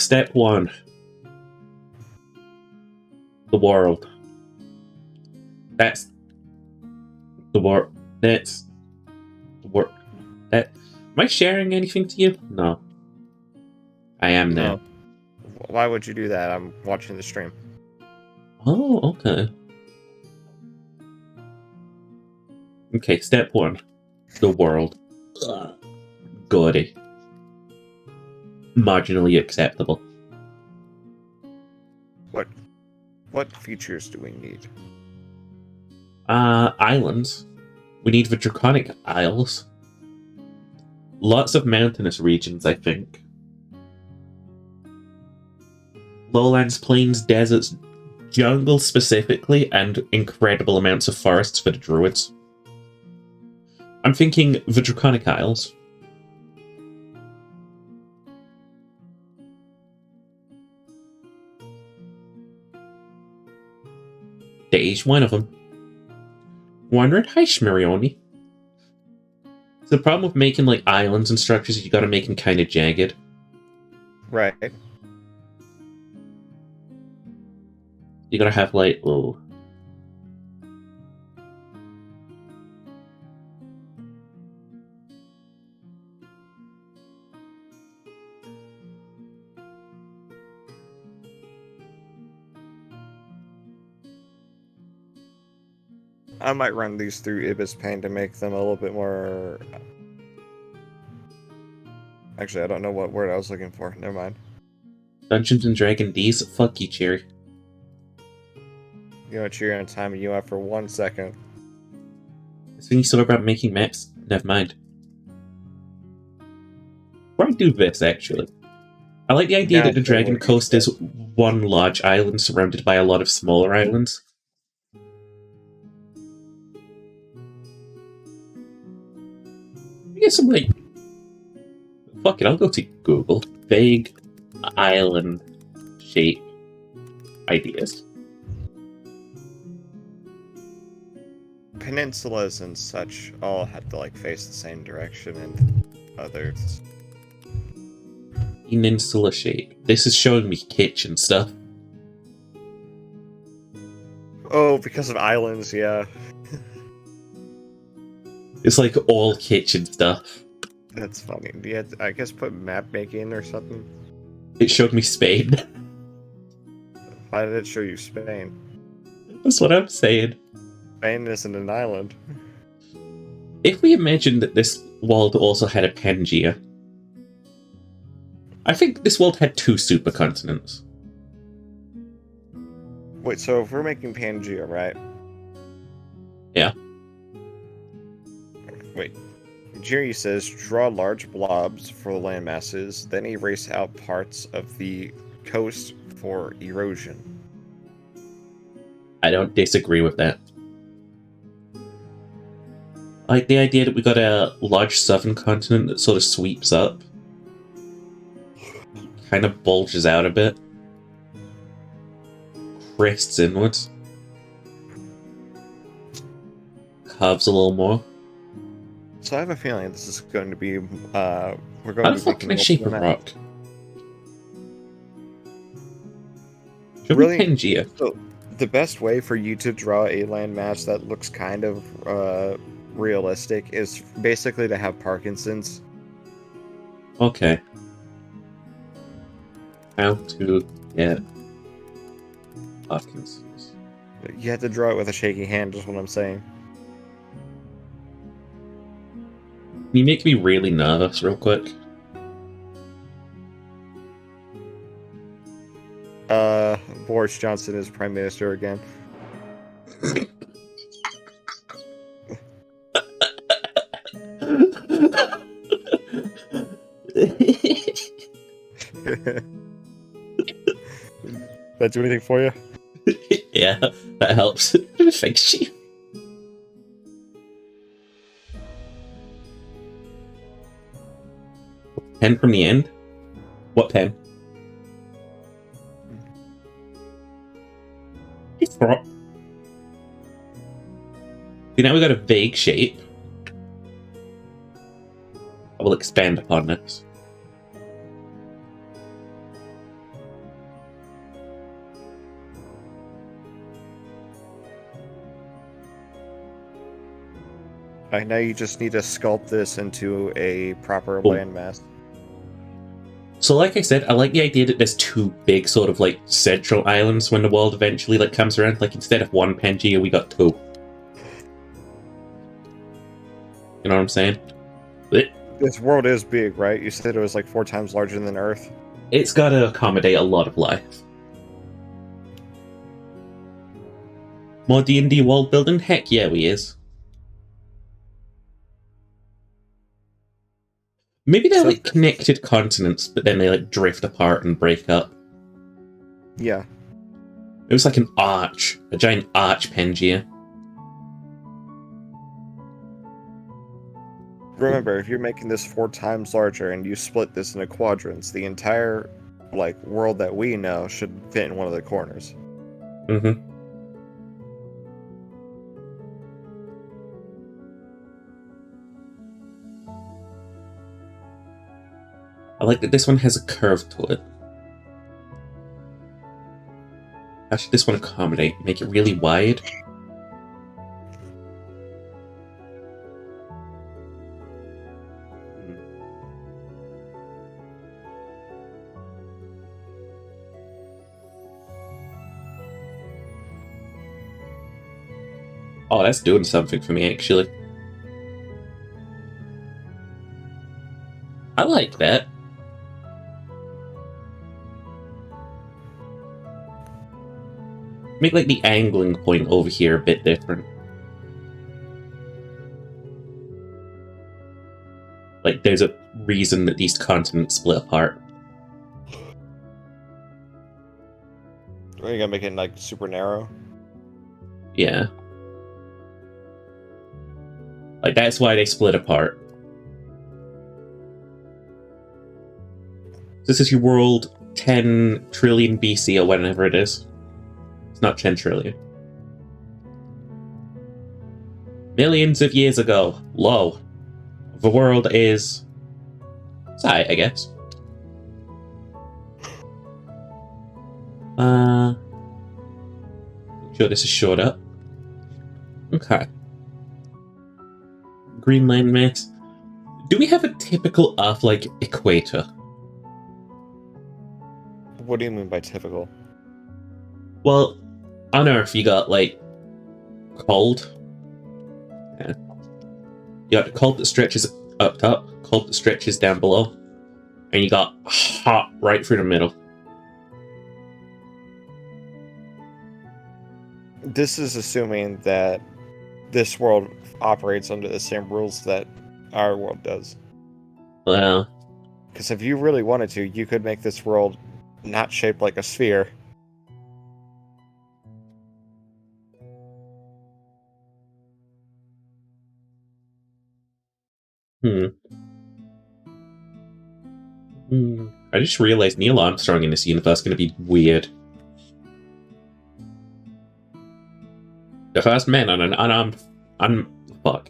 step one. The world. That's the world. That's the world. Am I sharing anything to you? No. I am now. No. Why would you do that? I'm watching the stream. Oh, okay. Okay, step one. The world. Ugh. Gaudy. Marginally acceptable. What features do we need? Islands. We need the Draconic Isles. Lots of mountainous regions, I think. Lowlands, plains, deserts, jungle specifically, and incredible amounts of forests for the druids. I'm thinking the Draconic Isles. Stage one of them. Wondering, hi Shmirioni. So the problem with making like islands and structures is you gotta make them kind of jagged. Right. You gotta have like, oh. I might run these through Ibis Paint to make them a little bit more... Actually, I don't know what word I was looking for. Never mind. Dungeons and Dragon D's? Fuck you, Cherry. You know, cheer on time and you have for 1 second. It's when you talk about making maps. Never mind. Why do this, actually? I like the idea that the Dragon Coast is one large island surrounded by a lot of smaller islands. I guess I'm like... Fuck it, I'll go to Google. Vague island shape ideas. Peninsulas and such all have to like face the same direction, and others. Peninsula shape. This is showing me kitchen stuff. Oh, because of islands, yeah. It's like all kitchen stuff. That's funny. Do you have to, I guess, put map making or something? It showed me Spain. Why did it show you Spain? That's what I'm saying. Spain isn't an island. If we imagine that this world also had a Pangea, I think this world had 2 supercontinents. Wait, so if we're making Pangea, right? Yeah. Wait. Jerry says, draw large blobs for the landmasses, then erase out parts of the coast for erosion. I don't disagree with that. I like the idea that we got a large southern continent that sort of sweeps up. Kind of bulges out a bit. Crests inwards. Curves a little more. So I have a feeling this is going to be, we're going How to the be fuck can I making shape a map. rock? Show Really? me Pangea. So the best way for you to draw a landmass that looks kind of realistic is basically to have Parkinson's. Okay. How to get Parkinson's. You have to draw it with a shaky hand, is what I'm saying. Can you make me really nervous real quick? Boris Johnson is Prime Minister again. That do anything for you? Yeah, that helps. Thanks, you. Pen from the end? What pen? It's rock. See, now we got a vague shape. I will expand upon this. I know you just need to sculpt this into a proper Cool. landmass. So like I said, I like the idea that there's two big sort of like central islands when the world eventually like comes around. Like instead of one Pangea, we got two. You know what I'm saying? This world is big, right? You said it was like 4 times larger than Earth. It's got to accommodate a lot of life. More D&D world building? Heck yeah, we is. Maybe they're So- like connected continents, but then they like drift apart and break up. Yeah. It was like an arch, a giant arch Pangea. Remember, if you're making this 4 times larger and you split this into quadrants, the entire like world that we know should fit in one of the corners. Mm-hmm. I like that this one has a curve to it. How should this one accommodate? Make it really wide? Oh, that's doing something for me, actually. I like that. Make like the angling point over here a bit different. Like there's a reason that these continents split apart. Are you gonna make it like super narrow? Yeah. Like that's why they split apart. This is your world 10 trillion BC or whatever it is. It's not 10 trillion. Millions of years ago. Low. The world is... Sigh, I guess. Sure this is short up. Okay. Greenland mass. Do we have a typical Earth-like equator? What do you mean by typical? Well, on Earth you got, like, cold. Yeah. You got cold that stretches up top, cold that stretches down below, and you got hot right through the middle. This is assuming that this world operates under the same rules that our world does. Well, Because if you really wanted to, you could make this world not shaped like a sphere. I just realized Neil Armstrong in this universe is going to be weird. The first man on an unarmed... fuck.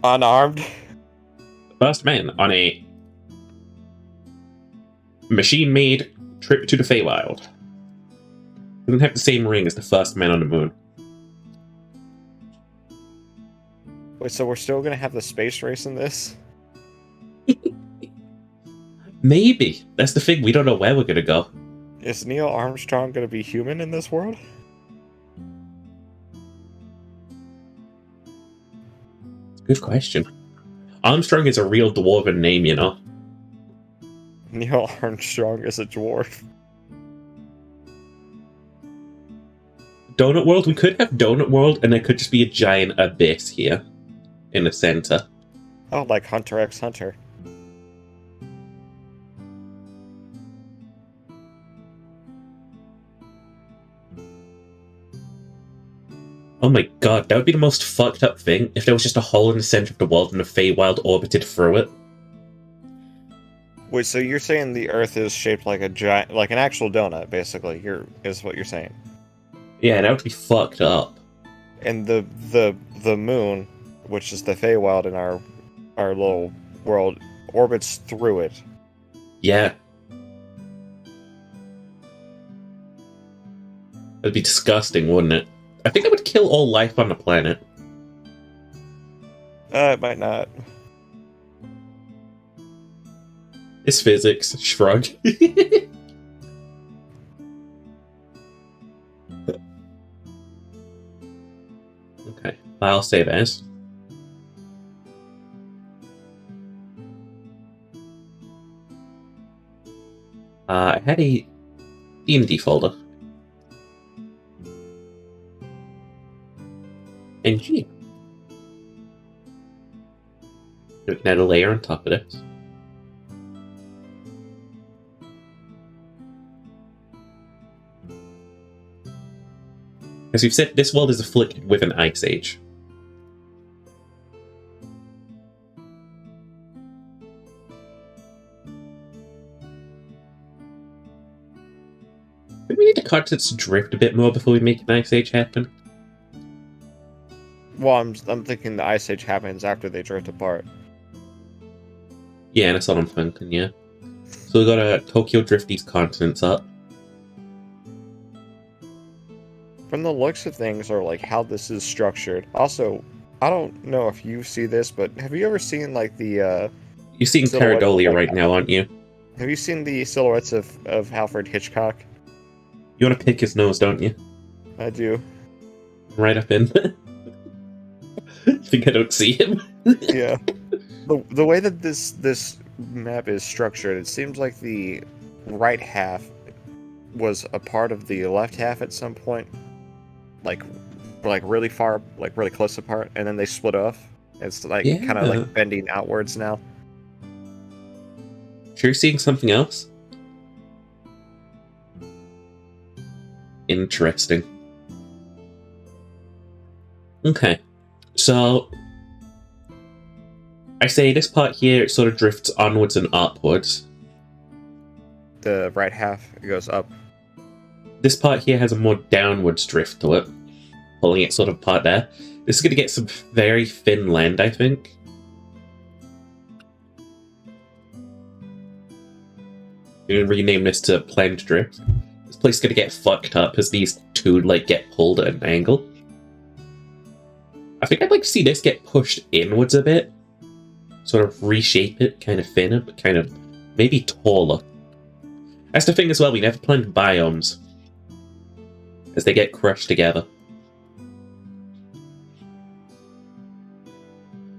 Unarmed? The first man on a machine-made trip to the Feywild. Doesn't have the same ring as the first man on the moon. Wait, so we're still gonna have the space race in this? Maybe. That's the thing. We don't know where we're going to go. Is Neil Armstrong gonna be human in this world? Good question. Armstrong is a real dwarven name, you know. Neil Armstrong is a dwarf. Donut World? We could have Donut World, and there could just be a giant abyss here in the center. Oh, like Hunter x Hunter. Oh my god, that would be the most fucked up thing if there was just a hole in the center of the world and the Feywild orbited through it. Wait, so you're saying the Earth is shaped like a giant, like an actual donut, basically? Is what you're saying? Yeah, that would be fucked up. And the moon, which is the Feywild in our little world, orbits through it. Yeah. That'd be disgusting, wouldn't it? I think that would kill all life on the planet. It might not. It's physics. Shrug. Okay, I'll save as. I had a D&D folder. Engineer. We can add a layer on top of this. As we've said, this world is afflicted with an ice age. We need the continents to drift a bit more before we make an ice age happen. Well, I'm thinking the ice age happens after they drift apart. Yeah, that's what I'm thinking, yeah. So we gotta Tokyo drift these continents up. From the looks of things, or like how this is structured. Also, I don't know if you see this, but have you ever seen like the You're seeing silhouette of, Paradolia like, right now, aren't you? have you seen the silhouettes of Alfred Hitchcock? You want to pick his nose, don't you? I do. Right up in. I think I don't see him. Yeah. The way that this map is structured, it seems like the right half was a part of the left half at some point, like really far, like really close apart, and then they split off. It's like kind of Yeah. like bending outwards now. Sure, you're seeing something else? Interesting. Okay, so I say this part here sort of drifts onwards and upwards. The right half goes up. This part here has a more downwards drift to it, pulling it sort of apart there. This is going to get some very thin land, I think. We're going to rename this to Planned Drift. This place is going to get fucked up as these two like get pulled at an angle. I think I'd like to see this get pushed inwards a bit. Sort of reshape it, kind of thinner, but kind of maybe taller. That's the thing as well, we never planned biomes. As they get crushed together. I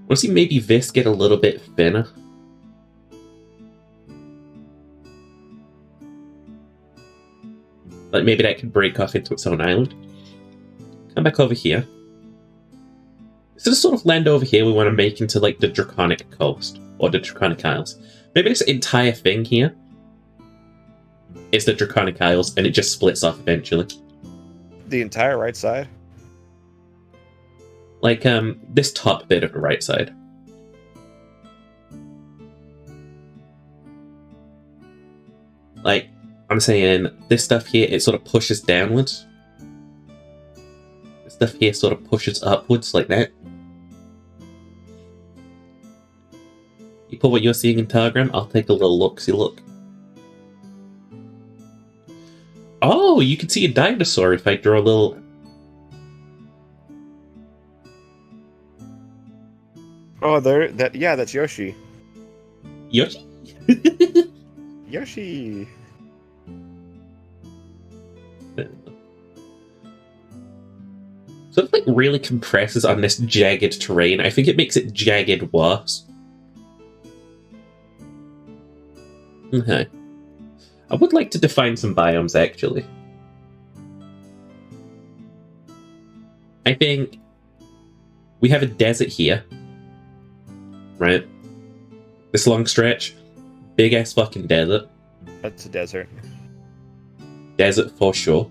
want to see maybe this get a little bit thinner. Like maybe that can break off into its own island. Come back over here. So this sort of land over here we want to make into like the Draconic Coast. Or the Draconic Isles. Maybe this entire thing here is the Draconic Isles and it just splits off eventually. The entire right side? Like, this top bit of the right side. Like, I'm saying this stuff here, it sort of pushes downwards. This stuff here sort of pushes upwards like that. You put what you're seeing in Telegram, I'll take a little look-see look. Oh, you can see a dinosaur if I draw a little... Oh, that's Yoshi. Yoshi? Yoshi! So it like really compresses on this jagged terrain. I think it makes it jagged worse. Okay. I would like to define some biomes, actually. I think we have a desert here. Right? This long stretch. Big-ass fucking desert. That's a desert. Desert for sure.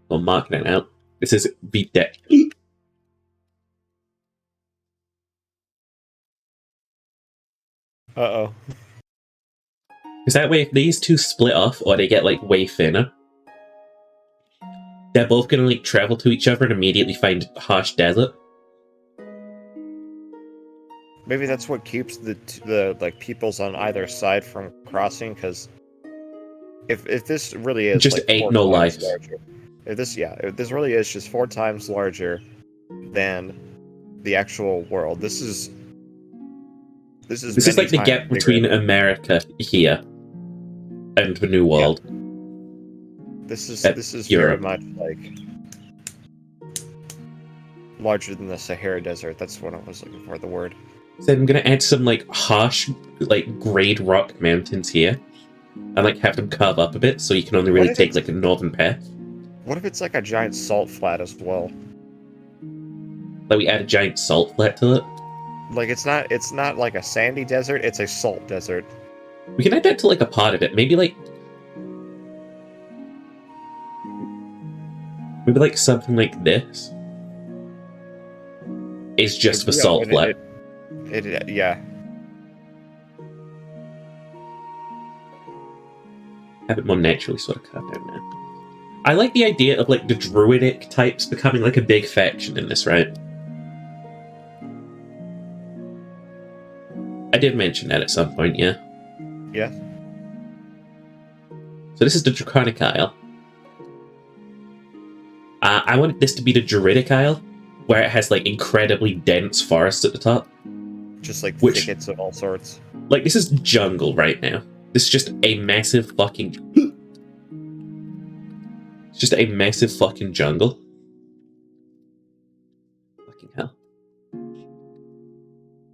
I'm marking it out. This is the deck. Uh-oh. Because that way, if these two split off, or they get, like, way thinner, they're both gonna, like, travel to each other and immediately find harsh desert. Maybe that's what keeps the like peoples on either side from crossing, because if this really is Just like ain't 4 no times life. larger, if this really is just 4 times larger than the actual world. This is like the many gap times between bigger. America here and the New World. This is very Europe. much like larger than the Sahara Desert. That's what I was looking for. The word. So I'm gonna add some like harsh, like grade rock mountains here, and like have them carve up a bit so you can only really if take it's- like a northern path. What if it's like a giant salt flat as well? Like we add a giant salt flat to it. Like it's not like a sandy desert. It's a salt desert. We can add that to like a part of it. Maybe like something like this is just for salt flat. Yeah. Have it more naturally sort of carved out now. I like the idea of like the druidic types becoming like a big faction in this, right? I did mention that at some point, yeah. Yes. So this is the Draconic Isle. I wanted this to be the Druidic Isle, where it has like incredibly dense forests at the top. Just like Which- thickets of all sorts. Like, this is jungle right now. This is just a massive fucking... It's just a massive fucking jungle. Fucking hell.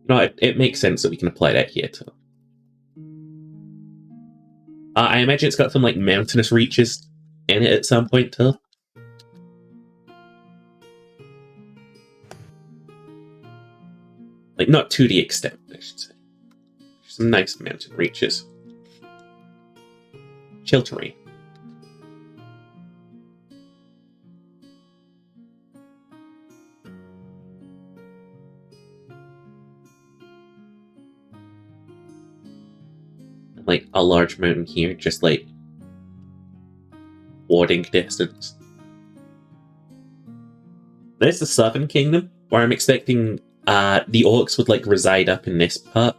No, it makes sense that we can apply that here too. I imagine it's got some like mountainous reaches in it at some point too. Like, not to the extent, I should say. Some nice mountain reaches. Chill terrain. Like a large mountain here, just like warding distance. There's the Southern Kingdom, where I'm expecting the orcs would like reside up in this part.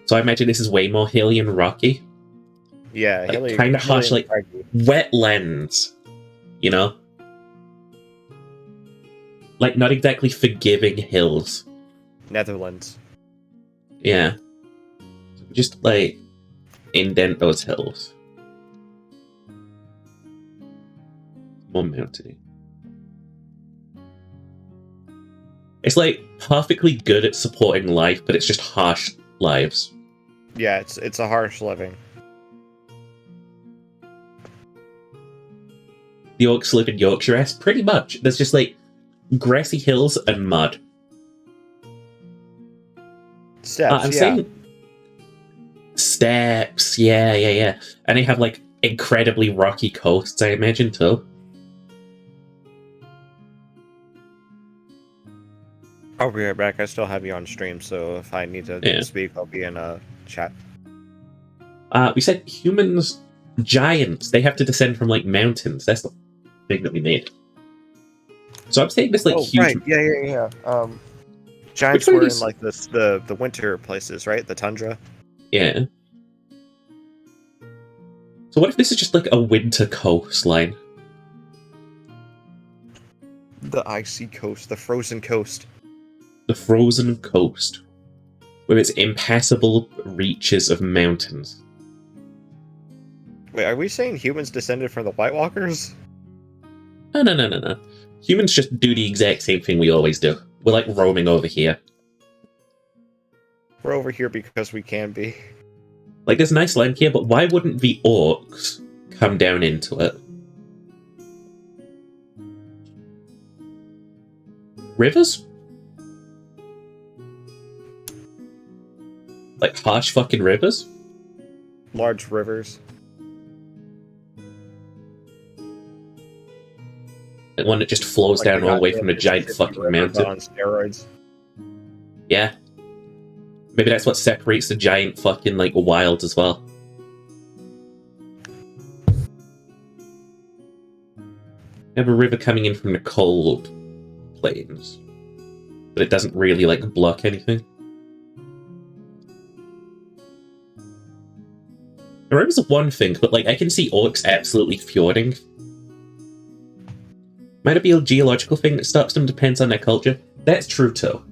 So I imagine this is way more hilly and rocky. Yeah, Like, kind of harsh, like wetlands, you know? Like, not exactly forgiving hills. Netherlands. Yeah. Just, like, indent those hills. More mountainy. It's, like, perfectly good at supporting life, but it's just harsh lives. Yeah, it's a harsh living. The orcs live in Yorkshire, pretty much. There's just, like, grassy hills and mud. Steps, I'm yeah. saying steppes, yeah. And they have, like, incredibly rocky coasts, I imagine, too. I'll be right back. I still have you on stream, so if I need to speak, I'll be in a chat. We said humans, giants, they have to descend from, like, mountains. That's the thing that we made. So I'm saying this, like, huge... Right. Yeah. Giants Which one were of in, these- like, the winter places, right? The tundra? Yeah. So what if this is just, like, a winter coastline? The icy coast, the frozen coast. The frozen coast, with its impassable reaches of mountains. Wait, are we saying humans descended from the White Walkers? No. Humans just do the exact same thing we always do. We're like roaming over here. We're over here because we can be. Like, there's nice land here, but why wouldn't the orcs come down into it? Rivers? Like harsh fucking rivers? Large rivers. Like one that just flows Like down the all the way goddamn from a giant Mississippi fucking River, but mountain. on steroids. Yeah. Maybe that's what separates the giant fucking, like, wild as well. We have a river coming in from the cold plains. But it doesn't really, like, block anything. The rivers are one thing, but, like, I can see orcs absolutely fjording. Might it be a geological thing that stops them? Depends on their culture. That's true too.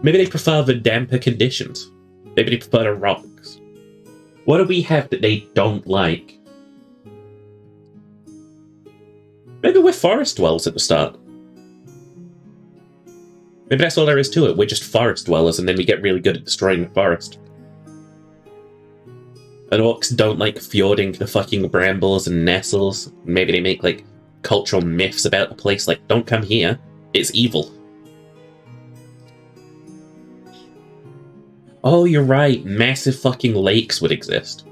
Maybe they prefer the damper conditions. Maybe they prefer the rocks. What do we have that they don't like? Maybe we're forest dwellers at the start. Maybe that's all there is to it. We're just forest dwellers, and then we get really good at destroying the forest. And orcs don't like fjording the fucking brambles and nettles. Maybe they make, like, cultural myths about the place, like, don't come here, it's evil. Oh, you're right, massive fucking lakes would exist.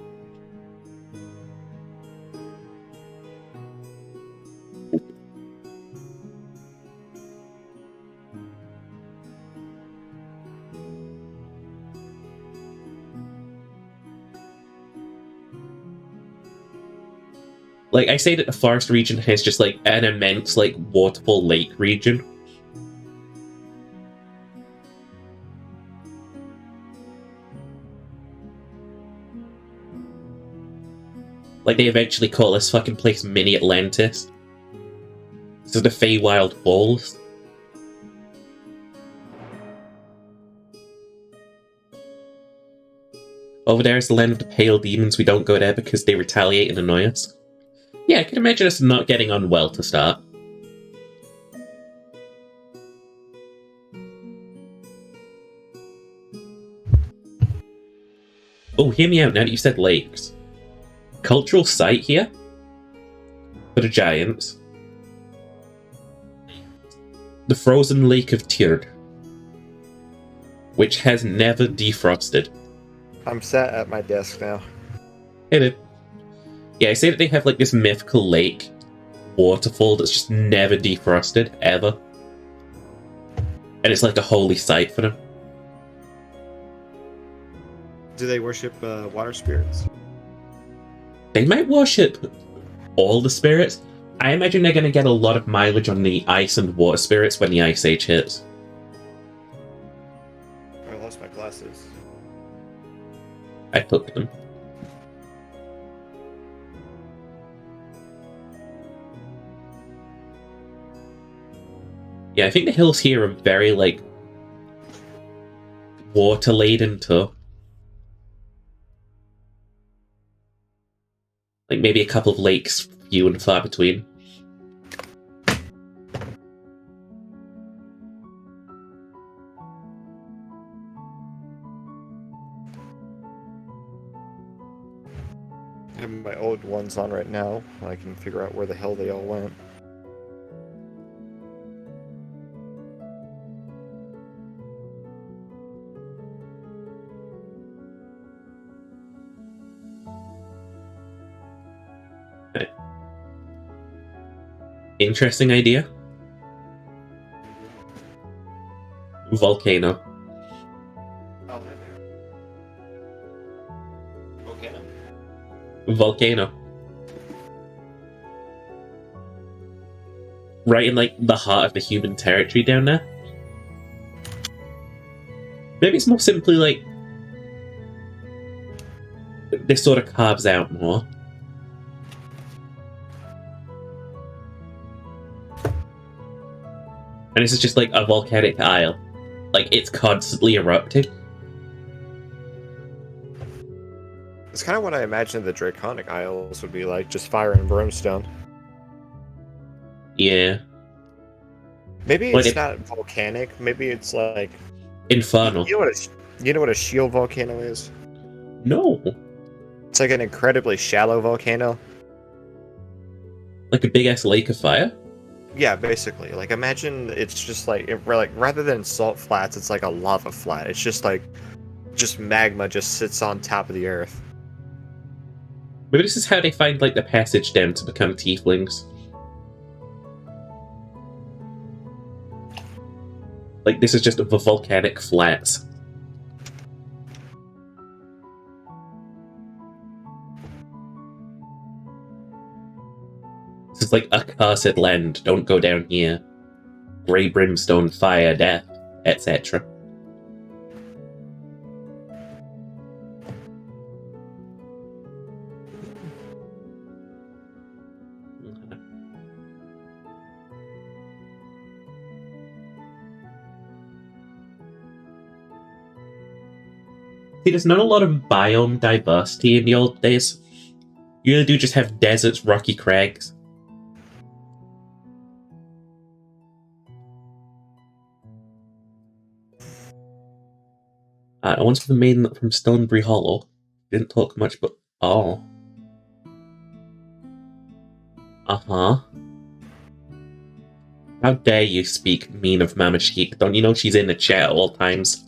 Like, I say that the forest region has just, like, an immense, like, waterfall lake region. Like, they eventually call this fucking place Mini Atlantis. This is the Feywild Falls. Over there is the land of the Pale Demons. We don't go there because they retaliate and annoy us. Yeah, I can imagine us not getting on well to start. Oh, hear me out now that you said lakes. Cultural site here for the giants. The frozen lake of Tyrd, which has never defrosted. I'm sat at my desk now. Hey, dude. Yeah, I say that they have like this mythical lake waterfall that's just never defrosted, ever. And it's like a holy site for them. Do they worship water spirits? They might worship all the spirits. I imagine they're going to get a lot of mileage on the ice and water spirits when the Ice Age hits. I lost my glasses. I took them. Yeah, I think the hills here are very, like, water-laden too. Like, maybe a couple of lakes, few and far between. I have my old ones on right now. I can figure out where the hell they all went. Interesting idea. Volcano. Volcano. Right in, like, the heart of the human territory down there. Maybe it's more simply, like, this sort of carves out more. And this is just, like, a volcanic isle. Like, it's constantly erupting. It's kind of what I imagine the Draconic Isles would be like, just fire and brimstone. Yeah. Maybe Like it's not volcanic. Maybe it's like infernal. You know what a shield volcano is? No. It's like an incredibly shallow volcano. Like a big-ass lake of fire? Yeah, basically. Like, imagine it's just like rather than salt flats, it's like a lava flat. It's just like magma just sits on top of the earth. Maybe this is how they find, like, the passage down to become tieflings. Like, this is just the volcanic flats. This is like a cursed land. Don't go down here. Grey brimstone, fire, death, etc. See, there's not a lot of biome diversity in the old days. You really do just have deserts, rocky crags. I once with a maiden from Stonebury Hollow. Didn't talk much, but oh. Uh-huh. How dare you speak mean of Mama Sheik? Don't you know she's in the chat at all times?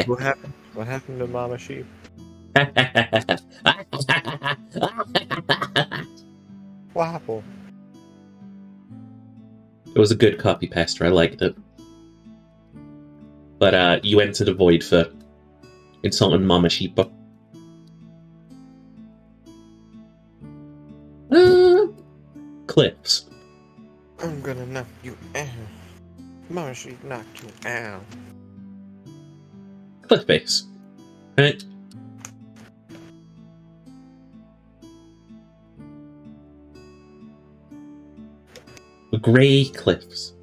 What happened? What happened to Mama Sheep? What happened? It was a good copy paster, I liked it. But you entered the void for insulting Mama Sheepa. Cliffs. I'm gonna knock you out. Mama Sheep knocked you out. Cliff face. Right? Grey cliffs.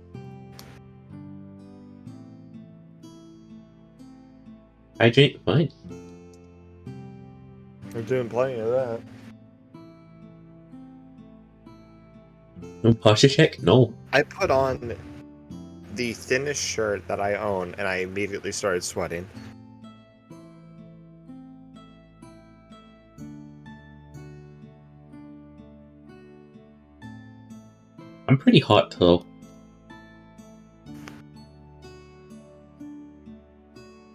Hydrate? Fine. We're doing plenty of that. No posture check? No. I put on the thinnest shirt that I own, and I immediately started sweating. I'm pretty hot though.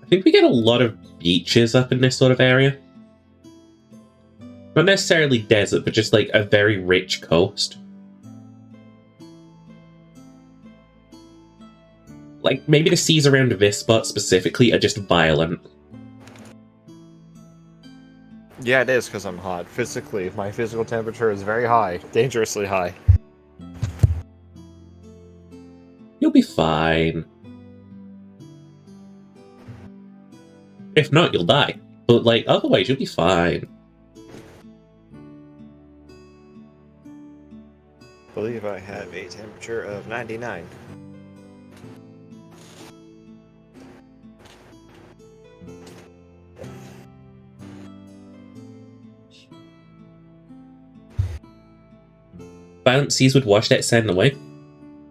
I think we get a lot of beaches up in this sort of area. Not necessarily desert, but just like a very rich coast. Like, maybe the seas around this spot specifically are just violent. Yeah, it is because I'm hot. Physically, my physical temperature is very high. Dangerously high. You'll be fine. If not, you'll die. But, like, otherwise, you'll be fine. I believe I have a temperature of 99. Violent seas would wash that sand away.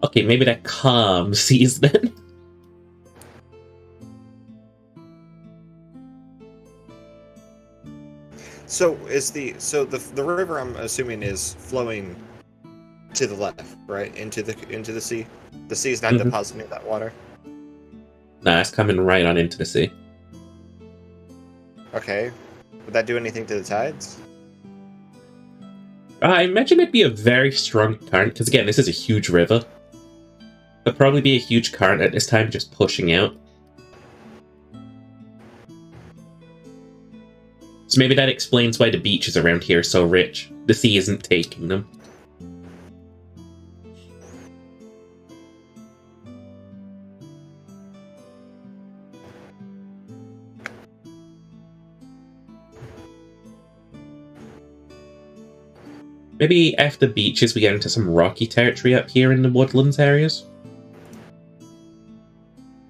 Okay, maybe they're calm seas then. So the river, I'm assuming, is flowing to the left, right, into the sea. The sea is not Mhm. depositing that water. Nah, it's coming right on into the sea. Okay, would that do anything to the tides? I imagine it'd be a very strong current, because again, this is a huge river. There'd probably be a huge current at this time just pushing out. So maybe that explains why the beaches around here are so rich. The sea isn't taking them. Maybe after beaches we get into some rocky territory up here in the woodlands areas.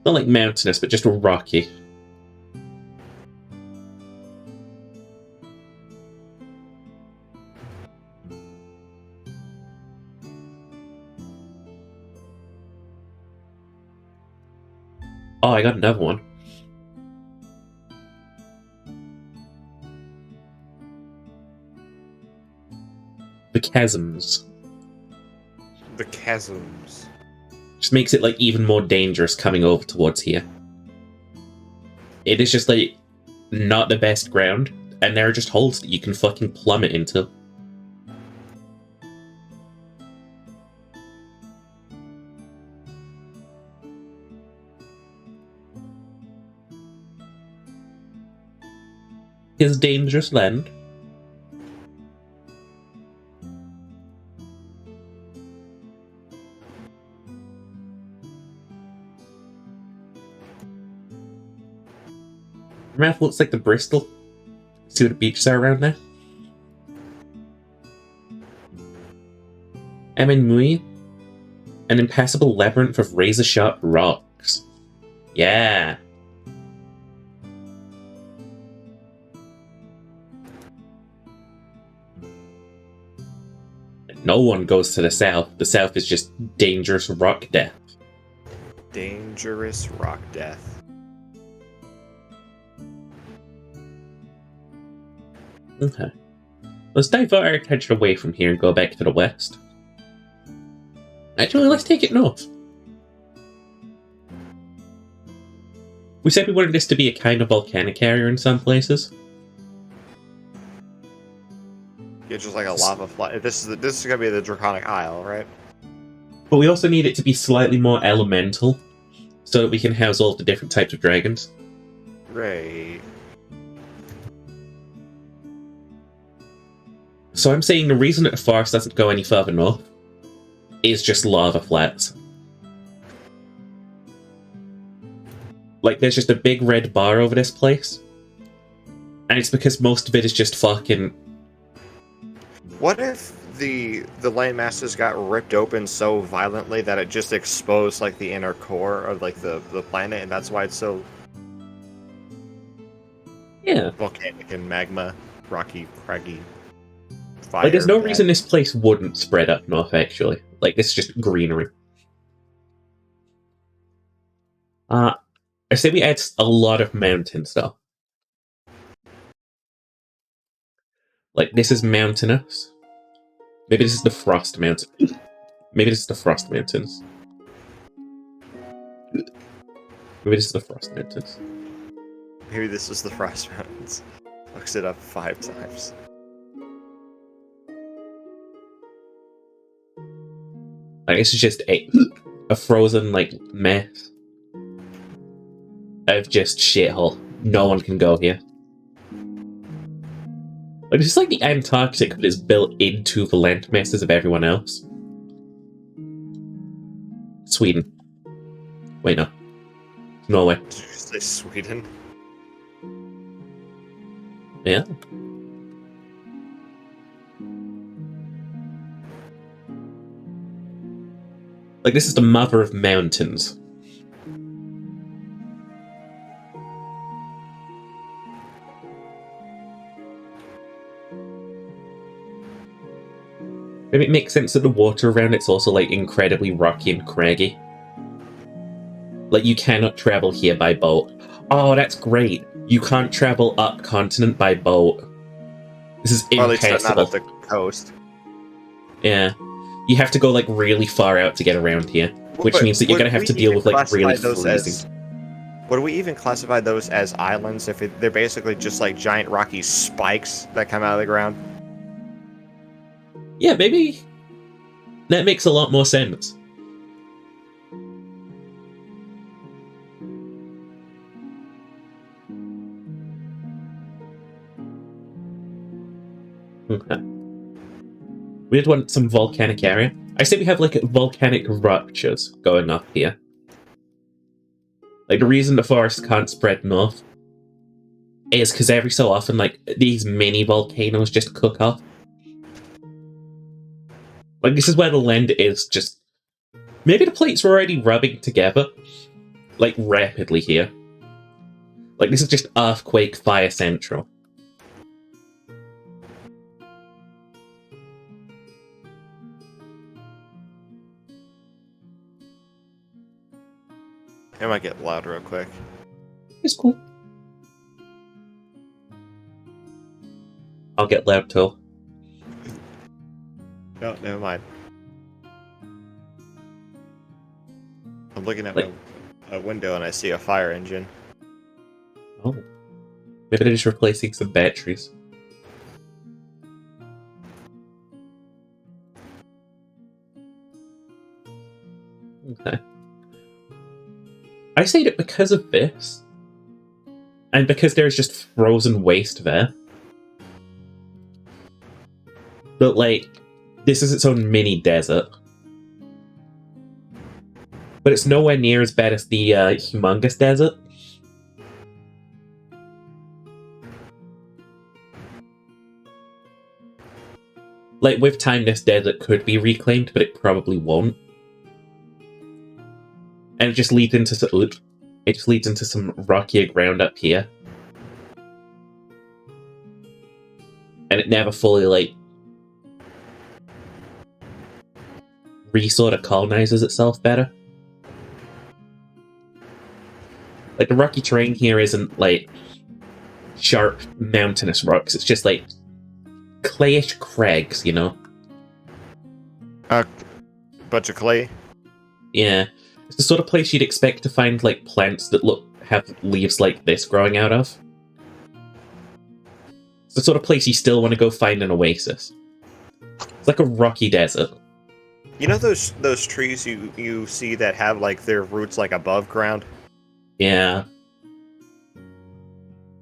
Not like mountainous, but just rocky. Oh, I got another one. The chasms. The chasms. Just makes it like even more dangerous coming over towards here. It is just like not the best ground, and there are just holes that you can fucking plummet into. Here's dangerous land. Mouth looks like the Bristol. See what the beaches are around there? Emin Mui, an impassable labyrinth of razor-sharp rocks. Yeah. No one goes to the south. The south is just dangerous rock death. Dangerous rock death. Okay. Let's divert our attention away from here and go back to the west. Actually, let's take it north. We said we wanted this to be a kind of volcanic area in some places. Yeah, just like a lava flood. This is gonna be the Draconic Isle, right? But we also need it to be slightly more elemental, so that we can house all the different types of dragons. Right. So I'm saying the reason that the forest doesn't go any further north is just lava flats. Like, there's just a big red bar over this place. And it's because most of it is just fucking... What if the landmasses got ripped open so violently that it just exposed like the inner core of like the planet, and that's why it's so Yeah. volcanic and magma, rocky, craggy, fire? Like, there's no reason this place wouldn't spread up north, actually. Like, it's just greenery. I say we add a lot of mountain stuff. Like, this is mountainous. Maybe this is the Frost Mountain. Maybe this is the Frost Mountains. Maybe this is the Frost Mountains. Maybe this is the Frost Mountains. Looks it up 5 times. Like, this is just a frozen, like, mess of just shithole. No one can go here. Like, it's like the Antarctic that is built into the land masses of everyone else. Sweden. Wait, no. Norway. Did you say Sweden? Yeah. Like, this is the mother of mountains. Maybe it makes sense that the water around it's also, like, incredibly rocky and craggy. Like, you cannot travel here by boat. Oh, that's great. You can't travel up continent by boat. This is Or at least not impossible. at the coast. Yeah. You have to go, like, really far out to get around here. Which But means that you're would going to have we to deal even with, like, classify really those freezing. Would we even classify those as islands if they're basically just like giant rocky spikes that come out of the ground? Yeah, maybe that makes a lot more sense. Okay. We did want some volcanic area. I say we have, like, volcanic ruptures going up here. Like, the reason the forest can't spread north is because every so often, like, these mini volcanoes just cook off. Like, this is where the land is just... Maybe the plates were already rubbing together, like, rapidly here. Like, this is just Earthquake Fire Central. It might get loud real quick. It's cool. I'll get loud too. No, never mind. I'm looking at Like- a window and I see a fire engine. Oh. Maybe they're just replacing some batteries. Okay. I say that because of this, and because there's just frozen waste there, that, like, this is its own mini desert. But it's nowhere near as bad as the humongous desert. Like, with time, this desert could be reclaimed, but it probably won't. And it just leads into it just leads into some rockier ground up here. And it never fully, like, sort of colonizes itself better. Like, the rocky terrain here isn't, like, sharp mountainous rocks. It's just, like, clayish crags, you know? Bunch of clay. Yeah. It's the sort of place you'd expect to find, like, plants that have leaves like this growing out of. It's the sort of place you still want to go find an oasis. It's like a rocky desert. You know those trees you see that have, like, their roots, like, above ground? Yeah.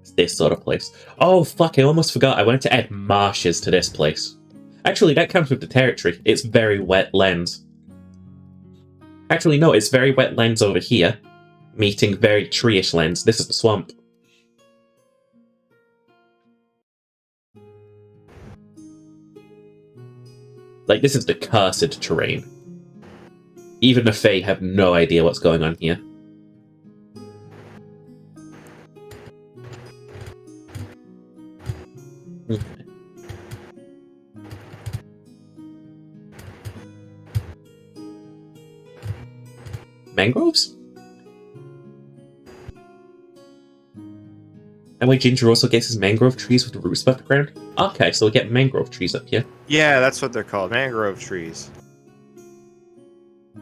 It's this sort of place. Oh, fuck, I almost forgot. I wanted to add marshes to this place. Actually, that comes with the territory. It's very wet lands. Actually, no, it's very wet lands over here, meeting very tree-ish lands. This is the swamp. Like, this is the cursed terrain. Even the Fae have no idea what's going on here. Okay. Mangroves? And wait, Ginger also gets his mangrove trees with the roots above the ground? Okay, so we get mangrove trees up here. Yeah, that's what they're called, mangrove trees. I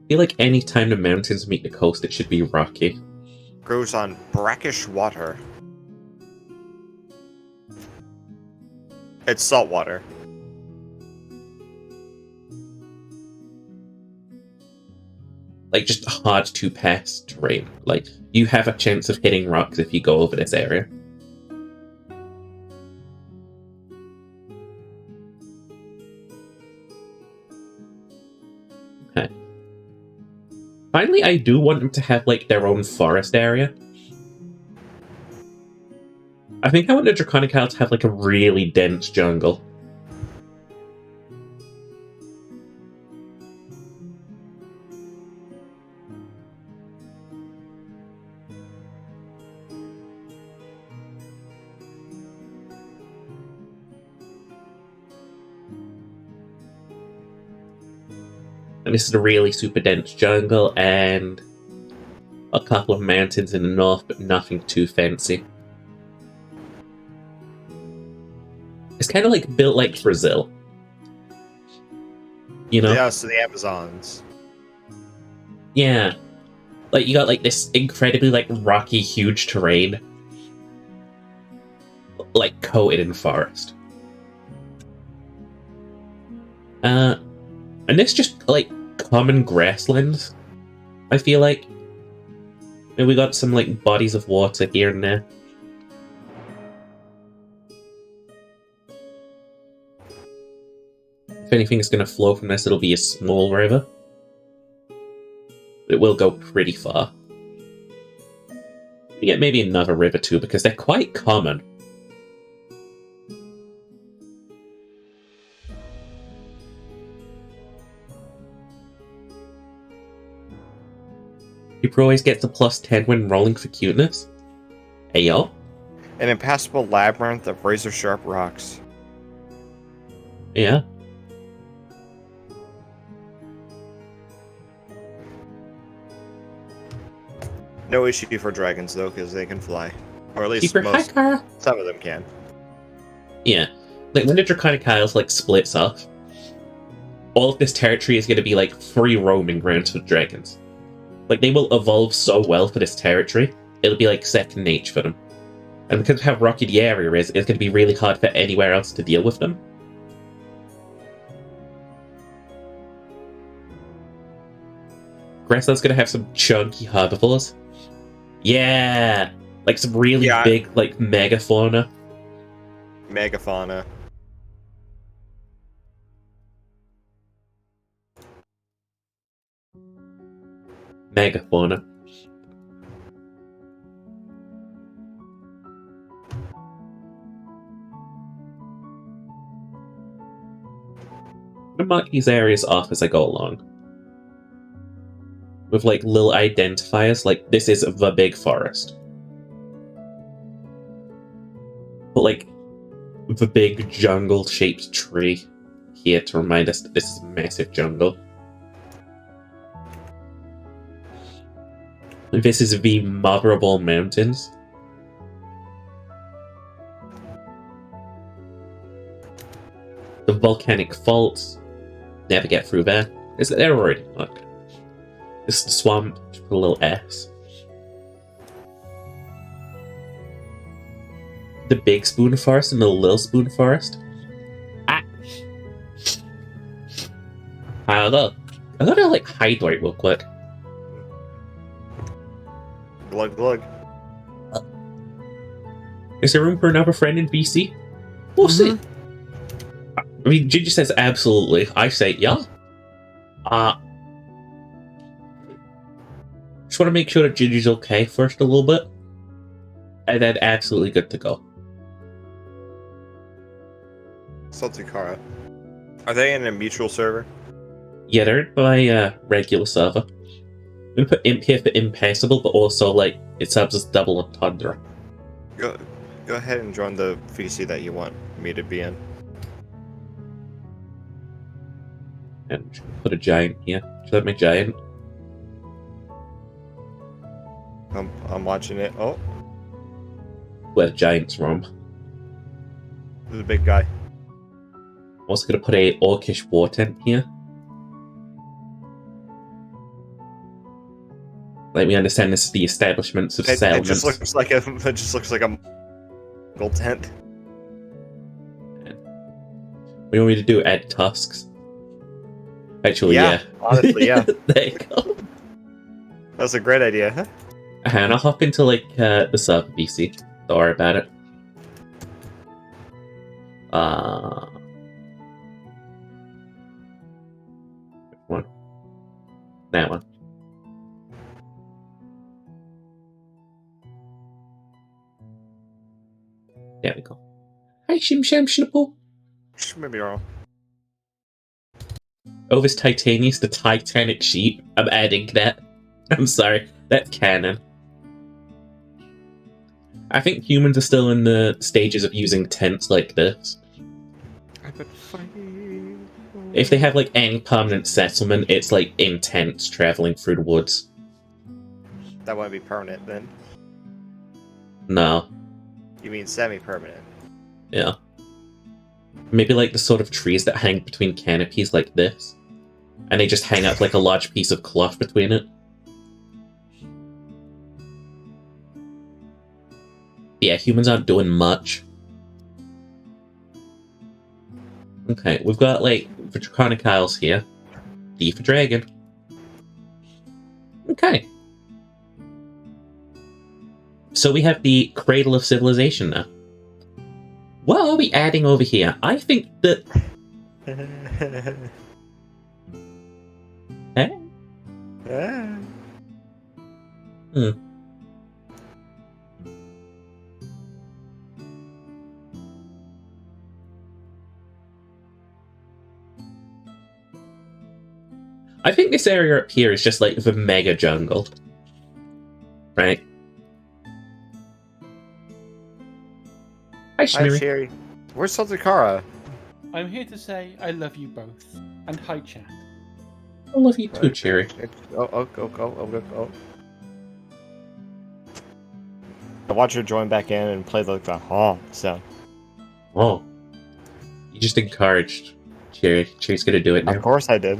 feel like any time the mountains meet the coast, it should be rocky. Grows on brackish water. It's salt water. Like, just hard to pass terrain. Like, you have a chance of hitting rocks if you go over this area. Okay. Finally, I do want them to have, like, their own forest area. I think I want the Draconic Isle to have, like, a really dense jungle. And this is a really super dense jungle, and a couple of mountains in the north, but nothing too fancy. It's kind of like built like Brazil. You know? Yeah, so the Amazons. Yeah. Like, you got like this incredibly like rocky, huge terrain. Like, coated in forest. And this just, like, common grasslands, I feel like. And we got some, like, bodies of water here and there. If anything is going to flow from this, it'll be a small river. It will go pretty far. You get maybe another river too, because they're quite common. People always gets a +10 when rolling for cuteness. Hey yo. An impassable labyrinth of razor-sharp rocks. Yeah. No issue for dragons, though, because they can fly. Or at least Keeper most. Hacker. Some of them can. Yeah. Like, when the Draconic Isles, like, splits off, all of this territory is going to be, like, free roaming grounds for dragons. Like, they will evolve so well for this territory, it'll be, like, second nature for them. And because of how rocky the area is, it's going to be really hard for anywhere else to deal with them. Grassland's going to have some chunky herbivores. Yeah! Like, some really big, like, megafauna. Megafauna. Megafauna. I'm gonna mark these areas off as I go along. with like little identifiers, like this is the big forest. But like the big jungle-shaped tree here to remind us that this is a massive jungle. This is the Mother of all mountains. The volcanic faults. Never get through there. They're already look. This is the swamp. Just put a little S. The big spoon forest and the little spoon forest. Ah. I gotta like hydrate real quick. Glug glug. Is there room for another friend in BC? We'll see. I mean, Ginger says absolutely. I say yeah. Just want to make sure that Ginger's okay first a little bit. And then absolutely good to go. Salty Kara. Are they in a mutual server? Yeah, they're in my regular server. I'm gonna put imp here for impassable, but also like it serves as double entendre. Go ahead and join the VC that you want me to be in. And put a giant here. Should I have my giant? I'm watching it. Oh, Where the giants roam. there's a big guy. I'm also gonna put a orcish war tent here. Let me understand this is the establishments of It settlements. just looks like a gold tent. What do you want me to do? Add tusks? Actually, yeah. Honestly, yeah. There you go. That's a great idea, huh? And I'll hop into like the server BC. Don't worry about it. Which one? That one. There we go. Hi, Shim Sham Shnipple. Maybe wrong. Oh, this Titanius, the Titanic sheep. I'm adding that. I'm sorry. That's canon. I think humans are still in the stages of using tents like this. If they have like any permanent settlement, it's like in tents traveling through the woods. That won't be permanent then. No. You mean semi-permanent? Yeah. Maybe like the sort of trees that hang between canopies like this. And they just hang up like a large piece of cloth between it. Yeah, humans aren't doing much. Okay, we've got like the Draconic Isles here. D for dragon. Okay. So we have the Cradle of Civilization now. What are we adding over here? I think that... Eh? I think this area up here is just like the mega jungle. Right? Hi, Hi, Shmiri. Sherry. Where's Salty Kara? I'm here to say I love you both. And hi, chat. I love you too, Cherry. Oh. I watch her join back in and play like the sound. Oh. You just encouraged Cherry. Cherry's gonna do it now. Of course I did.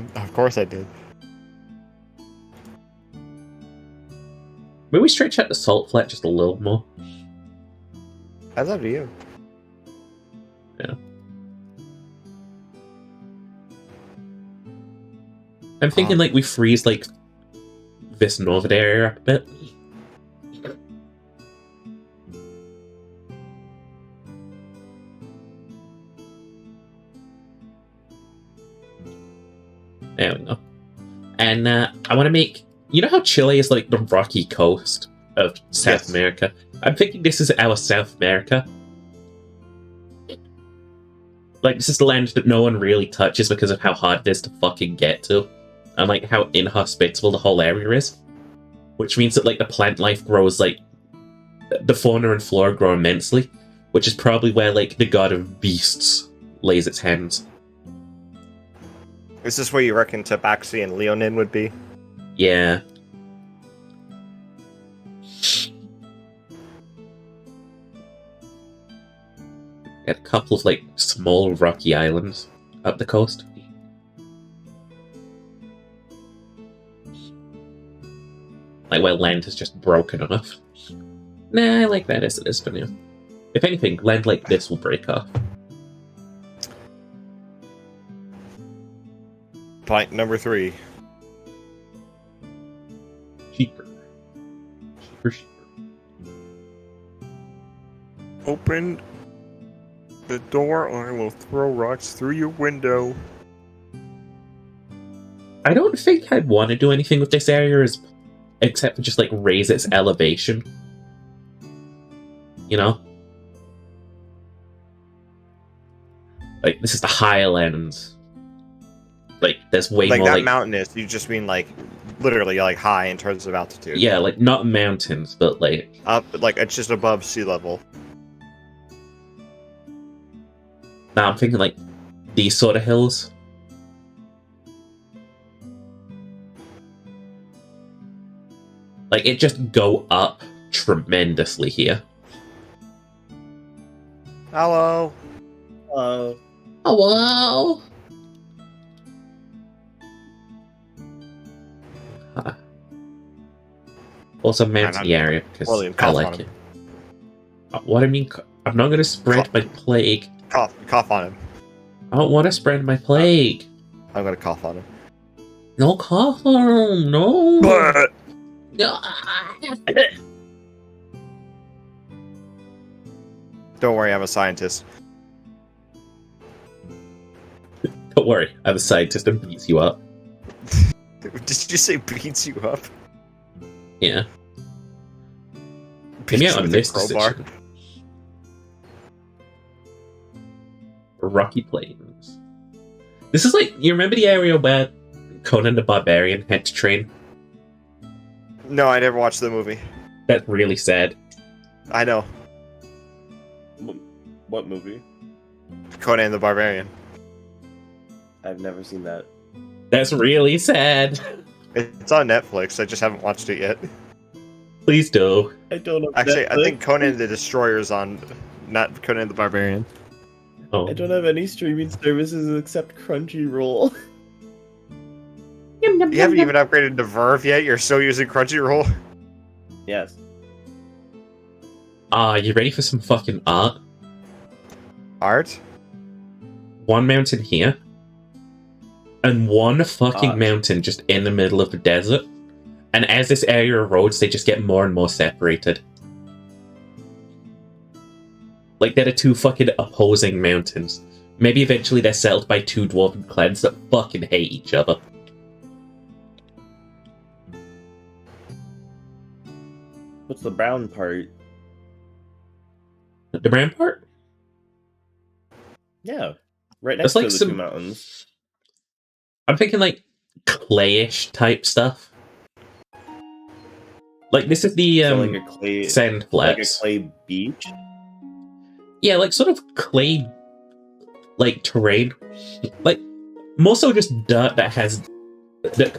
Maybe we stretch out the salt flat just a little more. That's up to you. Yeah. I'm thinking like we freeze like this northern area up a bit. There we go. And I want to make... You know how Chile is like the rocky coast of South Yes. America? I'm thinking this is our South America. Like, this is the land that no one really touches because of how hard it is to fucking get to. and like how inhospitable the whole area is, which means that like the plant life grows, like the fauna and flora grow immensely, which is probably where like the god of beasts lays its hands. Is this where you reckon Tabaxi and Leonin would be? Yeah. Got a couple of like small rocky islands up the coast. Like where land has just broken enough. Nah, I like that as it is for now. If anything, land like this will break off. Point number 3. Cheaper. Cheaper. Open the door or I will throw rocks through your window. I don't think I'd want to do anything with this area except for just like raise its elevation. You know? Like, this is the Highlands. Like, there's way Like more that like... mountainous, you just mean like literally like high in terms of altitude. Yeah, like, not mountains, but like... Up, like it's just above sea level. Now I'm thinking like these sort of hills. Like, it just go up tremendously here. Hello. Oh, wow! Also, mountain the area because William, I cough like on it. him. What I mean, I'm not going to spread my plague. Cough on him. I don't want to spread my plague. I'm gonna cough on him. No cough on him, no. Don't worry, I'm a scientist. Don't worry, I'm a scientist and beats you up. Did you say beats you up? Yeah. Beats Maybe you I with a missed crowbar? this. Rocky Plains. This is like, you remember the area where Conan the Barbarian had to train? No, I never watched the movie. That's really sad. I know. What movie? Conan the Barbarian. I've never seen that. That's really sad. It's on Netflix. I just haven't watched it yet. Please do. I don't know. Actually, I think Conan the Destroyer is on, not Conan the Barbarian. Oh. I don't have any streaming services except Crunchyroll. You haven't even upgraded to Verve yet. You're still using Crunchyroll. Yes. You ready for some fucking art? Art? One mountain here. And one fucking Art. mountain just in the middle of the desert. And as this area erodes, they just get more and more separated. Like, they're the two fucking opposing mountains. Maybe eventually they're settled by two dwarven clans that fucking hate each other. What's the brown part? The brown part? Yeah. Right That's next like to the some- two mountains. I'm thinking, like, clayish type stuff. Like, this is the, So like a clay, sand like a flats. clay beach. Yeah, like, sort of clay, like, terrain. Like, more so just dirt that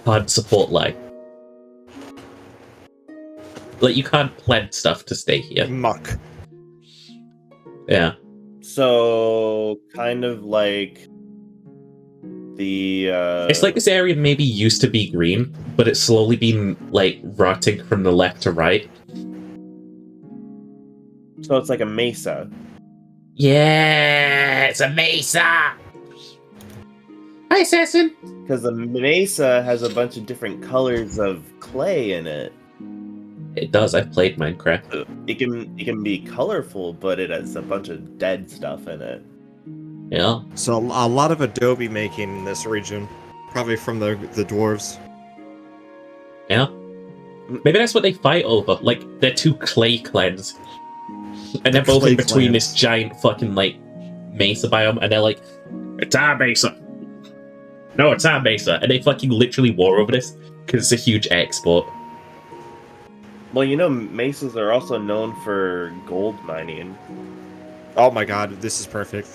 can't support life. Like, you can't plant stuff to stay here. Muck. Yeah. So kind of like the It's like this area maybe used to be green, but it's slowly been, like, rotting from the left to right. so it's like a mesa. Yeah, it's a mesa! Hi, Assassin! Because the mesa has a bunch of different colors of clay in it. It does, I've played Minecraft. It can be colorful, but it has a bunch of dead stuff in it. Yeah. So a lot of adobe making in this region. Probably from the dwarves. Yeah. Maybe that's what they fight over. Like, they're two clay clans. And they're both Clay in between clans. this giant fucking, like, mesa biome, and they're like, it's our mesa! No, it's not Mesa. And they fucking literally war over this because it's a huge export. Well, you know, mesas are also known for gold mining. Oh my god, this is perfect.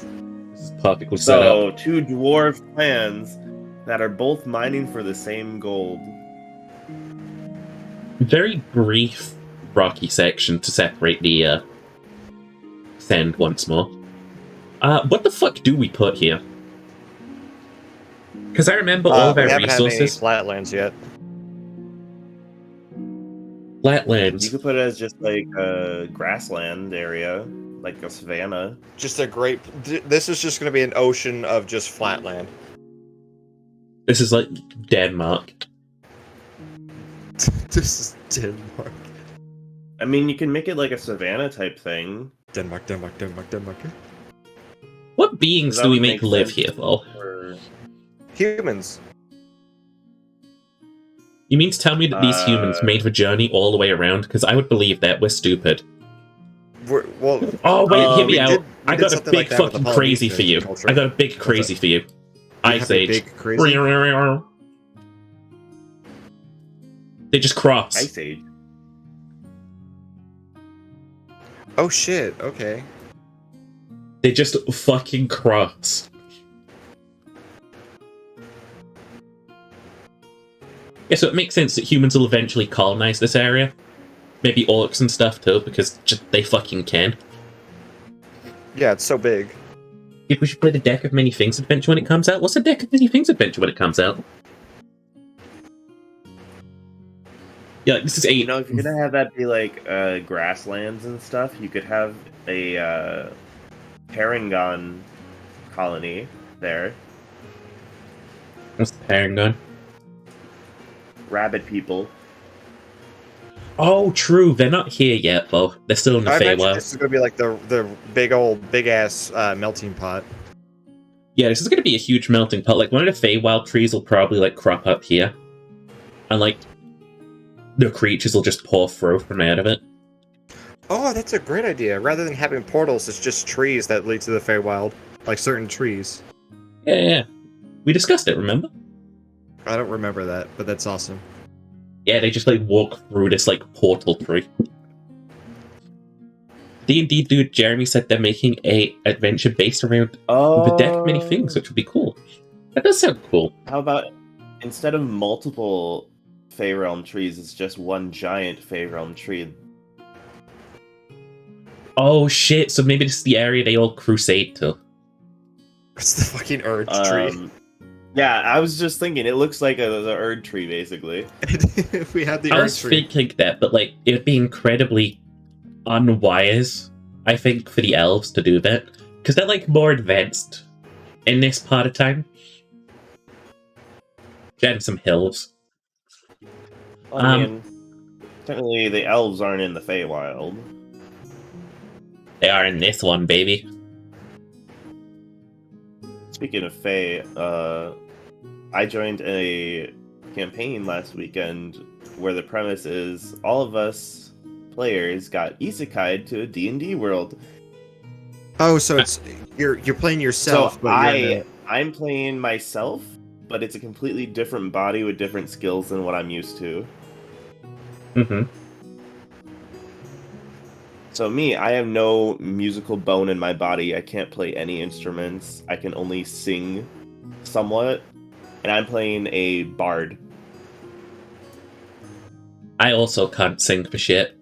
This is perfectly set So, up. two dwarf clans that are both mining for the same gold. Very brief rocky section to separate the sand once more. What the fuck do we put here? Because I remember all of We our haven't had any resources. flatlands yet. Flatlands. You could put it as just like a grassland area, like a savanna. Just a great. This is just going to be an ocean of just flatland. This is like Denmark. This is Denmark. I mean, you can make it like a savanna type thing. Denmark, Denmark, Denmark, Denmark. What beings That do we would make make live sense. here, though? Or, Humans. You mean to tell me that these humans made the journey all the way around? Because I would believe that we're stupid. Well, Oh, wait, hear me we out. did- we I did got a something like big that with the fucking crazy Polynesian for you. culture. I got a big crazy for you. Ice have a Age. big crazy? They just cross. Ice Age. Oh shit, okay. They just fucking cross. Yeah, so it makes sense that humans will eventually colonize this area. Maybe orcs and stuff too, because just they fucking can. Yeah, it's so big. If we should play the Deck of Many Things adventure when it comes out. What's the Deck of Many Things adventure when it comes out? Yeah, this is You 8. know, if you're gonna have that be like grasslands and stuff, you could have a Paragon colony there. What's the Paragon? Rabbit people. Oh, true. They're not here yet, though. They're still in the I imagine Feywild. this is gonna be like the big ass melting pot. Yeah, this is going to be a huge melting pot. Like, one of the Feywild trees will probably, like, crop up here. And, like, the creatures will just pour through from out of it. Oh, that's a great idea. Rather than having portals, it's just trees that lead to the Feywild, like certain trees. Yeah. We discussed it, remember? I don't remember that, but that's awesome. Yeah, they just, like, walk through this, like, portal tree. D&D dude Jeremy said they're making a adventure based around Oh, the Deck of Many Things, which would be cool. That does sound cool. How about instead of multiple Fey Realm trees, it's just one giant Fey Realm tree? Oh, shit, so maybe this is the area they all crusade to. It's the fucking urge tree. Yeah, I was just thinking, it looks like the Erd tree, basically. If we had the I urge was tree. thinking that, but, like, it would be incredibly unwise, I think, for the elves to do that. Because they're, like, more advanced in this part of time. And some hills. I mean, technically, the elves aren't in the Feywild. They are in this one, baby. Speaking of Fey, I joined a campaign last weekend where the premise is all of us players got isekai'd to a D&D world. Oh, so it's you're playing yourself, So but you're I'm playing myself, but it's a completely different body with different skills than what I'm used to. Mm-hmm. So me, I have no musical bone in my body. I can't play any instruments. I can only sing somewhat. And I'm playing a bard. I also can't sing for shit.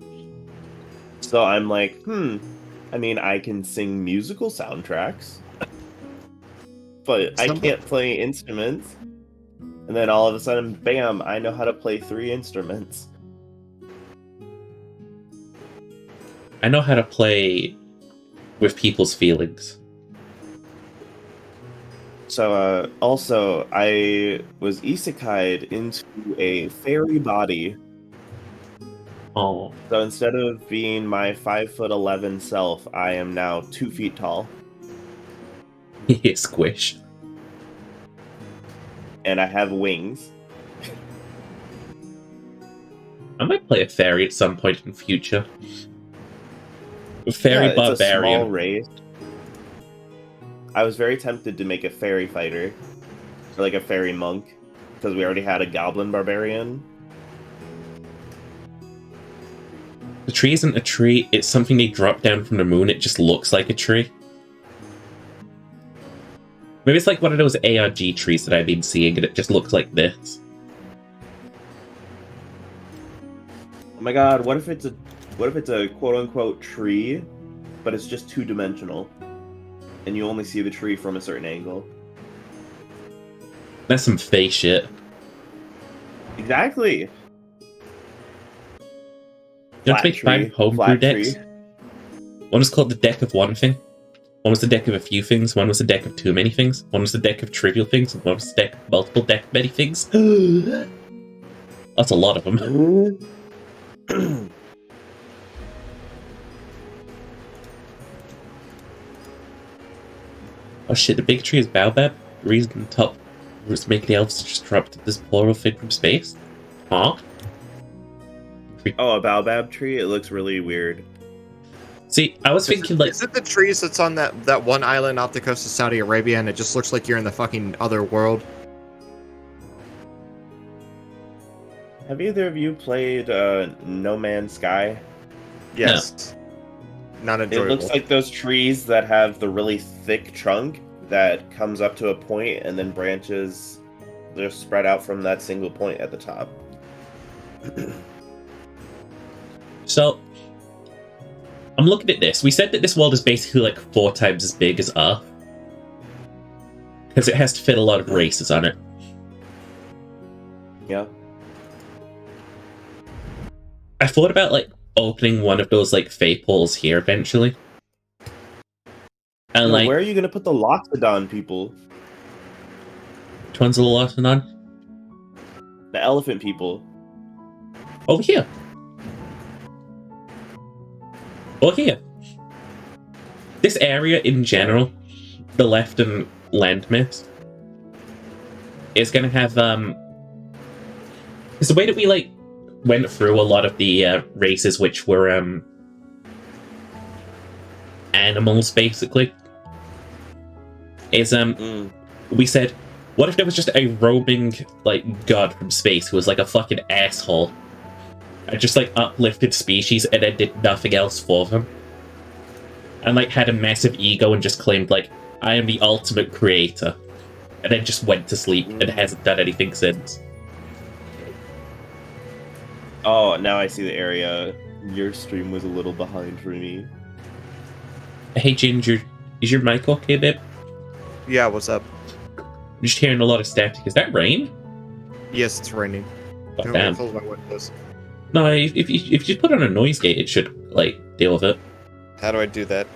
So I'm like, I mean, I can sing musical soundtracks. But I can't play instruments. And then all of a sudden, bam, I know how to play 3 instruments. I know how to play with people's feelings. So, also, I was isekai'd into a fairy body. Oh. So instead of being my 5'11" self, I am now 2 feet tall. Squish. And I have wings. I might play a fairy at some point in the future. A fairy It's a small barbarian. race. I was very tempted to make a fairy fighter. or like a fairy monk, because we already had a goblin barbarian. The tree isn't a tree, it's something they drop down from the moon, it just looks like a tree. Maybe it's like one of those ARG trees that I've been seeing and it just looks like this. Oh my god, what if it's a quote unquote tree, but it's just two-dimensional, and you only see the tree from a certain angle? That's some face shit. Exactly. You have to make 5 homebrew decks. One was called the deck of one thing. One was the deck of a few things. One was the deck of too many things. One was the deck of trivial things. And one was the deck of multiple deck of many things. That's a lot of them. Oh shit, the big tree is Baobab. Reason the top roots make the elves just drop this plural thing from space. Huh? Oh, a baobab tree? It looks really weird. See, I was thinking like... Is it the trees that's on that one island off the coast of Saudi Arabia and it just looks like you're in the fucking other world? Have either of you played No Man's Sky? Yes. No. Not enjoyable. It looks like those trees that have the really thick trunk that comes up to a point and then branches. They're spread out from that single point at the top. So, I'm looking at this. We said that this world is basically like 4 times as big as Earth. Because it has to fit a lot of races on it. Yeah. I thought about like opening one of those like fey poles here eventually. And like, where are you gonna put the Loxodon people? which one's the Loxodon? The elephant people. Over here. Over here. This area in general, the left and landmass, is gonna have it's the way that we like went through a lot of the races which were animals basically. Is we said, what if there was just a roaming like god from space who was like a fucking asshole and just like uplifted species and then did nothing else for them, and like had a massive ego and just claimed like, I am the ultimate creator, and then just went to sleep and hasn't done anything since. Oh, now I see the area. Your stream was a little behind for me. Hey Ginger, is your mic okay, babe? Yeah, what's up? I'm just hearing a lot of static. Is that rain? Yes, it's raining. Oh, I'm damn. gonna close my windows. No, if you put on a noise gate, it should like deal with it. How do I do that?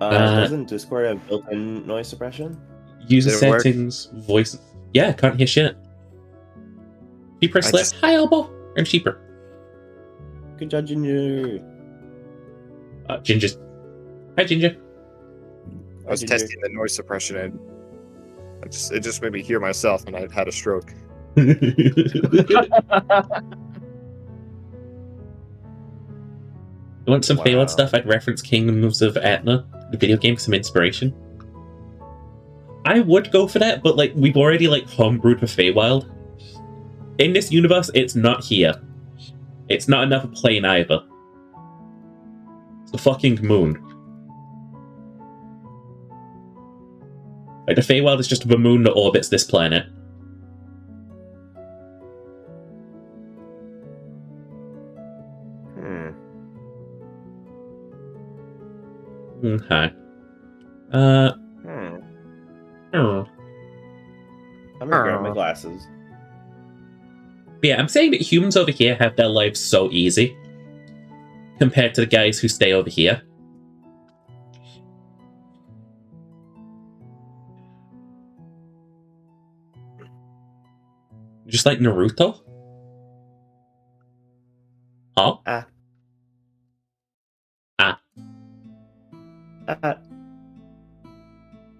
Doesn't Discord have built-in noise suppression? User Did it work? settings, voice. Yeah, can't hear shit. If you press I left, hi elbow, and cheaper. Good job, Ginger. Ginger's. Hi, Ginger. I was Ginger. testing the noise suppression and it just made me hear myself and I had a stroke. You want some Phaelon stuff? I'd reference Kingdoms of Atna, the video game, for some inspiration. I would go for that, but like we've already like homebrewed for Feywild. In this universe, it's not here. It's not another plane either. It's the fucking moon. Like the Feywild is just the moon that orbits this planet. Okay. Oh. I'm gonna grab my glasses. But yeah, I'm saying that humans over here have their lives so easy compared to the guys who stay over here. Just like Naruto? Oh?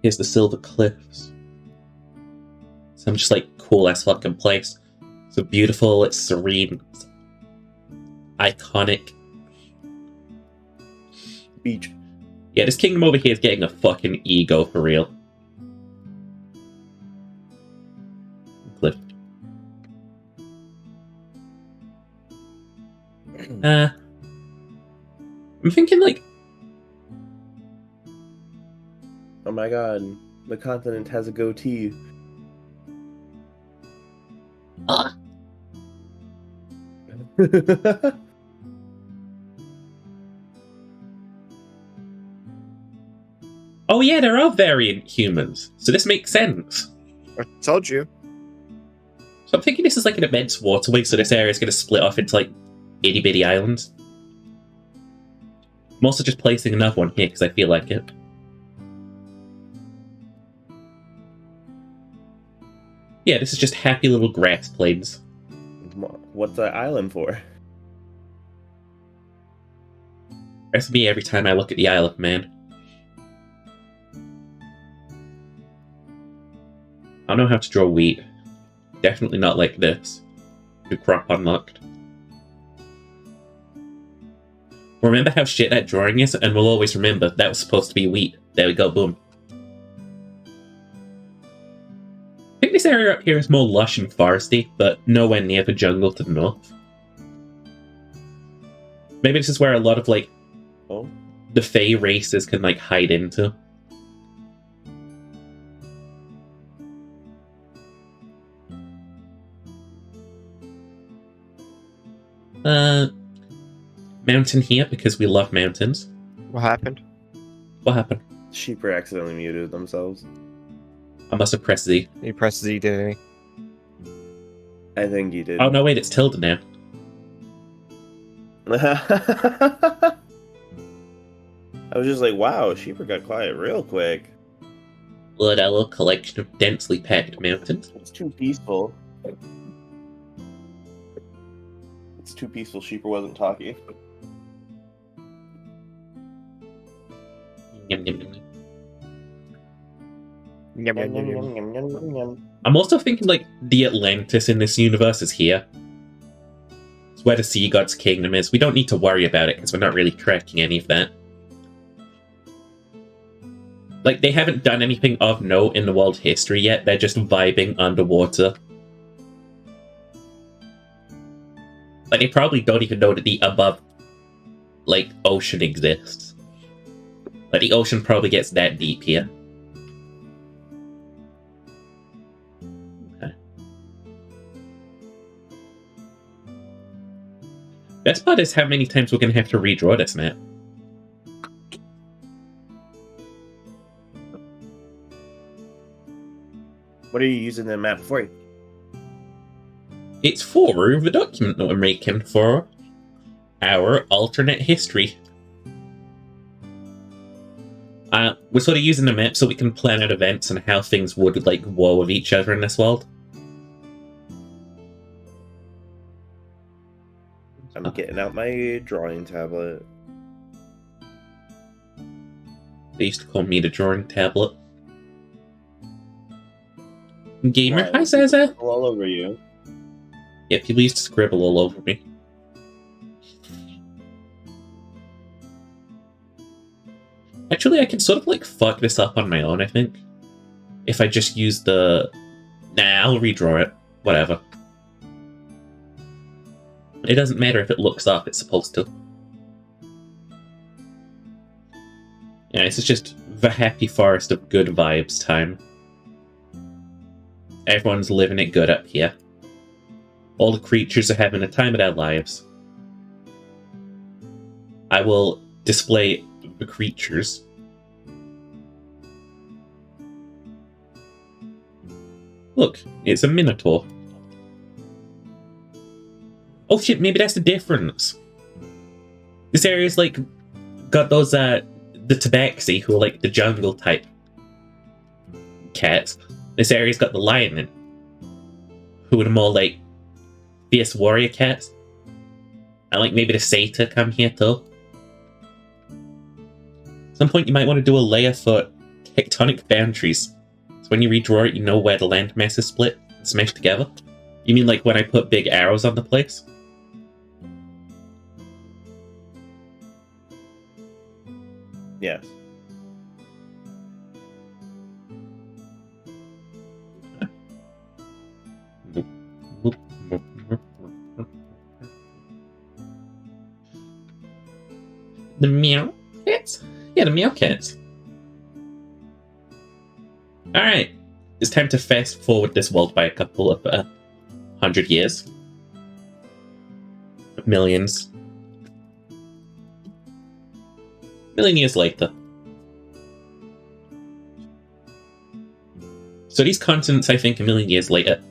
Here's the Silver Cliffs. Some just like cool ass fucking place. So beautiful, it's serene, it's iconic. Beach. Yeah, this kingdom over here is getting a fucking ego for real. I'm thinking like, Oh my god, the continent has a goatee. oh yeah, there are variant humans, so this makes sense. I told you. So I'm thinking this is like an immense waterway, so this area is going to split off into like itty bitty islands. I'm also just placing another one here because I feel like it. Yeah, this is just happy little grass plains. What's that island for? That's me every time I look at the Isle of Man. I don't know how to draw wheat. Definitely not like this. New crop unlocked. Remember how shit that drawing is, and we'll always remember that was supposed to be wheat. There we go, boom. I think this area up here is more lush and foresty, but nowhere near the jungle to the north. Maybe this is where a lot of, like, Oh, the Fey races can, like, hide into. Mountain here, because we love mountains. What happened? What happened? Sheeper accidentally muted themselves. I must have pressed Z. You pressed Z, didn't he? I think you did. Oh no, wait, it's tilde now. I was just like, wow, Sheeper got quiet real quick. Look at a little collection of densely packed mountains. It's too peaceful. It's too peaceful. Sheeper wasn't talking. Yum, yum, yum, yum. Yum, yum, yum, yum. I'm also thinking, like, the Atlantis in this universe is here. It's where the Sea God's kingdom is. We don't need to worry about it, because we're not really tracking any of that. Like, they haven't done anything of note in the world history yet. They're just vibing underwater. Like, they probably don't even know that the above, like, ocean exists. Like, the ocean probably gets that deep here. Okay. Best part is how many times we're going to have to redraw this map. What are you using the map for? It's for the document that we're making for our alternate history. We're sort of using the map so we can plan out events and how things would, like, war with each other in this world. I'm getting out my drawing tablet. They used to call me the drawing tablet. Gamer, Why? hi Zaza! All over you. Yeah, people used to scribble all over me. Actually, I can sort of, like, fuck this up on my own, I think. If I just use the... Nah, I'll redraw it. Whatever. It doesn't matter if it looks up, it's supposed to. Yeah, this is just the happy forest of good vibes time. Everyone's living it good up here. All the creatures are having a time of their lives. I will display the creatures. Look, it's a minotaur. Oh shit, maybe that's the difference. This area's like got those the tabaxi who are like the jungle type cats. This area's got the lion who are more like fierce warrior cats. And like maybe the satyr come here too. At some point you might want to do a layer for tectonic boundaries. So when you redraw it, you know where the landmass is split and smashed together. You mean like when I put big arrows on the place? Yes. The meow cats? Yeah, the meow cats. Alright. It's time to fast forward this world by a couple of 100 years. Millions. Million years later. So these continents, I think, a million years later,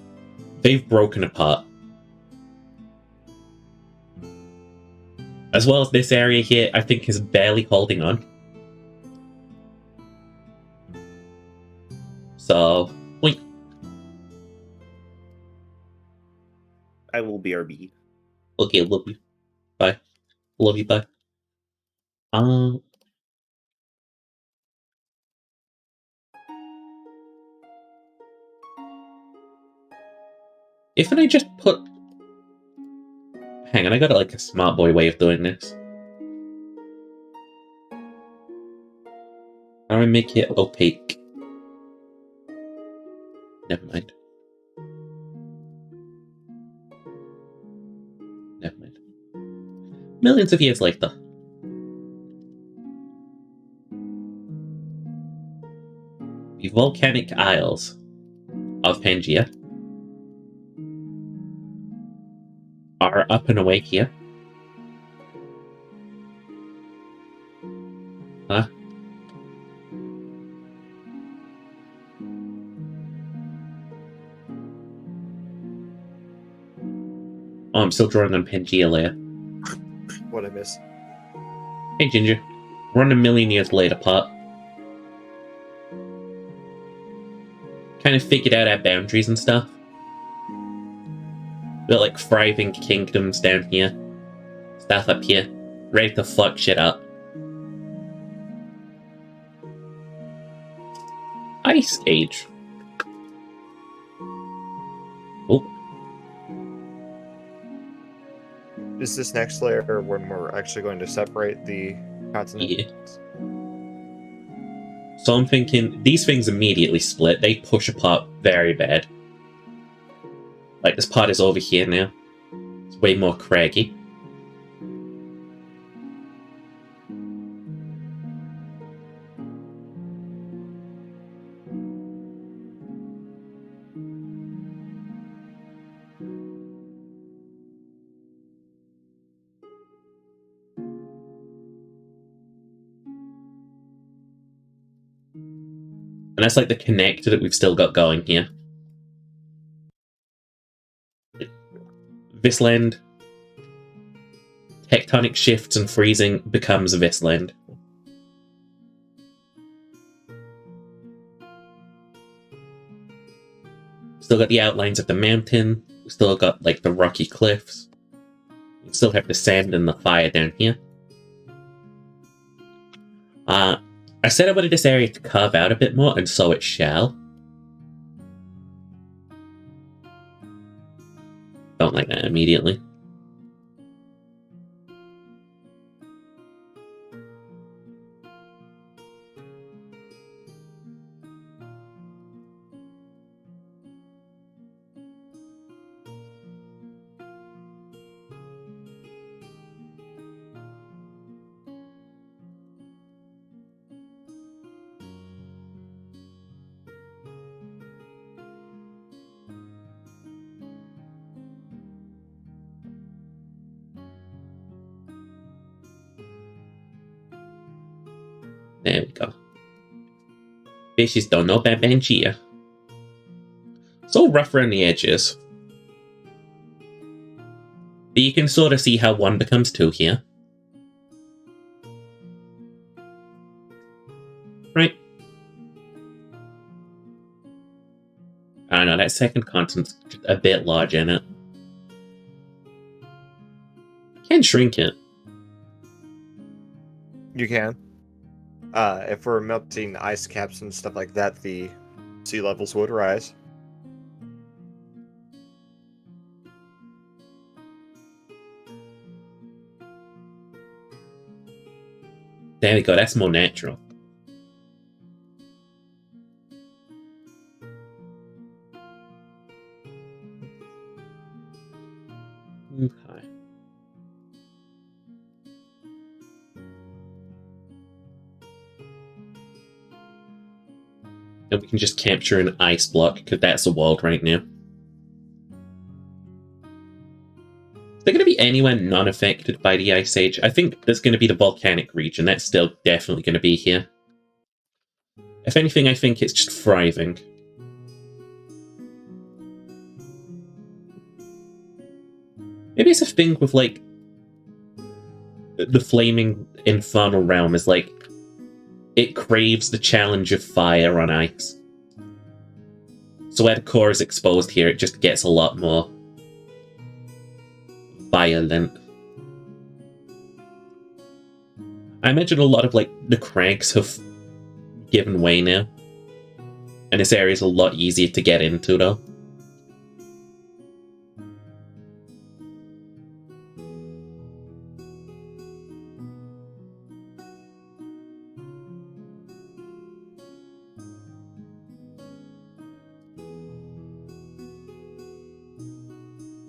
they've broken apart. As well as this area here, I think is barely holding on. So, wait. I will BRB. Okay, love you. Bye. Love you, bye. If I just put... Hang on, I got like a smart boy way of doing this. How do I make it opaque? Never mind. Never mind. Millions of years later. The volcanic isles of Pangaea are up and awake here. Huh? Oh, I'm still drawing on Pangaea layer. What I miss? Hey, Ginger. We're on a million years later part. Kind of figured out our boundaries and stuff. We're like thriving kingdoms down here. Stuff up here. Ready to fuck shit up. Ice Age. Oh. Is this next layer when we're actually going to separate the continents? Yeah. So I'm thinking these things immediately split. They push apart very bad. Like this part is over here now. It's way more craggy. And that's like the connector that we've still got going here. This land, tectonic shifts and freezing becomes this land. Still got the outlines of the mountain. We still got like the rocky cliffs. We still have the sand and the fire down here. I said I wanted this area to carve out a bit more, and so it shall. Don't like that immediately. There we go. Fishes don't know about Pangaea. So rough around the edges. But you can sort of see how one becomes two here. Right? I don't know, that second continent's just a bit large in it. I can shrink it. You can. If we're melting ice caps and stuff like that, the sea levels would rise. There we go, that's more natural. Okay. And we can just capture an ice block, because that's the world right now. Is there going to be anyone non-affected by the Ice Age? I think there's going to be the volcanic region. That's still definitely going to be here. If anything, I think it's just thriving. Maybe it's a thing with, like, the flaming infernal realm is, like, it craves the challenge of fire on ice. So where the core is exposed here, it just gets a lot more violent. I imagine a lot of, like, the crags have given way now. And this area is a lot easier to get into, though.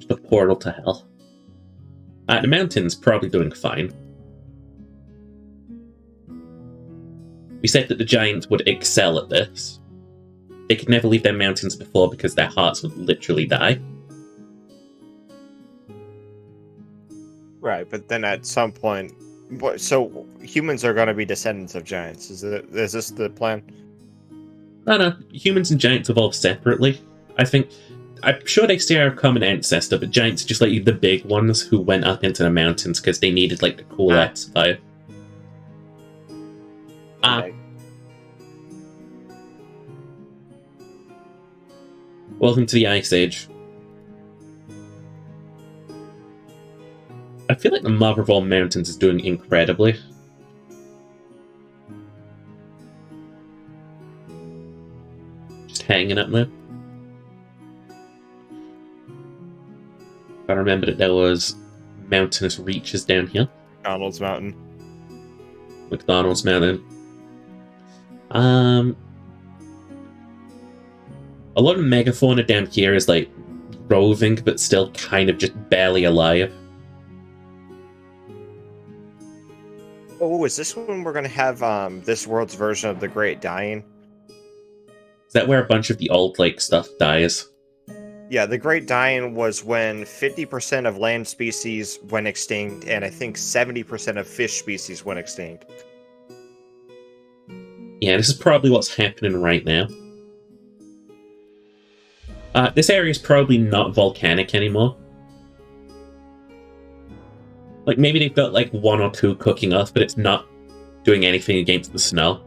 The portal to hell. The mountain's probably doing fine. We said that the giants would excel at this. They could never leave their mountains before because their hearts would literally die. Right, but then at some point, so humans are going to be descendants of giants. Is this the plan? No, humans and giants evolve separately. I'm sure they share a common ancestor, but giants are just like the big ones who went up into the mountains because they needed like the cool air to survive. Welcome to the Ice Age. I feel like the Mother of all mountains is doing incredibly. Just hanging up there. I remember that there was mountainous reaches down here. McDonald's Mountain. McDonald's Mountain. A lot of megafauna down here is like roving, but still kind of just barely alive. Oh, is this when we're going to have this world's version of the Great Dying? Is that where a bunch of the old like stuff dies? Yeah, the Great Dying was when 50% of land species went extinct, and I think 70% of fish species went extinct. Yeah, this is probably what's happening right now. This area is probably not volcanic anymore. Like, maybe they've got, like, one or two cooking off, but it's not doing anything against the snow.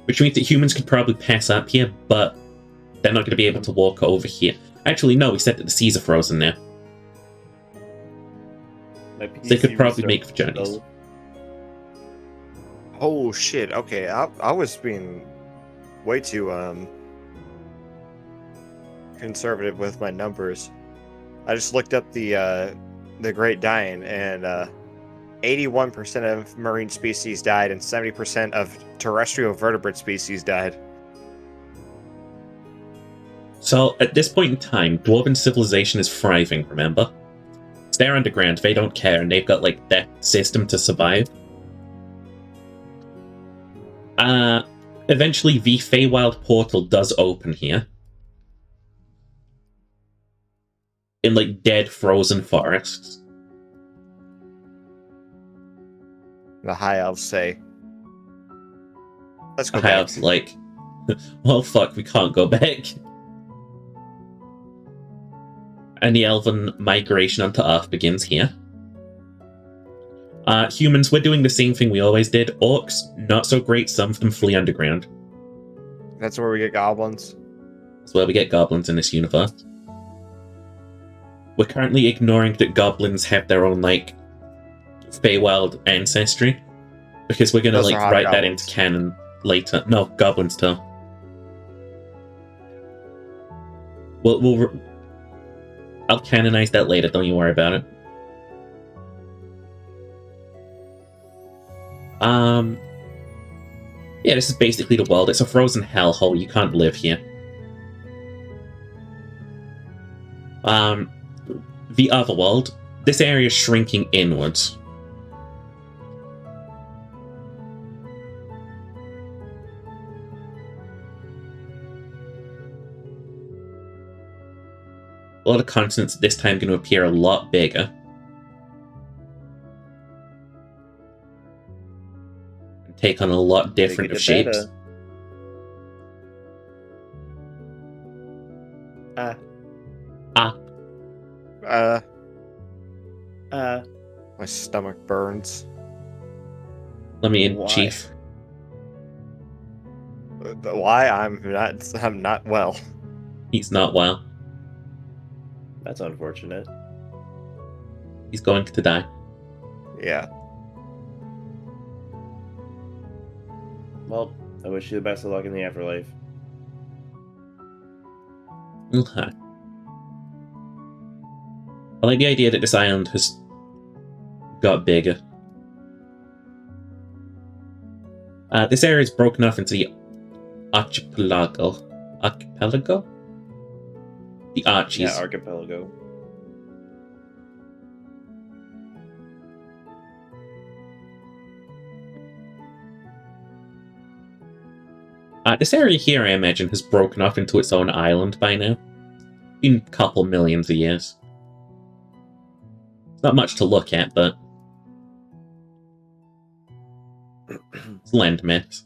Which means that humans could probably pass up here, but they're not going to be able to walk over here. Actually, no, we said that the seas are frozen now. So they could probably make the journeys. Oh, shit. Okay, I was being way too, conservative with my numbers. I just looked up the Great Dying, and 81% of marine species died, and 70% of terrestrial vertebrate species died. So, at this point in time, Dwarven civilization is thriving, remember? It's there underground, they don't care, and they've got, like, that system to survive. Eventually, the Feywild portal does open here. In, like, dead, frozen forests. The High Elves say, let's go The High back. Elves like, well, fuck, we can't go back. And the elven migration onto Earth begins here. Humans, we're doing the same thing we always did. Orcs, not so great, some of them flee underground. That's where we get goblins. That's where we get goblins in this universe. We're currently ignoring that goblins have their own, like, Feywild ancestry. Because we're gonna, Those like, are write that hobgoblins. into canon later. No, goblins too. I'll canonize that later, don't you worry about it. Yeah, this is basically the world. It's a frozen hellhole. You can't live here. The other world. This area is shrinking inwards. All the continents this time going to appear a lot bigger. And take on a lot different of shapes. My stomach burns. Let me in, Why? Chief. Why? I'm not well. He's not well. That's unfortunate. He's going to die. Yeah. Well, I wish you the best of luck in the afterlife. Okay. I like the idea that this island has got bigger. This area is broken off into the archipelago. Archipelago? The Archies. Yeah, archipelago. This area here, I imagine, has broken off into its own island by now. Been a couple millions of years. It's not much to look at, but it's landmass.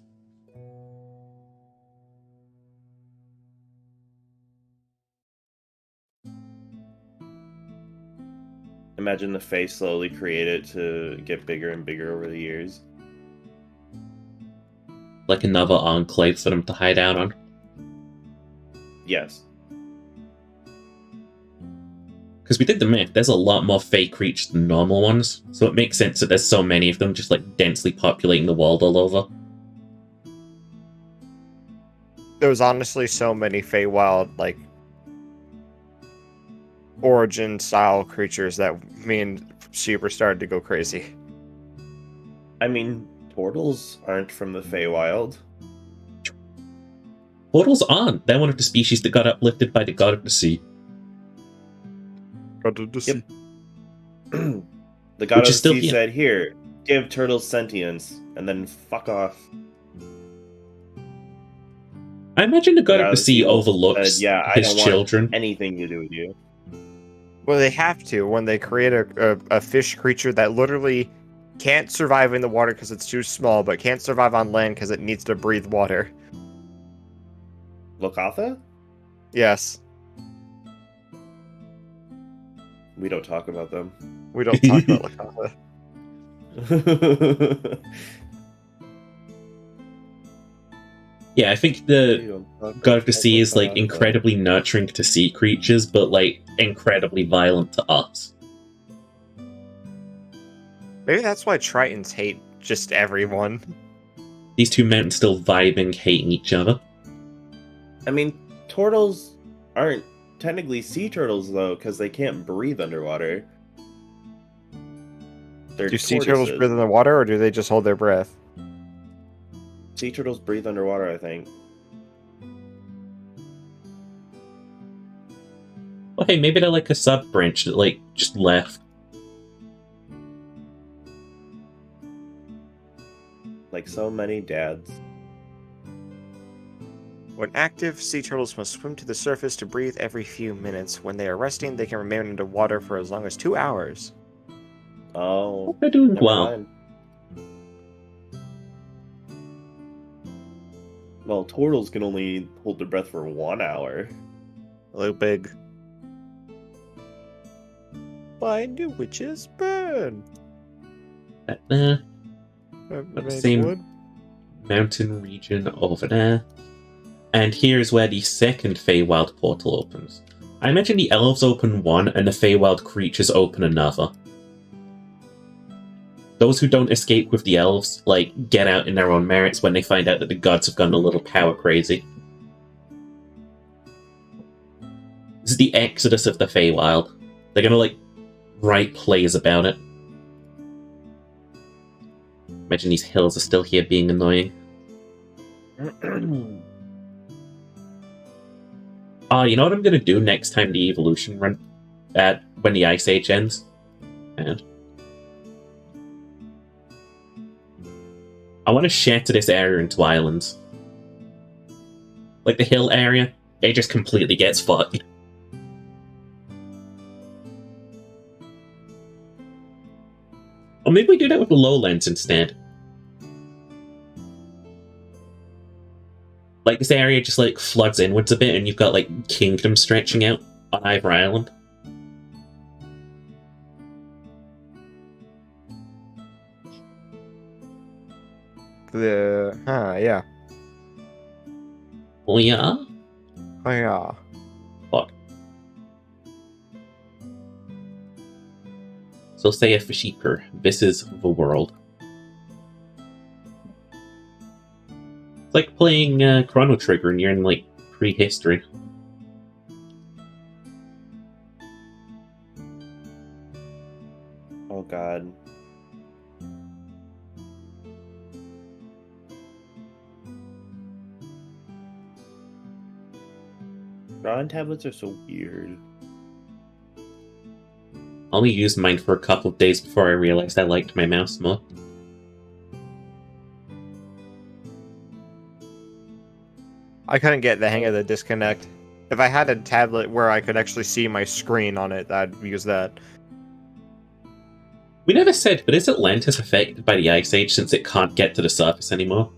Imagine the Fae slowly created to get bigger and bigger over the years. Like another enclave for them to hide out on. Yes. Because we did the math, there's a lot more Fae creatures than normal ones, so it makes sense that there's so many of them just like densely populating the world all over. There was honestly so many Feywild, like, origin style creatures that me and Super started to go crazy. I mean, turtles aren't from the Feywild. Portals aren't. They're one of the species that got uplifted by the god of the sea. God of the sea. The god Which of is still the sea here. said, "Here, give turtles sentience, and then fuck off." I imagine the god of the sea sea overlooks yeah, I his don't want children. anything to do with you. Well, they have to when they create a fish creature that literally can't survive in the water because it's too small, but can't survive on land because it needs to breathe water. Lokatha? Yes, We don't talk about them. we don't talk about Lakatha. Yeah, I think the god of the sea is like incredibly nurturing to sea creatures, but like incredibly violent to us. Maybe that's why Tritons hate just everyone. These two mountains still vibing, hating each other. I mean, turtles aren't technically sea turtles though, because they can't breathe underwater. They're Do sea turtles tortoises. breathe in the water, or do they just hold their breath? Sea turtles breathe underwater, I think. Well, hey, maybe they're like a sub-branch that like just left. Like so many dads. When active, sea turtles must swim to the surface to breathe every few minutes. When they are resting, they can remain underwater for as long as 2 hours. Oh, They're doing never well. mind. Well, turtles can only hold their breath for 1 hour. Hello, Big. Find you witches burn. The Make same- wood. mountain region over there. And here's where the second Feywild portal opens. I imagine the elves open one and the Feywild creatures open another. Those who don't escape with the elves, like, get out in their own merits when they find out that the gods have gone a little power crazy. This is the exodus of the Feywild. They're gonna, like, write plays about it. Imagine these hills are still here being annoying. You know what I'm gonna do next time the evolution run, when the Ice Age ends? And I want to shatter this area into islands. Like the hill area, it just completely gets fucked. Or maybe we do that with the lowlands instead. Like, this area just, like, floods inwards a bit, and you've got, like, kingdoms stretching out on either island. Yeah. Oh, yeah? Oh, yeah. Fuck. So say if sheeper, this is the world. It's like playing Chrono Trigger and you're in, like, prehistory. Oh god. Drawing tablets are so weird. I only used mine for a couple of days before I realized I liked my mouse more. I couldn't get the hang of the disconnect. If I had a tablet where I could actually see my screen on it, I'd use that. We never said, but is Atlantis affected by the Ice Age since it can't get to the surface anymore?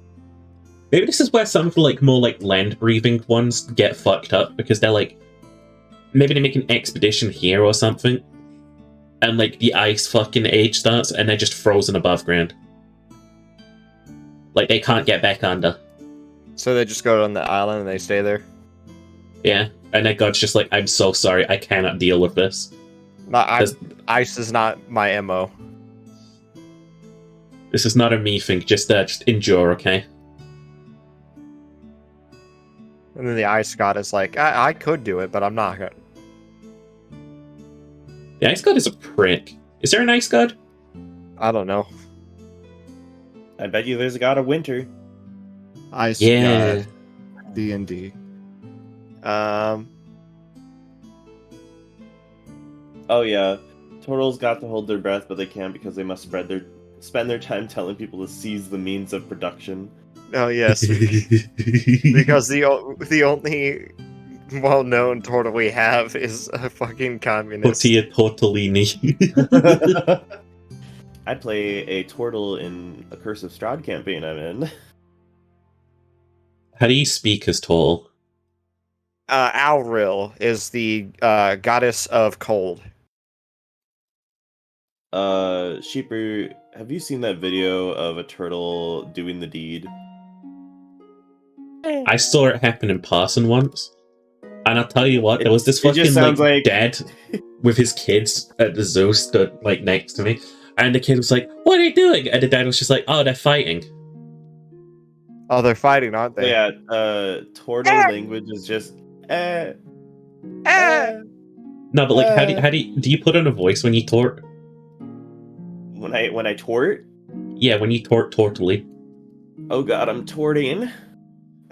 Maybe this is where some of the, like, more, like, land-breathing ones get fucked up, because they're, like... Maybe they make an expedition here or something, and, like, the ice fucking age starts, and they're just frozen above ground. Like, they can't get back under. So they just go on the island and they stay there? Yeah, and then God's just like, I'm so sorry, I cannot deal with this. Ice is not my MO. This is not a me thing, just endure, okay? And then the ice god is like, I could do it, but I'm not gonna. The Ice God is a prick. Is there an Ice God? I don't know. I bet you there's a god of winter. Ice Yeah. God, D&D. Oh yeah. Turtles got to hold their breath, but they can't because they must spend their time telling people to seize the means of production. Oh yes, because the only well-known turtle we have is a fucking communist. Tortilla Tortellini. I play a turtle in a Curse of Strahd campaign I'm in. How do you speak as tall? Auril is the goddess of cold. Sheeper, have you seen that video of a turtle doing the deed? I saw it happen in passing once. And I'll tell you what, there was this It just fucking sounds like- dad with his kids at the zoo stood like next to me. And the kid was like, what are they doing? And the dad was just like, oh, they're fighting. Oh, they're fighting, aren't So they? yeah, turtle language is just No, but like, how do you put on a voice when you tort? when I tort. Yeah, when you tort tortally. Oh god, I'm torting.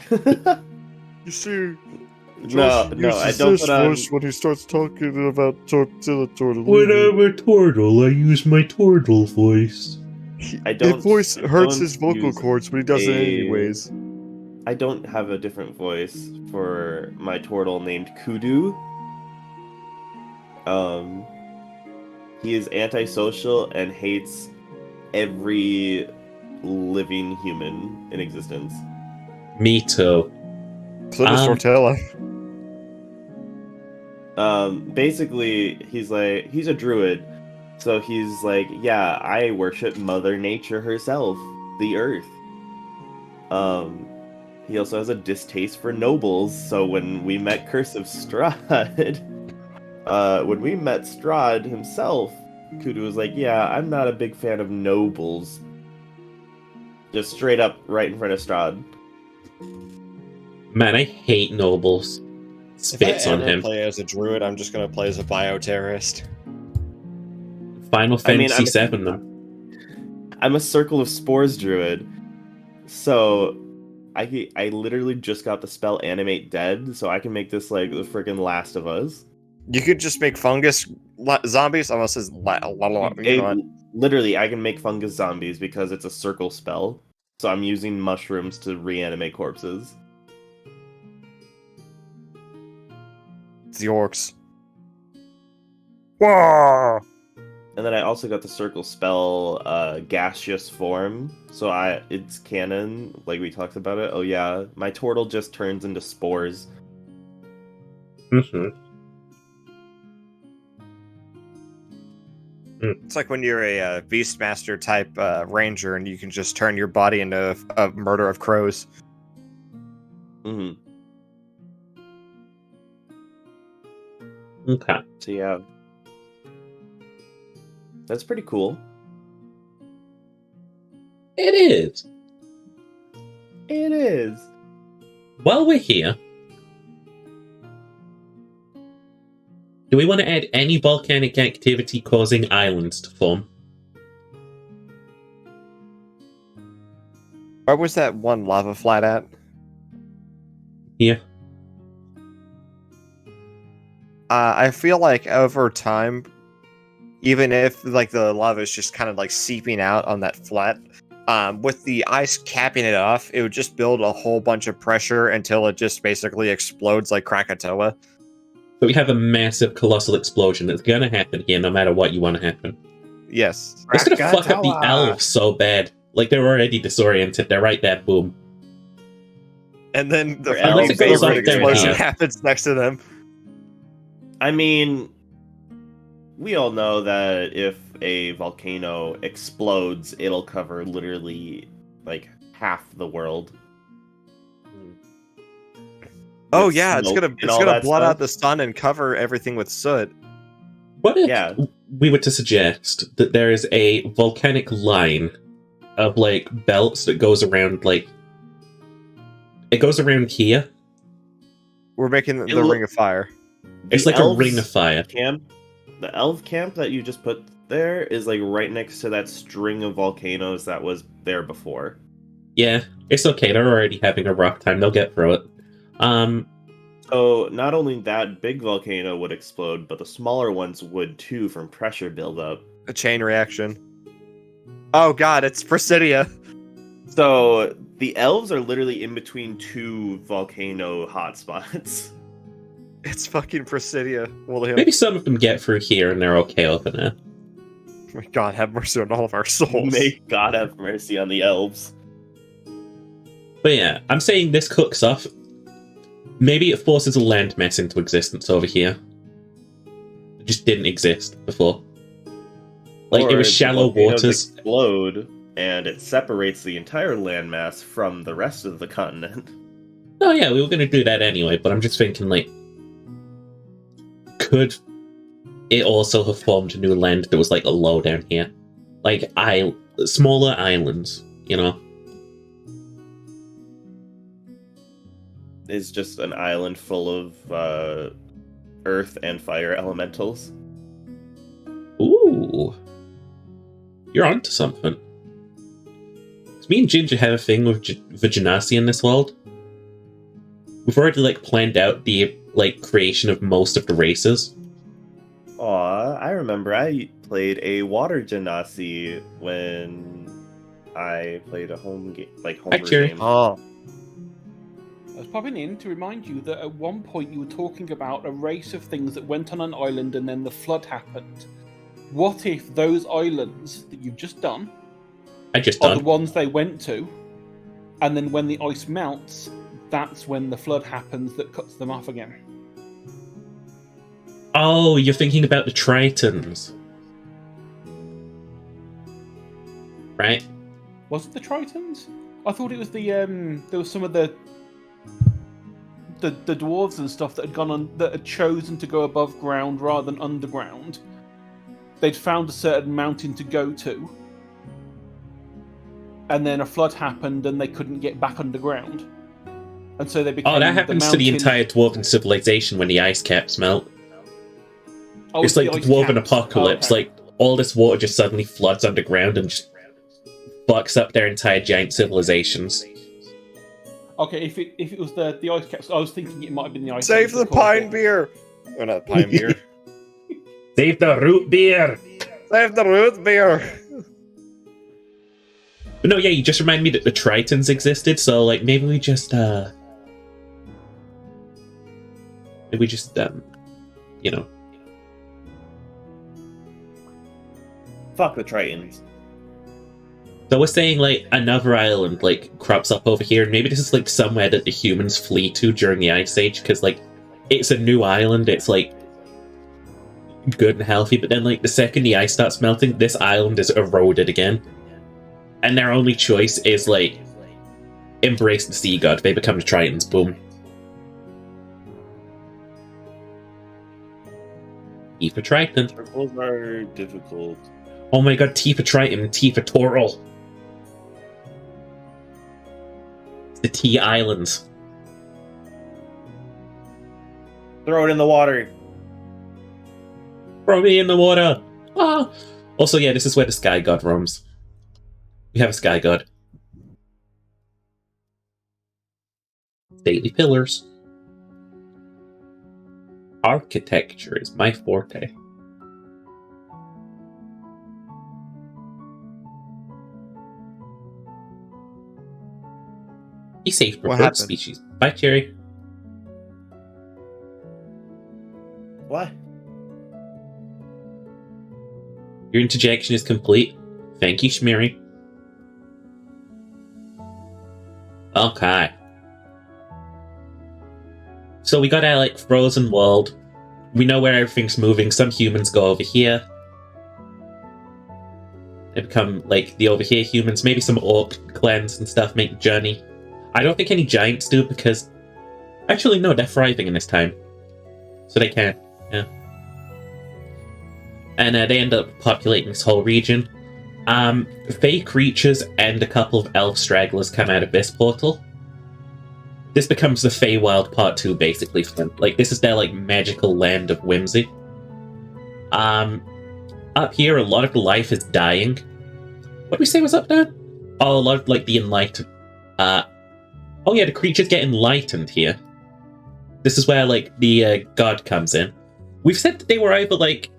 You see, No, I don't put on. when he starts talking about tortilla turtle. When I'm a turtle, I use my turtle voice. I don't. His voice I hurts don't his vocal use cords, but he does it a- anyways. I don't have a different voice for my turtle named Kudu. He is antisocial and hates every living human in existence. Me too. So does Um, Tortilla. Basically, he's a druid, so he's like, yeah, I worship Mother Nature herself, the Earth. He also has a distaste for nobles, so when we met Curse of Strahd, when we met Strahd himself, Kudu was like, yeah, I'm not a big fan of nobles. Just straight up right in front of Strahd. Man, I hate nobles. Spits if I on ever him. play as a druid, I'm just gonna play as a bioterrorist. Final I mean, Fantasy VII, though. I'm a Circle of Spores druid, so I literally just got the spell Animate Dead, so I can make this like the freaking Last of Us. You could just make fungus zombies. Almost as Literally, I can make fungus zombies because it's a circle spell. So I'm using mushrooms to reanimate corpses. It's the orcs. Whoa! And And then I also got the circle spell gaseous form. So it's canon, like we talked about it. Oh yeah, my turtle just turns into spores. Mm-hmm. It's like when you're a Beastmaster type ranger and you can just turn your body into a murder of crows. hmm Okay. So yeah. That's pretty cool. It is. It is. While we're here, do we want to add any volcanic activity causing islands to form? Where was that one lava flat at? Here. I feel like over time, even if like the lava is just kind of like seeping out on that flat, with the ice capping it off, it would just build a whole bunch of pressure until it just basically explodes like Krakatoa. So we have a massive, colossal explosion that's gonna happen here, no matter what you want to happen. Yes. It's gonna fuck up the Krakatoa. elves so bad. Like, they're already disoriented. They're right there, boom. And then the Or else fucking it goes favorite up there explosion here. happens next to them. I mean, we all know that if a volcano explodes, it'll cover literally like half the world. Oh With yeah, it's smoke gonna and all blot that stuff. out the sun and cover everything with soot. What if Yeah. we were to suggest that there is a volcanic line of, like, belts that goes around, like... It goes around here. We're making the It'll- Ring of Fire. It's The like a elves ring of fire. Camp, the elf camp that you just put there is like right next to that string of volcanoes that was there before. Yeah, it's okay. They're already having a rough time. They'll get through it. So not only that big volcano would explode, but the smaller ones would too from pressure buildup. A chain reaction. Oh god, it's Presidia. So the elves are literally in between two volcano hotspots. It's fucking Presidia, William. maybe some of them get through here and they're okay over there. Oh my god, have mercy on all of our souls. May God have mercy on the elves. But yeah, I'm saying this cooks off. Maybe it forces a landmass into existence over here. It just didn't exist before. Like, it Or was the shallow volcanoes waters. explode, and it separates the entire landmass from the rest of the continent. Oh yeah, we were going to do that anyway, but I'm just thinking, like, could it also have formed a new land that was, like, a low down here? Like, smaller islands, you know? Is just an island full of earth and fire elementals. Ooh. You're onto something. 'Cause me and Ginger have a thing with the Genasi in this world. We've already, like, planned out the, like, creation of most of the races. Aw, I remember I played a water genasi when I played a home game, like Hi, homebrew Cherry. game. Oh, I was popping in to remind you that at one point you were talking about a race of things that went on an island and then the flood happened. What if those islands that you've just done I just are the done. ones they went to, and then when the ice melts, that's when the flood happens that cuts them off again? Oh, you're thinking about the Tritons. Right? Was it the Tritons? I thought it was the there was some of the dwarves and stuff that had gone on, that had chosen to go above ground rather than underground. They'd found a certain mountain to go to, and then a flood happened and they couldn't get back underground, and so they became. Oh, that happens to the mountain- entire Dwarven civilization when the ice caps melt. Oh, It's like the ice Dwarven caps. apocalypse. Oh, okay. Like, all this water just suddenly floods underground and just fucks up their entire giant civilizations. Okay, if it was the ice caps, I was thinking it might have been the ice. save caps the that caused pine it. beer. Or not pine beer. Save the root beer! Save the root beer. But no, yeah, you just remind me that the Tritons existed, so, like, maybe we just, you know. Fuck the Tritons. So we're saying, like, another island, like, crops up over here, and maybe this is, like, somewhere that the humans flee to during the Ice Age, because, like, it's a new island, it's, like, good and healthy, but then, like, the second the ice starts melting, this island is eroded again. And their only choice is, like, embrace the sea god. They become the Tritons. Boom. Tifa Triton. Circles are difficult. Oh my god, Tifa Triton, Tifa Toral. It's the T Islands. Throw it in the water. Throw me in the water! Ah! Also, yeah, this is where the Sky God roams. We have a Sky God. Stately pillars. Architecture is my forte. Be safe, What preferred happened? species. Bye, Cherry. What? Your interjection is complete. Thank you, Shmiri. Okay. So we got our, like, frozen world. We know where everything's moving. Some humans go over here. They become, like, the over here humans. Maybe some orc clans and stuff make the journey. I don't think any giants do, because... Actually, no, they're thriving in this time. So they can, yeah. And they end up populating this whole region. Fey creatures and a couple of elf stragglers come out of this portal. This becomes the Feywild Part 2, basically, for them. Like, this is their, like, magical land of whimsy. Up here, a lot of the life is dying. What did we say was up there? Oh, a lot of, like, the enlightened... oh yeah, the creatures get enlightened here. This is where, like, the god comes in. We've said that they were either, like,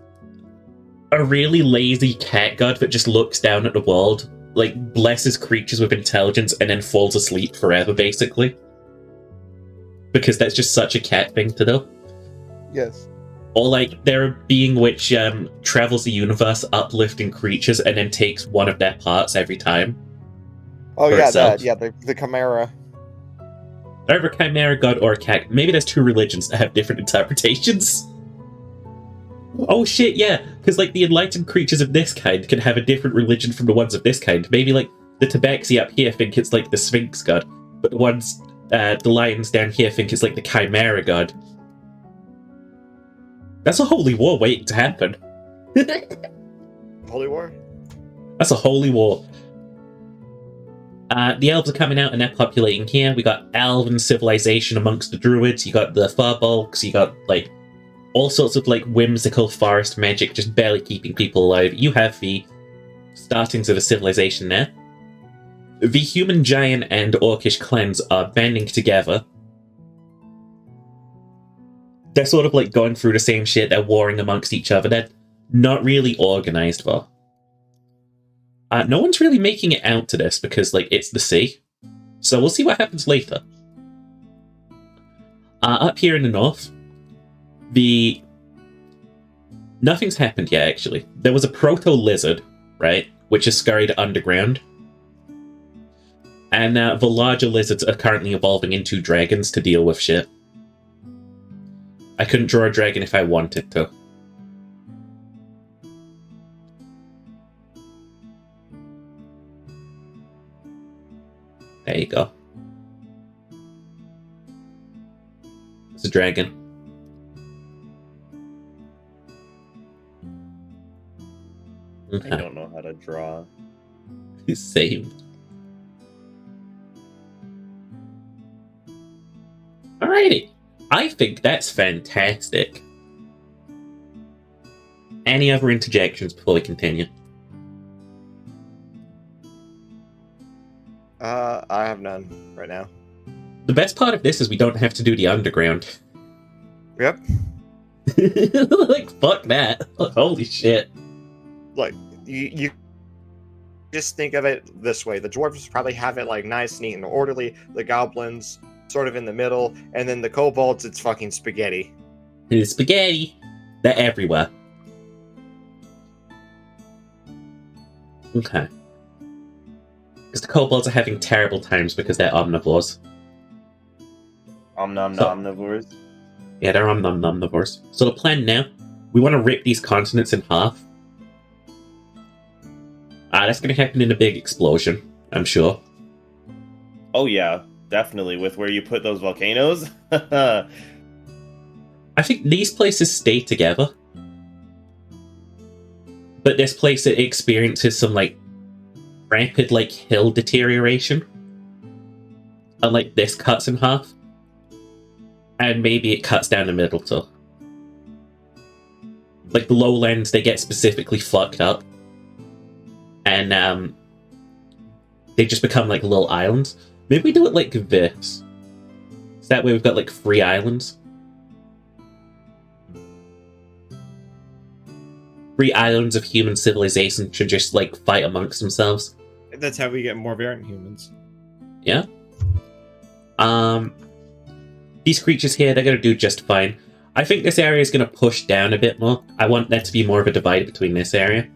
a really lazy cat god that just looks down at the world, like, blesses creatures with intelligence, and then falls asleep forever, basically. Because that's just such a cat thing to do. Yes. Or, like, they're a being which travels the universe uplifting creatures and then takes one of their parts every time. Oh For yeah, itself. that yeah, the Chimera. Either a chimera god or a cat. Maybe there's two religions that have different interpretations. Oh shit, yeah, because, like, the enlightened creatures of this kind can have a different religion from the ones of this kind. Maybe, like, the Tabaxi up here think it's, like, the Sphinx god, but the ones, the lions down here think it's, like, the Chimera god. That's a holy war waiting to happen. Holy War? That's a holy war. The elves are coming out and they're populating here. We got elven civilization amongst the druids. You got the furbolgs. You got, like, all sorts of, like, whimsical forest magic just barely keeping people alive. You have the startings of a civilization there. The human giant and orcish clans are banding together. They're sort of, like, going through the same shit. They're warring amongst each other. They're not really organized, though. No one's really making it out to this because, like, it's the sea. So we'll see what happens later. Up here in the north, nothing's happened yet, actually. There was a proto-lizard, right, which has scurried underground. And the larger lizards are currently evolving into dragons to deal with shit. I couldn't draw a dragon if I wanted to. There you go. It's a dragon. I don't know how to draw. Same. Alrighty. I think that's fantastic. Any other interjections before we continue? I have none right now. The best part of this is we don't have to do the underground. Yep. Like, fuck that. Holy shit. Like you just think of it this way: the dwarves probably have it, like, nice, neat, and orderly. The goblins sort of in the middle, and then the kobolds, it's fucking spaghetti. It's spaghetti. They're everywhere. Okay. Because the kobolds are having terrible times because they're omnivores. Omnivores. Yeah, they're omnivores. So the plan now, we want to rip these continents in half. That's going to happen in a big explosion, I'm sure. Oh yeah, definitely. With where you put those volcanoes. I think these places stay together. But this place, it experiences some, like, rapid, like, hill deterioration. And, like, this cuts in half. And maybe it cuts down the middle, too. Like, the lowlands, they get specifically fucked up. And, they just become, like, little islands. Maybe we do it like this. So that way we've got, like, 3 islands. 3 islands of human civilization should just, like, fight amongst themselves. That's how we get more variant humans. Yeah. These creatures here, they're gonna do just fine. I think this area is gonna push down a bit more. I want there to be more of a divide between this area.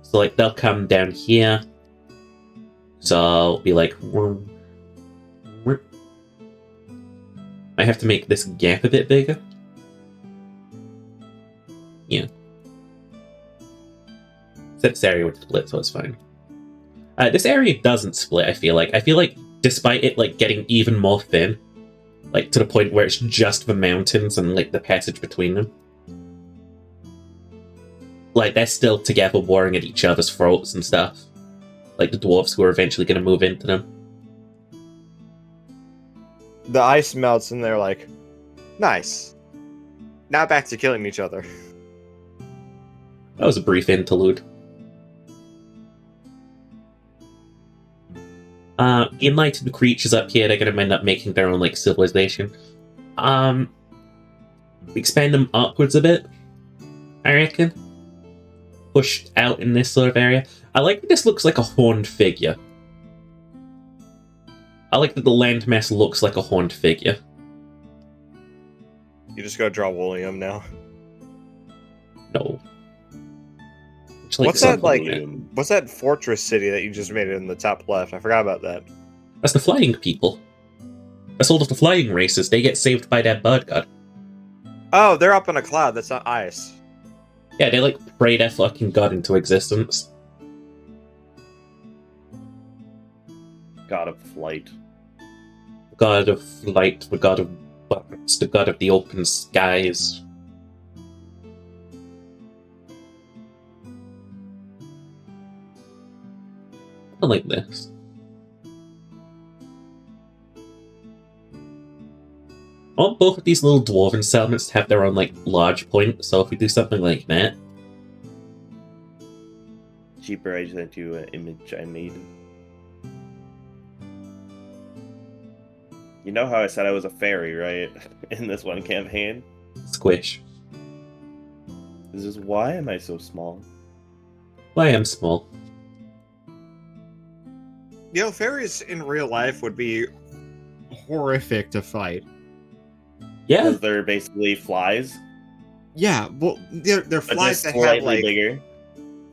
So, like, they'll come down here. So, it'll be like... I have to make this gap a bit bigger. Yeah. This area would split, so it's fine. This area doesn't split, I feel like. I feel like, despite it, like, getting even more thin, like, to the point where it's just the mountains and, like, the passage between them. Like, they're still together warring at each other's throats and stuff. Like, the dwarves who are eventually going to move into them. The ice melts and they're like, nice. Now back to killing each other. That was a brief interlude. Enlightened creatures up here, they're going to end up making their own, like, civilization. Expand them upwards a bit, I reckon. Pushed out in this sort of area. I like that this looks like a horned figure. I like that the landmass looks like a horned figure. You just gotta draw William now. No. What's that, like, Balloon. what's that fortress city that you just made in the top left? I forgot about that. That's the flying people. That's all of the flying races. They get saved by that bird god. Oh, they're up in a cloud. That's not ice. Yeah, they, like, pray their fucking god into existence. God of flight. God of light, the god of buckets, the god of the open skies. I like this. I want both of these little dwarven settlements to have their own, like, large point, so if we do something like that... Cheaper, I sent you an image I made. You know how I said I was a fairy, right? In this one campaign? Squish. This is why am I so small? Well, I am small. You know, fairies in real life would be Horrific to fight. Yeah, Because they're basically flies, Yeah, well, they're but flies just that slightly have like bigger.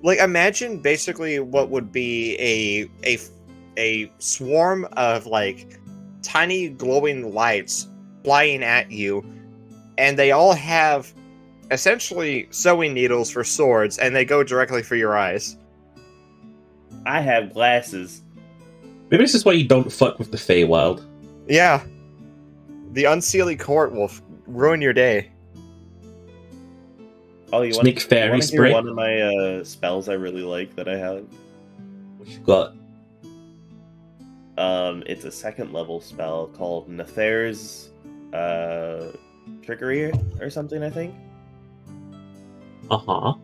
like, imagine basically what would be a swarm of, like, tiny glowing lights flying at you, and they all have essentially sewing needles for swords, and they go directly for your eyes. I have glasses. maybe this is why you don't fuck with the Feywild. Yeah. The Unseelie Court will ruin your day. Oh, you Just want make to fairy hear spray. one of my spells I really like that I have? What you got? It's a 2nd level spell called Nether's Trickery or something, I think. Uh-huh.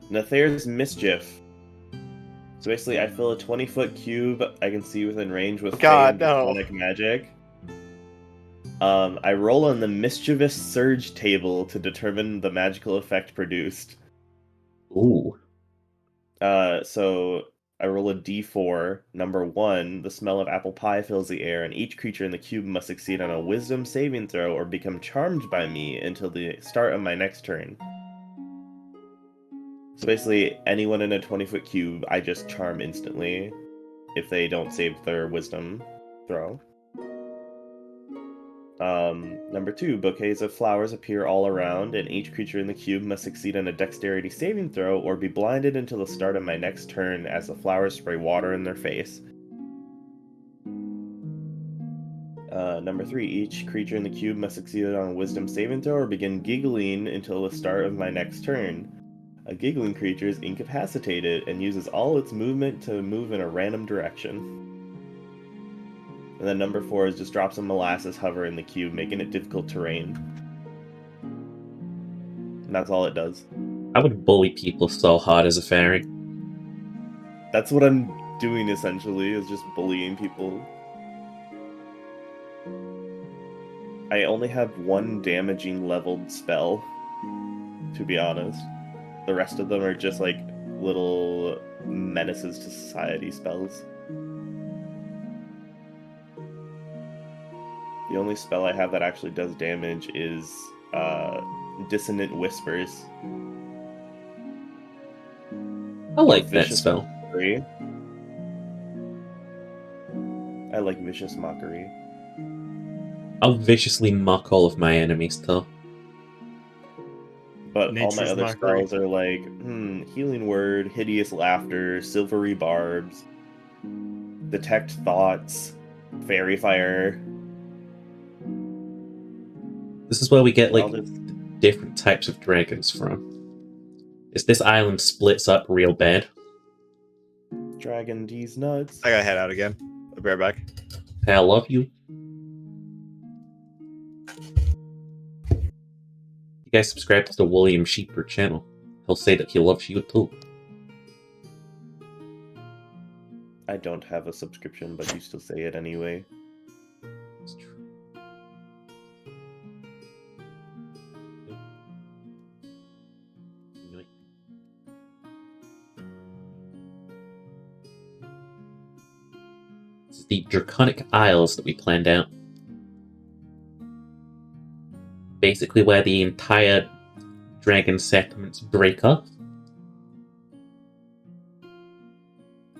Nether's Mischief. So basically, I fill a 20-foot cube I can see within range with God, Fey and no. Demonic magic. I roll on the Mischievous Surge table to determine the magical effect produced. Ooh. So I roll a d4. Number 1, the smell of apple pie fills the air, and each creature in the cube must succeed on a wisdom saving throw or become charmed by me until the start of my next turn. So basically, anyone in a 20-foot cube, I just charm instantly if they don't save their wisdom throw. Number 2, bouquets of flowers appear all around, and each creature in the cube must succeed on a dexterity saving throw or be blinded until the start of my next turn as the flowers spray water in their face. Number 3, each creature in the cube must succeed on a wisdom saving throw or begin giggling until the start of my next turn. A giggling creature is incapacitated and uses all its movement to move in a random direction. And then number 4 is just drop some molasses hover in the cube, making it difficult terrain. And that's all it does. I would bully people so hard as a fairy. That's what I'm doing essentially, is just bullying people. I only have one damaging leveled spell, to be honest. The rest of them are just like little menaces to society spells. The only spell I have that actually does damage is Dissonant Whispers. I like that Vicious spell. Mockery. I like Vicious Mockery. I'll viciously mock all of my enemies, though. But all my Nature's other Mockery. spells are like Healing Word, Hideous Laughter, Silvery Barbs, Detect Thoughts, Fairy Fire. This is where we get, like, All this- different types of dragons from. Is this island splits up real bad? Dragon D's nuts. I gotta head out again. I'll be right back. I love you. You guys subscribe to the William Sheeper channel. He'll say that he loves you too. I don't have a subscription, but you still say it anyway. It's true. This is the Draconic Isles that we planned out. Basically where the entire dragon settlements break up.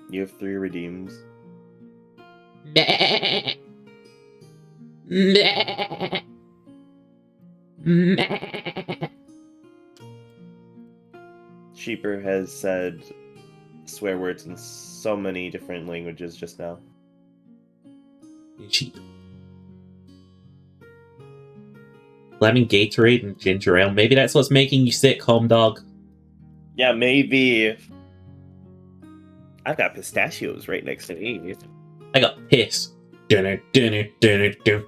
You have 3 redeems. Sheeper has said swear words in so many different languages just now. Sheep. Lemon Gatorade and ginger ale. Maybe that's what's making you sick, home dog. Yeah, maybe. I've got pistachios right next to me. I got piss. Dunno, dunno, dunno, dunno.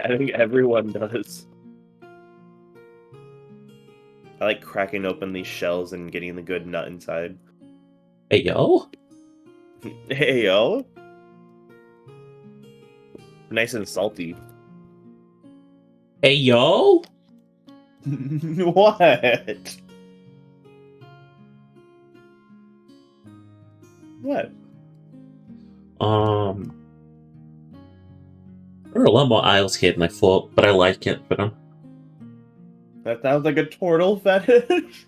I think everyone does. I like cracking open these shells and getting the good nut inside. Hey, yo. Hey, yo. Nice and salty. Hey, yo. What? What? There are a lot more aisles here than I thought, but I like it for them. That sounds like a turtle fetish.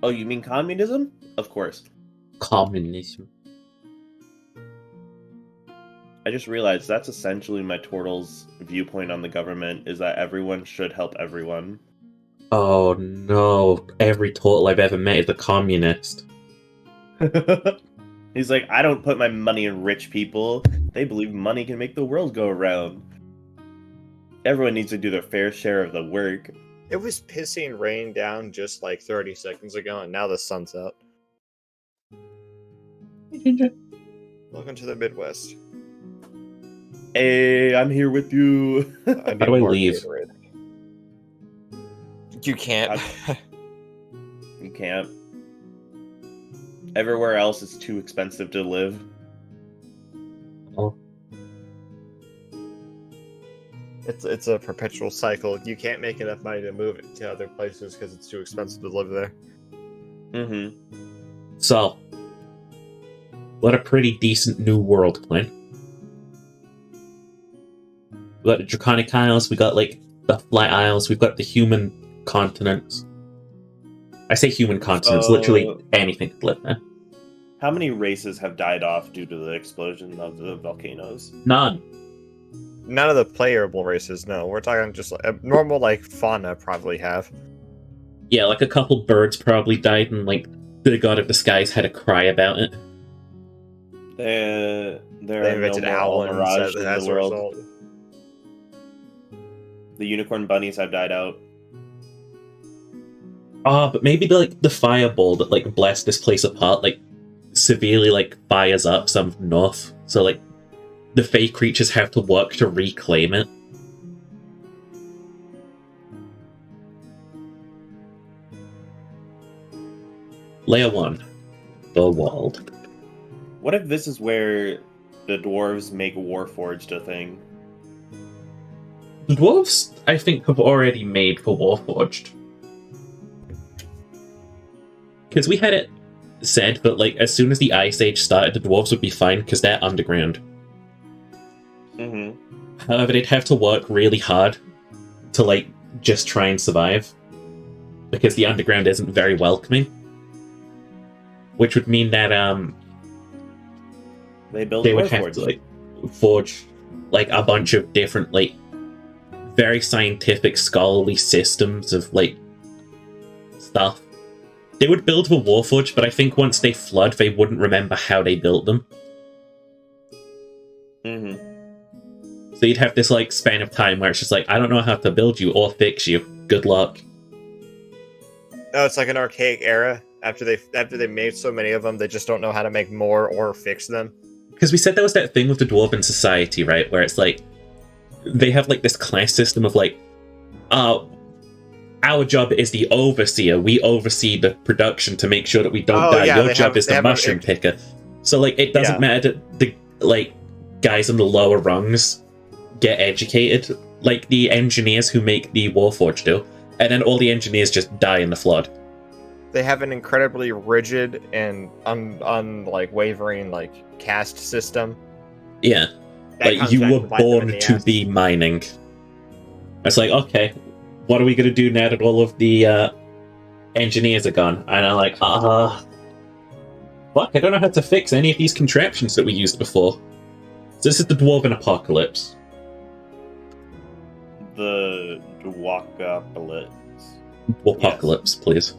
Oh, you mean communism? Of course. Communism. I just realized that's essentially my turtle's viewpoint on the government, is that everyone should help everyone. Oh no, every turtle I've ever met is a communist. He's like, I don't put my money in rich people. They believe money can make the world go around. Everyone needs to do their fair share of the work. It was pissing rain down just like 30 seconds ago, and now the sun's out. Hey, Ginger. Welcome to the Midwest. Hey, I'm here with you. I do I leave? Gatorade. You can't. You can't. Everywhere else is too expensive to live. Oh. It's a perpetual cycle. You can't make enough money to move it to other places because it's too expensive to live there. Mm-hmm. So, what a pretty decent new world plan. We got the Draconic Isles, we got like the Flight Isles. We've got the human continents. I say human continents, literally anything could live there. How many races have died off due to the explosion of the volcanoes? None. None of the playable races, no. We're talking just like normal, like, fauna probably have. Yeah, like a couple birds probably died, and like the god of the skies had a cry about it. There They are no invented more owlins Almirage in as the a world. result. The unicorn bunnies have died out. But maybe the fireball that like blasts this place apart, like severely like fires up some north. So like the Fey creatures have to work to reclaim it. Layer 1. The Walled. What if this is where the dwarves make Warforged a thing? The dwarves, I think, have already made for Warforged. Because we had it said that, like, as soon as the Ice Age started, the dwarves would be fine because they're underground. Mm-hmm. However, they'd have to work really hard to, like, just try and survive. Because the underground isn't very welcoming. Which would mean that, They build they would have Warforged. to, like, forge, like, a bunch of different, like, very scientific, scholarly systems of, like, stuff. They would build the Warforged, but I think once they flood, they wouldn't remember how they built them. Mm-hmm. So you'd have this, like, span of time where it's just like, I don't know how to build you or fix you. Good luck. No, it's like an archaic era. After they made so many of them, they just don't know how to make more or fix them. Because we said there was that thing with the Dwarven Society, right? Where it's like, they have, like, this class system of, like, our job is the overseer. We oversee the production to make sure that we don't die. Yeah, Your job is the mushroom picker. So, like, it doesn't matter that the, like, guys in the lower rungs get educated, like the engineers who make the Warforged do, and then all the engineers just die in the flood. They have an incredibly rigid and like wavering like caste system. Yeah. That Like, comes you back were to bite them born in the to ass. be mining. It's like, okay, what are we going to do now that all of the engineers are gone? And I'm like, fuck, I don't know how to fix any of these contraptions that we used before. So this is the Dwarven Apocalypse. The Dwapocalypse. Apocalypse, please.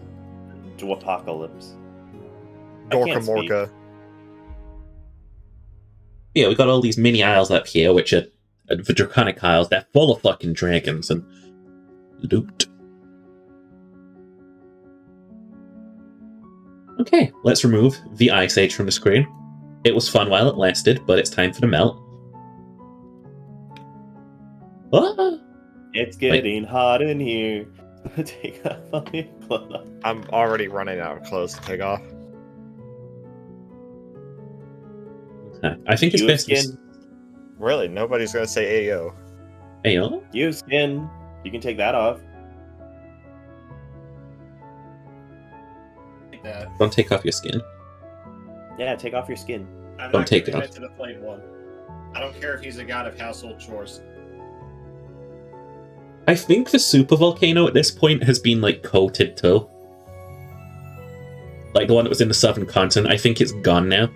Dwapocalypse. Dorka Morka. Yeah, we got all these mini isles up here, which are the Draconic Isles. They're full of fucking dragons and loot. Okay, let's remove the Ice Age from the screen. It was fun while it lasted, but it's time for the melt. Ah! It's getting hot in here. Take off all your clothes. I'm already running out of clothes to take off. I think it's You have best. skin. Really, nobody's gonna say Ayo. Hey, oh, You have skin. You can take that off. Like that. don't take off your skin. Yeah, take off your skin. I'm Don't not take giving it it to the plain one. I don't care if he's a god of household chores. I think the super volcano at this point has been, like, coated too. Like the one that was in the southern continent. I think it's gone now.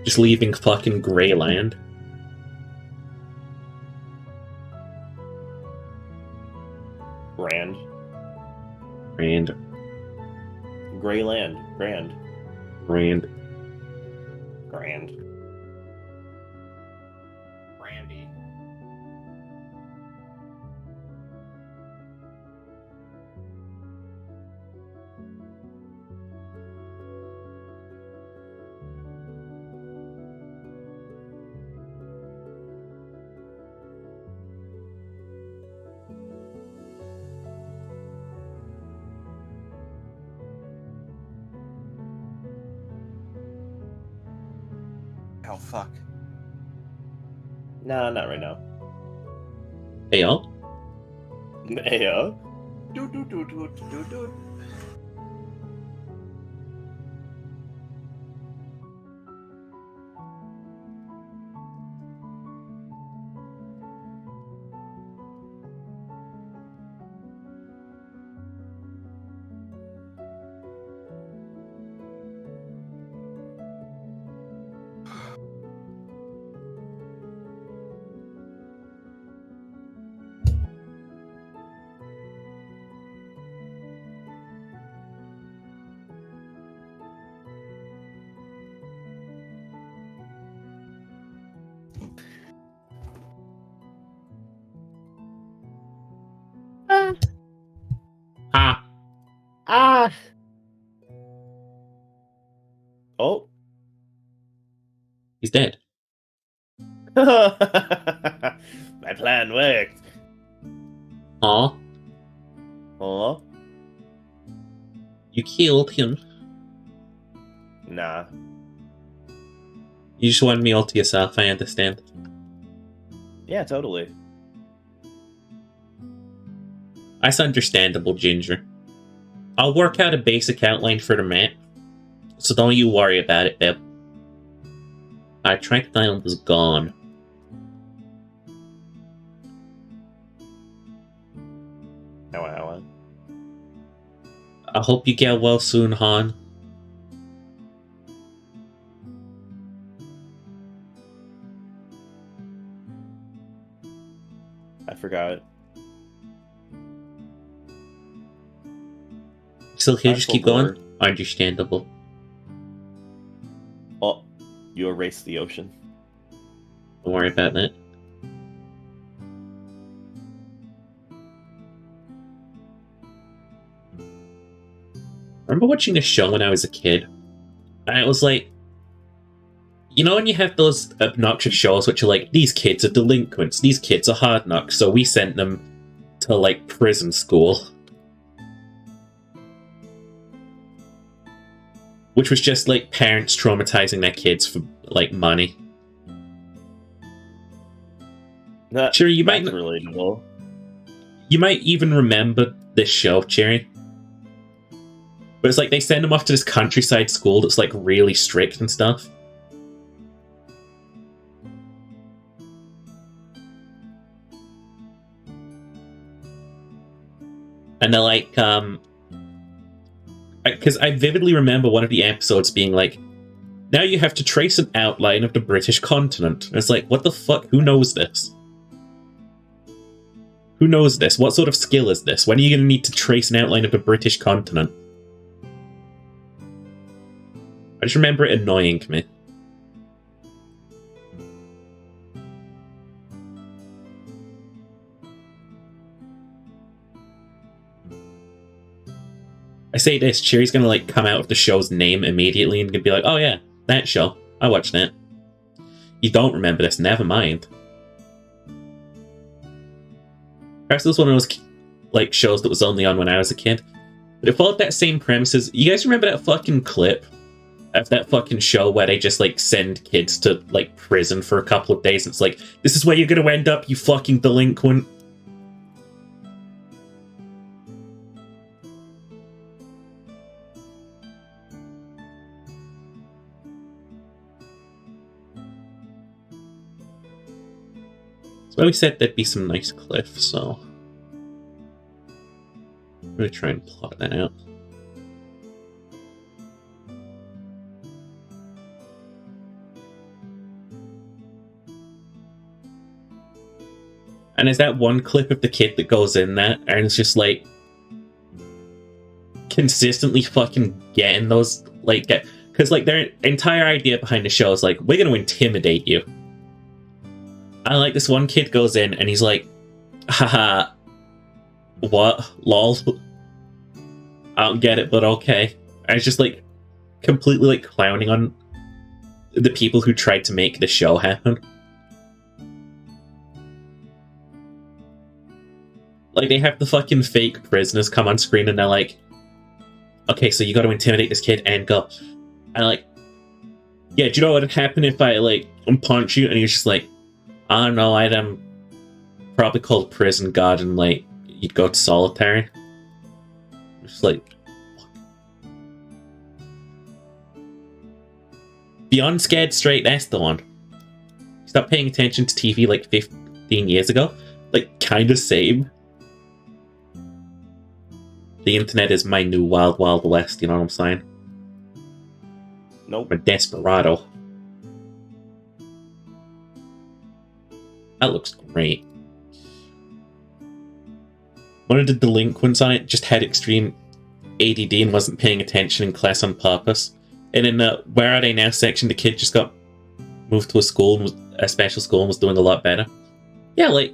Just leaving fucking grey land. Grand. Grand. Gray land. Grand. Grand. Grand. Brandy. Oh fuck. Nah, not right now. Hey, y'all. Yeah. Do do do do do do. Ah. Oh. He's dead. My plan worked. Aw, Oh. you killed him. Nah. You just wanted me all to yourself, I understand. Yeah, totally. That's understandable, Ginger. I'll work out a basic outline for the map, so don't you worry about it, Beb. Our track dial was gone. Ow. I hope you get well soon, Han. I forgot. Still here, I just keep forgot. going? Understandable. Oh, you erased the ocean. Don't worry about that. I remember watching this show when I was a kid, and it was like, you know when you have those obnoxious shows which are like, these kids are delinquents, these kids are hard knocks, so we sent them to, like, prison school. Which was just, like, parents traumatizing their kids for, like, money. Sure, you might... That's relatable. You might even remember this show, Cherry. But it's like they send them off to this countryside school that's like really strict and stuff. And they're like, because I vividly remember one of the episodes being like, now you have to trace an outline of the British continent. And it's like, what the fuck? Who knows this? Who knows this? What sort of skill is this? When are you going to need to trace an outline of the British continent? I just remember it annoying me. I say this, Cherry's gonna like come out of the show's name immediately and gonna be like, oh yeah, that show. I watched that. You don't remember this, never mind. Perhaps it was one of those like shows that was only on when I was a kid. But it followed that same premises. You guys remember that fucking clip of that fucking show where they just like send kids to like prison for a couple of days? It's like, this is where you're gonna end up, you fucking delinquent. So we said there'd be some nice cliffs, so I'm gonna try and plot that out. And there's that one clip of the kid that goes in there and it's just like consistently fucking getting those like because like their entire idea behind the show is like, we're gonna intimidate you. And like this one kid goes in and he's like, haha, what? Lol. I don't get it, but okay. And it's just like completely like clowning on the people who tried to make the show happen. Like they have the fucking fake prisoners come on screen and they're like, okay, so you gotta intimidate this kid and go. And like, yeah, do you know what would happen if I like punch you? And he's just like, I don't know, I'd probably call the prison guard and like you'd go to solitary. Just like Beyond Scared Straight, that's the one. Stopped paying attention to TV like 15 years ago. Like kinda same. The internet is my new wild, wild west, you know what I'm saying? Nope. I'm a desperado. That looks great. One of the delinquents on it just had extreme ADD and wasn't paying attention in class on purpose. And in the Where Are They Now section, the kid just got moved to a special school and was doing a lot better. Yeah, like,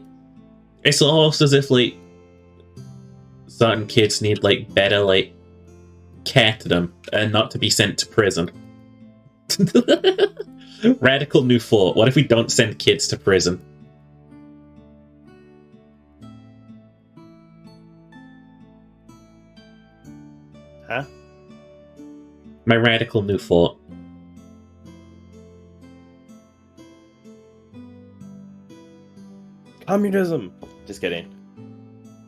it's almost as if, like, certain kids need, like, better, like, care to them and not to be sent to prison. Radical new thought. What if we don't send kids to prison? Huh? My radical new thought. Communism. Just kidding.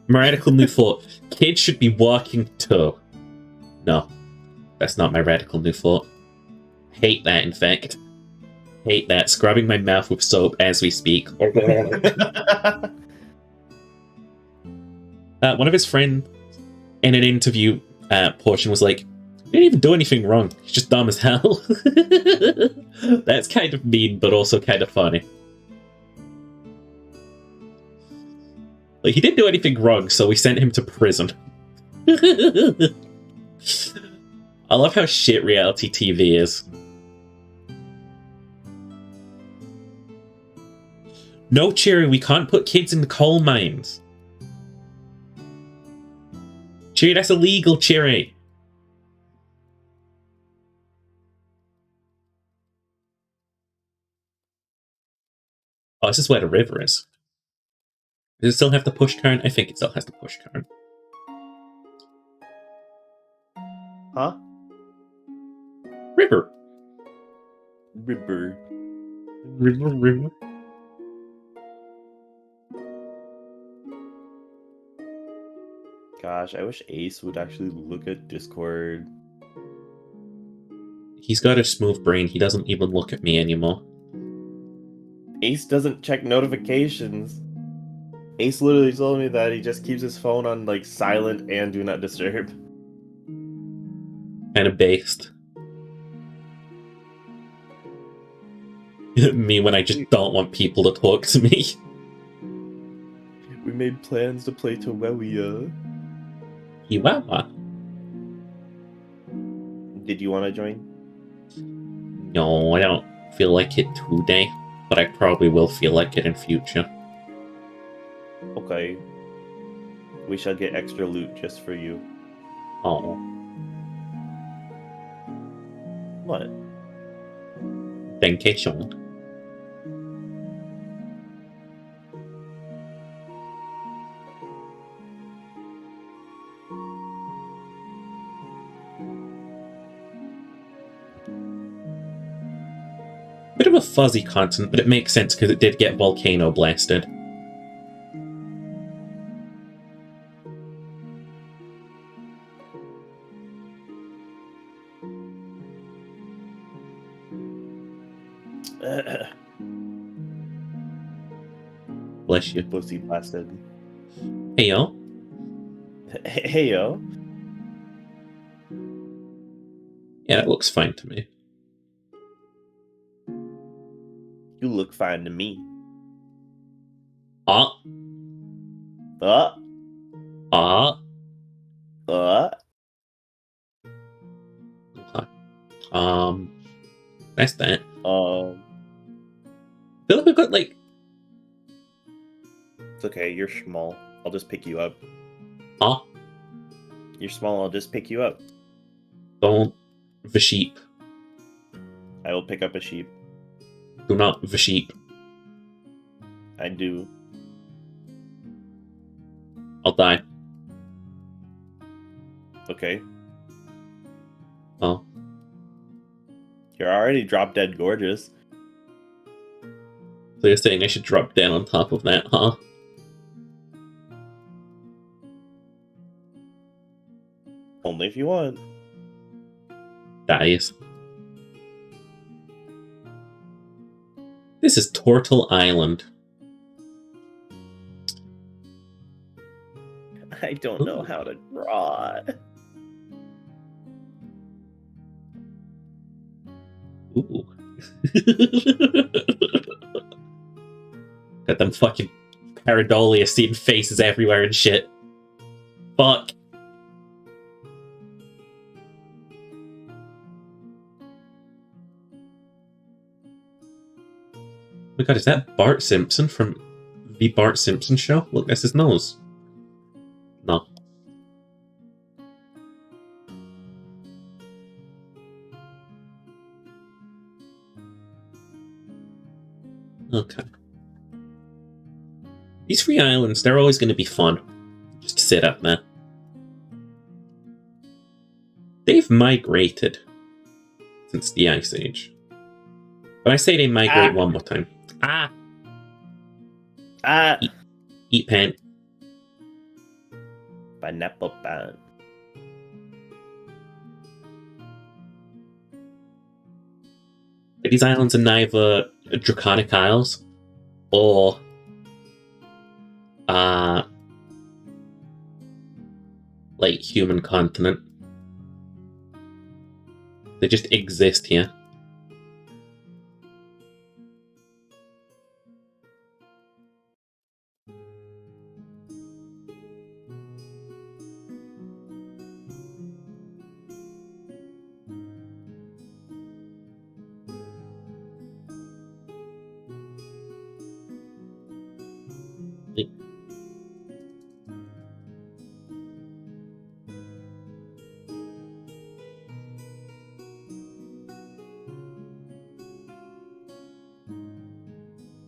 My radical new thought. Kids should be working too. No. That's not my radical new thought. Hate that, in fact. Hate that. Scrubbing my mouth with soap as we speak. One of his friends in an interview portion was like, "He didn't even do anything wrong. He's just dumb as hell." That's kind of mean, but also kind of funny. Like, he didn't do anything wrong, so we sent him to prison. I love how shit reality TV is. No, Cherry, we can't put kids in the coal mines. Cherry, that's illegal, Cherry. Oh, this is where the river is. Does it still have the push turn? I think it still has the push turn. Huh? River. River. River. Gosh, I wish Ace would actually look at Discord. He's got a smooth brain. He doesn't even look at me anymore. Ace doesn't check notifications. Ace literally told me that he just keeps his phone on like silent and do not disturb. Kind of based. Me when I just don't want people to talk to me. We made plans to play Terraria. Chihuahua. Did you want to join? No, I don't feel like it today, but I probably will feel like it in future. Okay. We shall get extra loot just for you. Oh, What? thank you, Sean. Bit of a fuzzy content, but it makes sense because it did get volcano blasted. Bless you. Pussy blasted. Hey, yo. Hey yo. Yeah, that looks fine to me. You look fine to me. Ah. Uh. Ah. Uh. Okay. That's that. Um. I feel like we've got, like... It's okay. You're small. I'll just pick you up. Ah. You're small. I'll just pick you up. Don't the sheep. I will pick up a sheep. Do not the sheep. I do. I'll die. Okay. Oh. You're already drop dead gorgeous. So you're saying I should drop down on top of that, huh? Only if you want. Dies. This is Turtle Island. I don't know how to draw. Ooh. Got them fucking pareidolia seeing faces everywhere and shit. Fuck. Oh my god, is that Bart Simpson from the Bart Simpson show? Look, that's his nose. No. Okay. These free islands, they're always going to be fun. Just to sit up there. They've migrated since the Ice Age. But I say they migrate one more time. Ah! Ah! Eat pen. Pineapple pan. These islands are neither Draconic Isles or like human continent. They just exist here.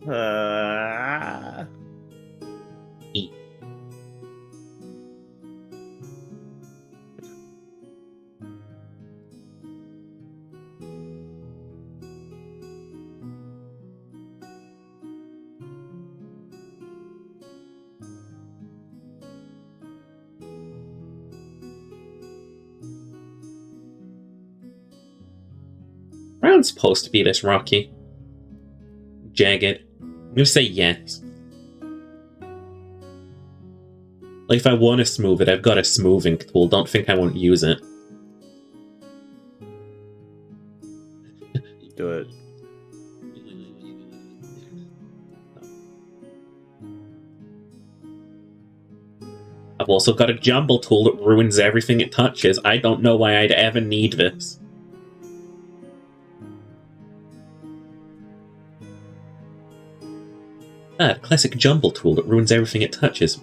Ah. Eat. Ground's supposed to be this rocky. Jagged. I'm gonna say yes. Like, if I want to smooth it, I've got a smoothing tool. Don't think I won't use it. Do it. I've also got a jumble tool that ruins everything it touches. I don't know why I'd ever need this. Classic jumble tool that ruins everything it touches.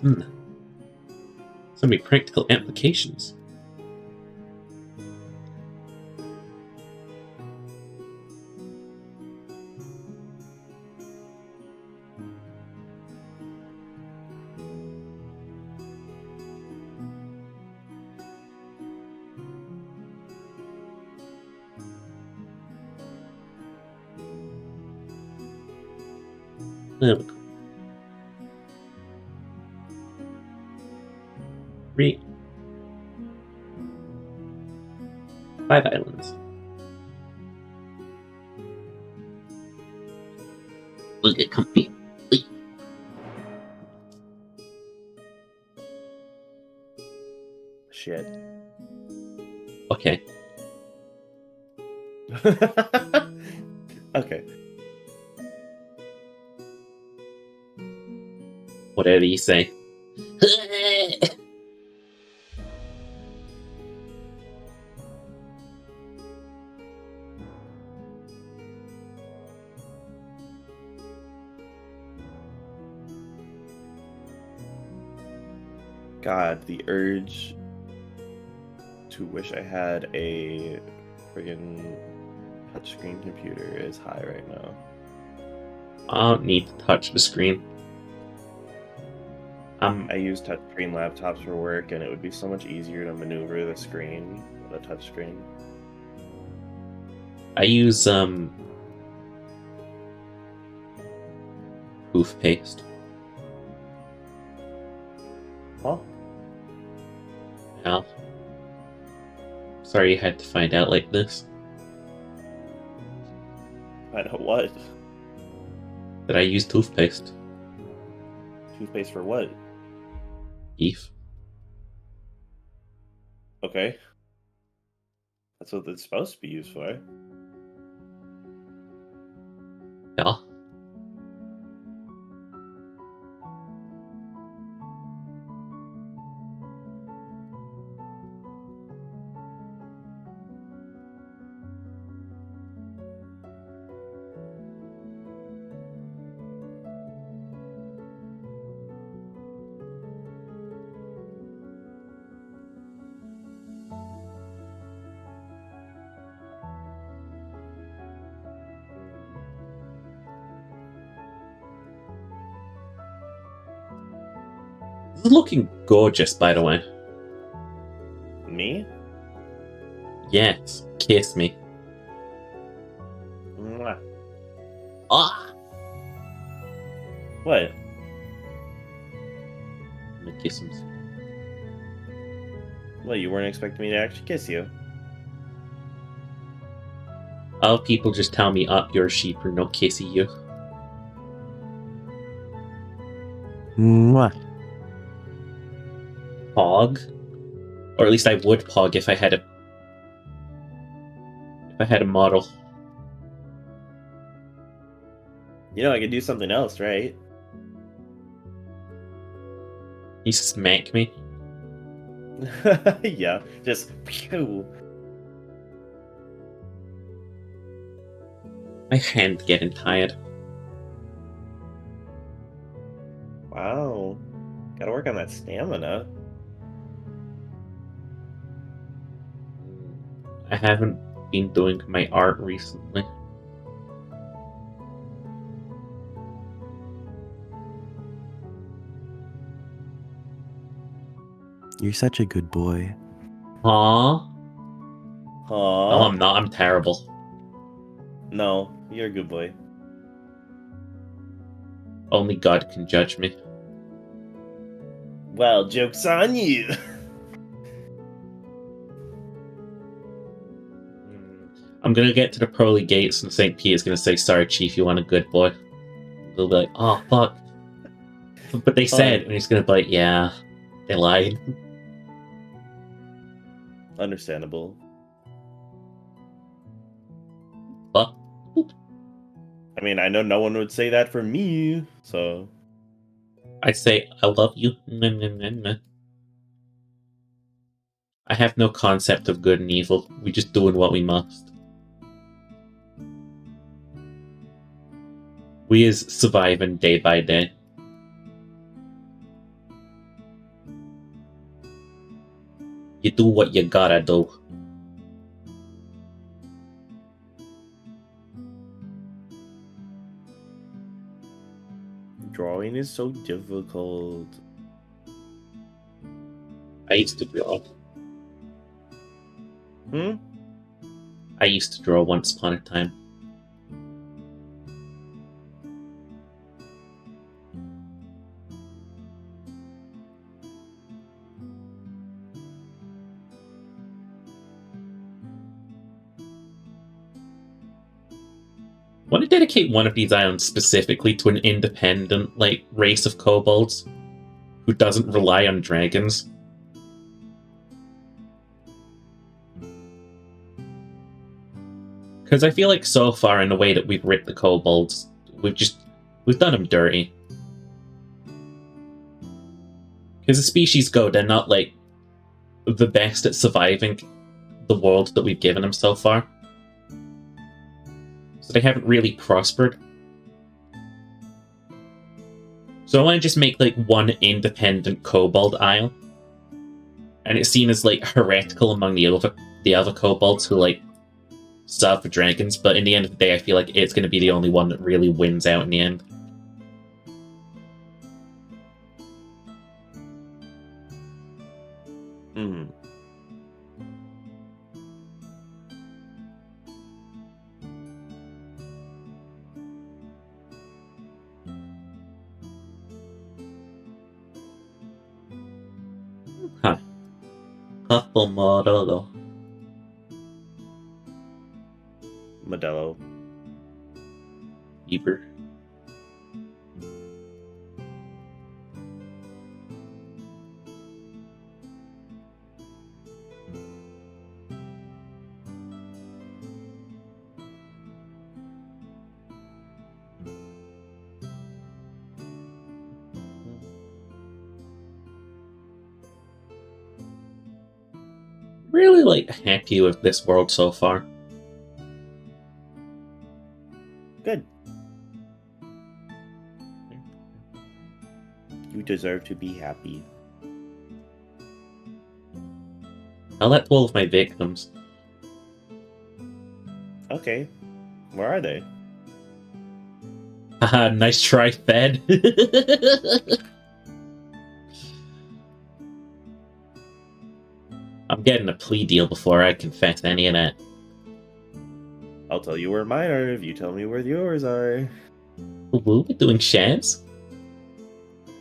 So many practical applications. There we go. 3. 5 islands. We'll get comfy. Shit. Okay. Okay. Whatever you say. God, the urge to wish I had a friggin' touchscreen computer is high right now. I don't need to touch the screen. I use touchscreen laptops for work, and it would be so much easier to maneuver the screen with a touchscreen. I use toothpaste. Huh? Yeah. Sorry you had to find out like this. I know what? That I use toothpaste. Toothpaste for what? Beef. Okay. That's what it's supposed to be used for. Yeah. This is looking gorgeous, by the way. Me? Yes, kiss me. Mwah. Ah! What? I'm gonna kiss him. Well, you weren't expecting me to actually kiss you. All people just tell me up your sheep are not kissing you. Mwah. Pog? Or at least I would pog if I had a model. You know, I could do something else, right? You smack me. Yeah, just pew. My hand's getting tired. Wow. Gotta work on that stamina. I haven't been doing my art recently. You're such a good boy. Aww. Aww. No, I'm not. I'm terrible. No, you're a good boy. Only God can judge me. Well, joke's on you. I'm gonna get to the pearly gates and St. Peter's gonna say, "Sorry, Chief, you want a good boy." They'll be like, "Oh, fuck." But they said, and he's gonna be like, "Yeah, they lied." Understandable. But I mean, I know no one would say that for me, so... I say, "I love you." Meh, meh, meh, meh. I have no concept of good and evil. We just doing what we must. We is surviving day by day. You do what you gotta do. Drawing is so difficult. I used to draw. Hmm? I used to draw once upon a time. I want to dedicate one of these islands specifically to an independent, like, race of kobolds who doesn't rely on dragons. Because I feel like so far in the way that we've ripped the kobolds, we've done them dirty. Because as species go, they're not, like, the best at surviving the world that we've given them so far. So they haven't really prospered. So I want to just make, like, one independent kobold isle. And it's seen as, like, heretical among the other kobolds who, like, serve for dragons, but in the end of the day, I feel like it's going to be the only one that really wins out in the end. Hmm. Huh. Couple model. Modelo. Eber. Really, like, happy with this world so far. Good. You deserve to be happy. I'll let all of my victims. Okay. Where are they? Haha, nice try, Fed. I'm getting a plea deal before I confess any of that. I'll tell you where mine are if you tell me where yours are. Woo, we're doing shares?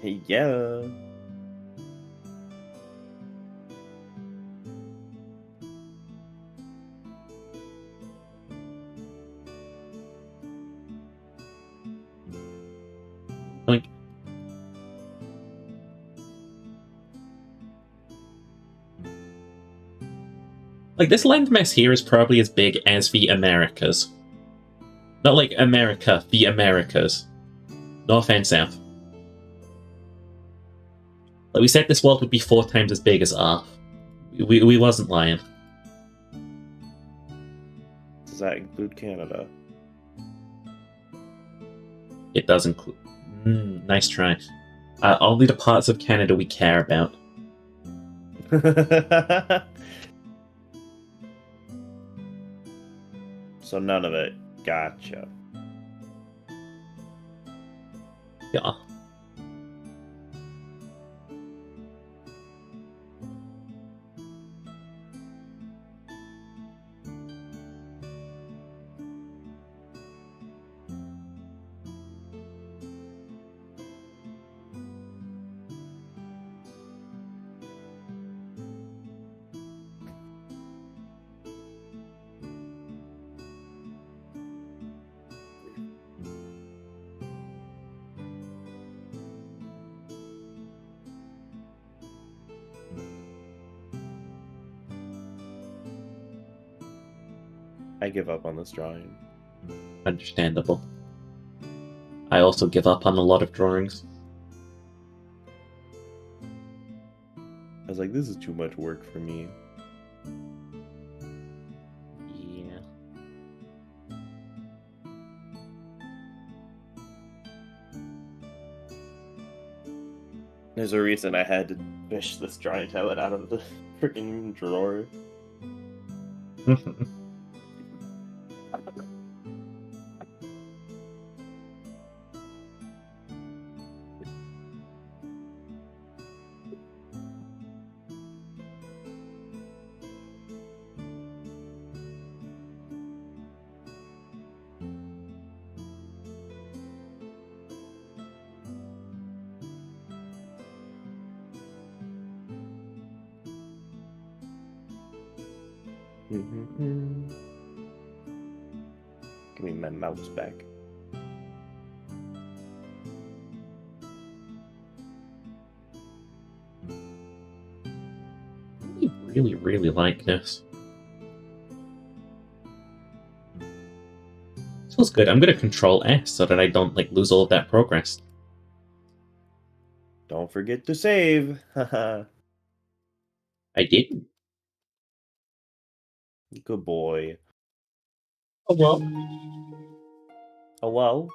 Yeah. Like, this landmass here is probably as big as the Americas. Not like America, the Americas. North and South. Like, we said this world would be 4 times as big as Earth. We wasn't lying. Does that include Canada? It does include... nice try. Only the parts of Canada we care about. So none of it. Gotcha. Yeah. I give up on this drawing. Understandable. I also give up on a lot of drawings. I was like, this is too much work for me. Yeah. There's a reason I had to fish this drawing tablet out of the freaking drawer. Give me my mouse back. I really, really like this. This feels good. I'm gonna Control S so that I don't lose all of that progress. Don't forget to save. Haha. I didn't. Good boy. Oh well. Hello?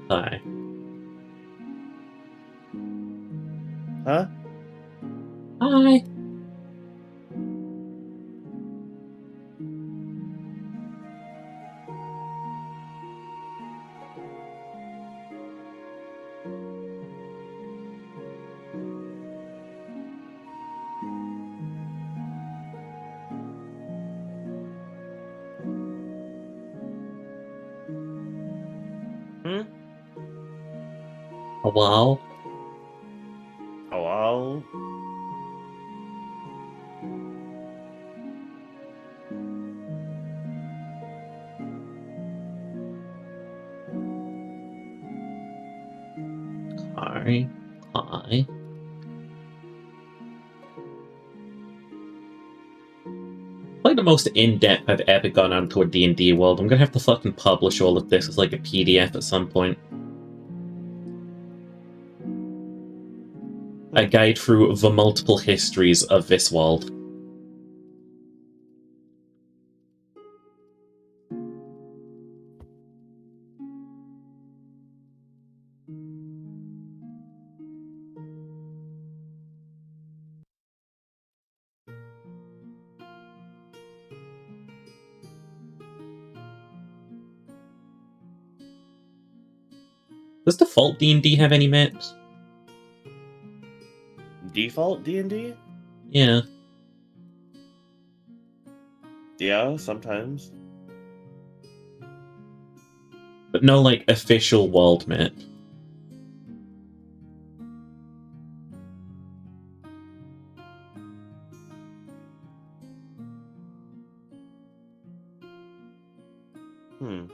Hi. Huh? Hi. Hmm? Hello? Hello? Hi. Hi. Probably the most in-depth I've ever gone onto a D&D world. I'm gonna have to fucking publish all of this as like a PDF at some point. A guide through the multiple histories of this world. Does default D&D have any maps? Default D&D? Yeah. Yeah, sometimes. But no, like, official world map. Hmm.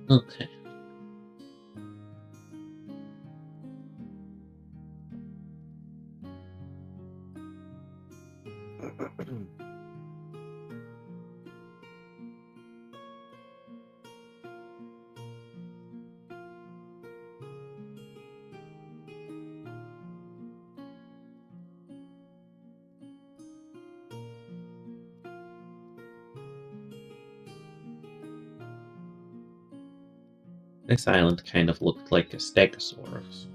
Okay. This island kind of looked like a stegosaurus.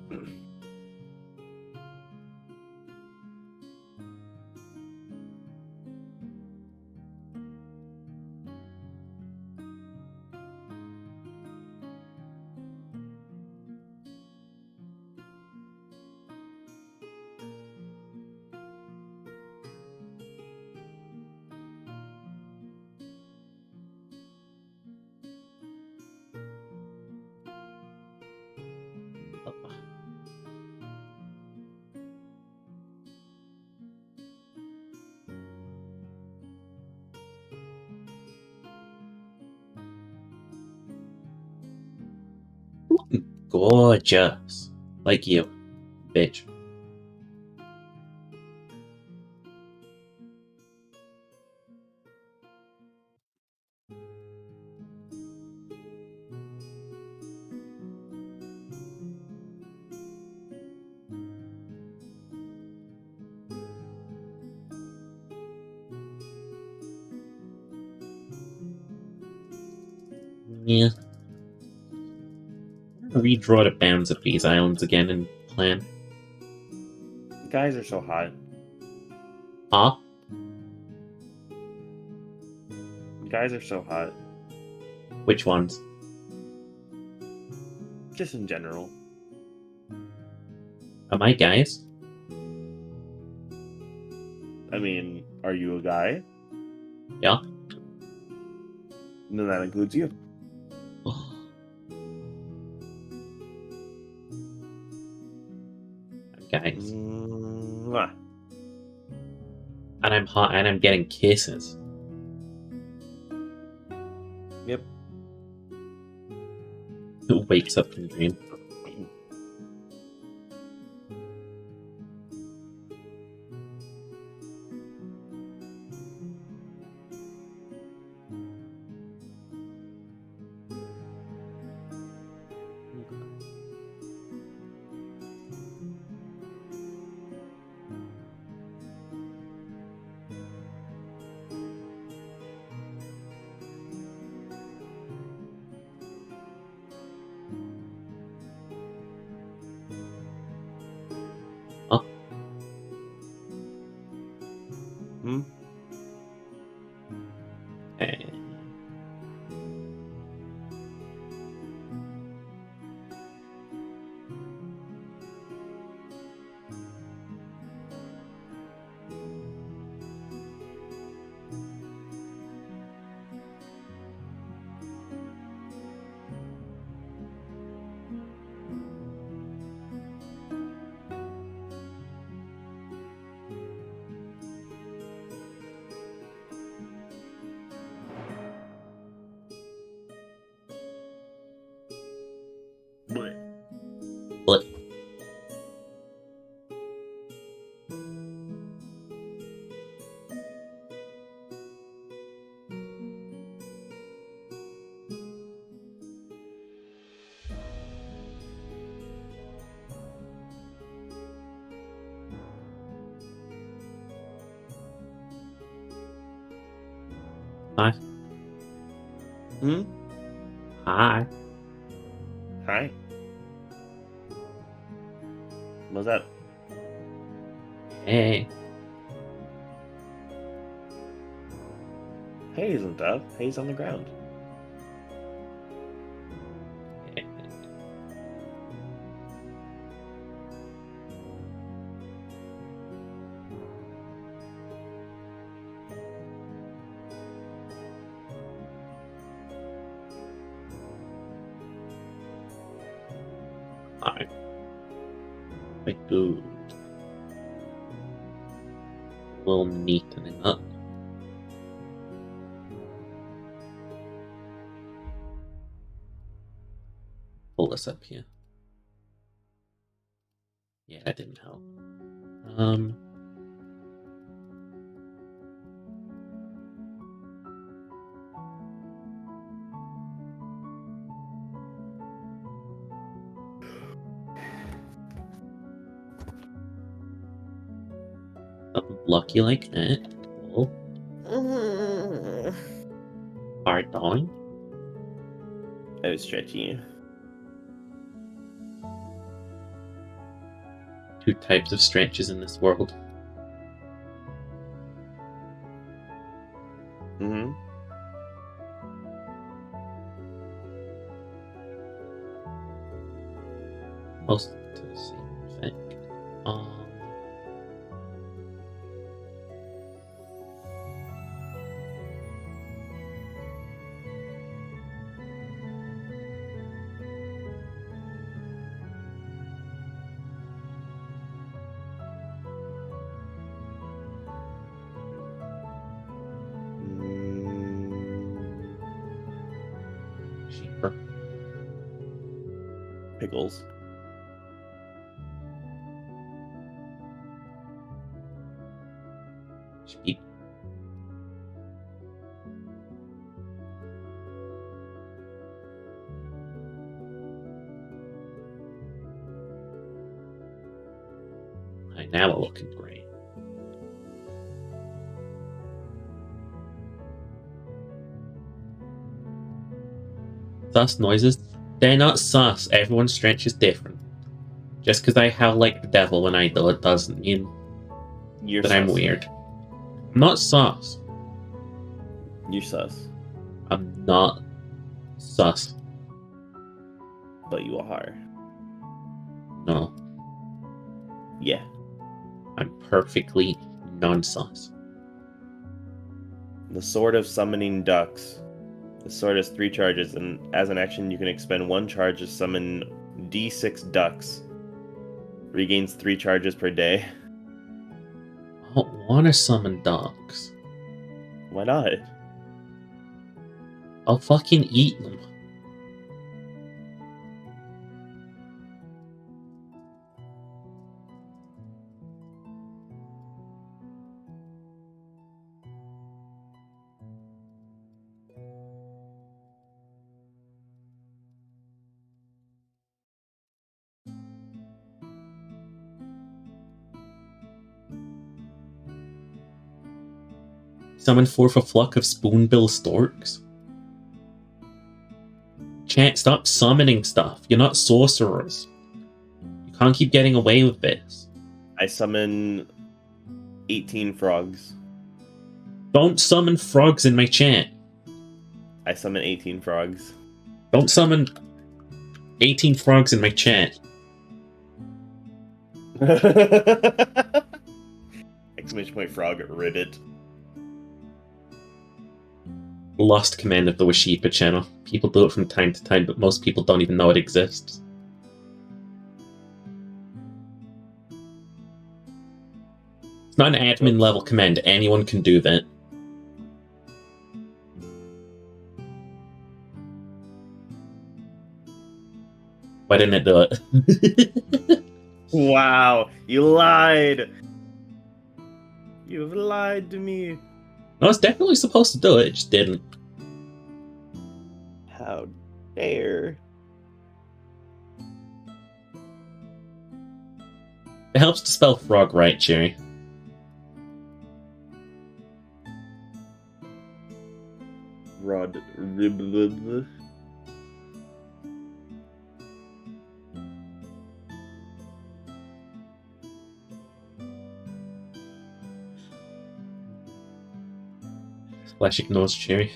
Gorgeous. Like you, bitch. Yeah. I'm gonna redraw the bounds of these islands again and plan. You guys are so hot. Huh? You guys are so hot. Which ones? Just in general. Am I guys? I mean, are you a guy? Yeah. Then that includes you. Guys. Mwah. And I'm hot and I'm getting kisses. Yep. Who wakes up from the dream? Hmm? Eh. Hi. Hmm? Hi. Hi. What's up? Hey. Hay isn't up. Hay's on the ground. Hi. Quite good. A little neatening up. Pull this up here. Yeah, that didn't help. Something lucky like that. Cool. Hard on. I was stretching you. Two types of stretches in this world. Mm-hmm. Most to the same effect. Cheaper. Pickles. Cheap. Right, now we're looking great. Sus noises, they're not sus. Everyone's stretch is different. Just because I howl like the devil when I do it doesn't mean You're that sus. I'm weird. I'm not sus. You're sus. I'm not sus. But you are. No. Yeah. I'm perfectly non-sus. The Sword of Summoning Ducks. The sword has 3 charges, and as an action, you can expend 1 charge to summon D6 ducks. Regains 3 charges per day. I don't want to summon ducks. Why not? I'll fucking eat them. Summon forth a flock of spoonbill storks. Chat, stop summoning stuff. You're not sorcerers. You can't keep getting away with this. I summon 18 frogs. Don't summon frogs in my chat. I summon 18 frogs. Don't summon 18 frogs in my chat. Exclamation point frog ribbit. Lost command of the Washipa channel. People do it from time to time, but most people don't even know it exists. It's not an admin level command. Anyone can do that. Why didn't it do it? Wow, you lied! You've lied to me. No, it's definitely supposed to do it. It just didn't. How dare. It helps to spell frog right, Jerry. Rod. Splash ignores Cherry.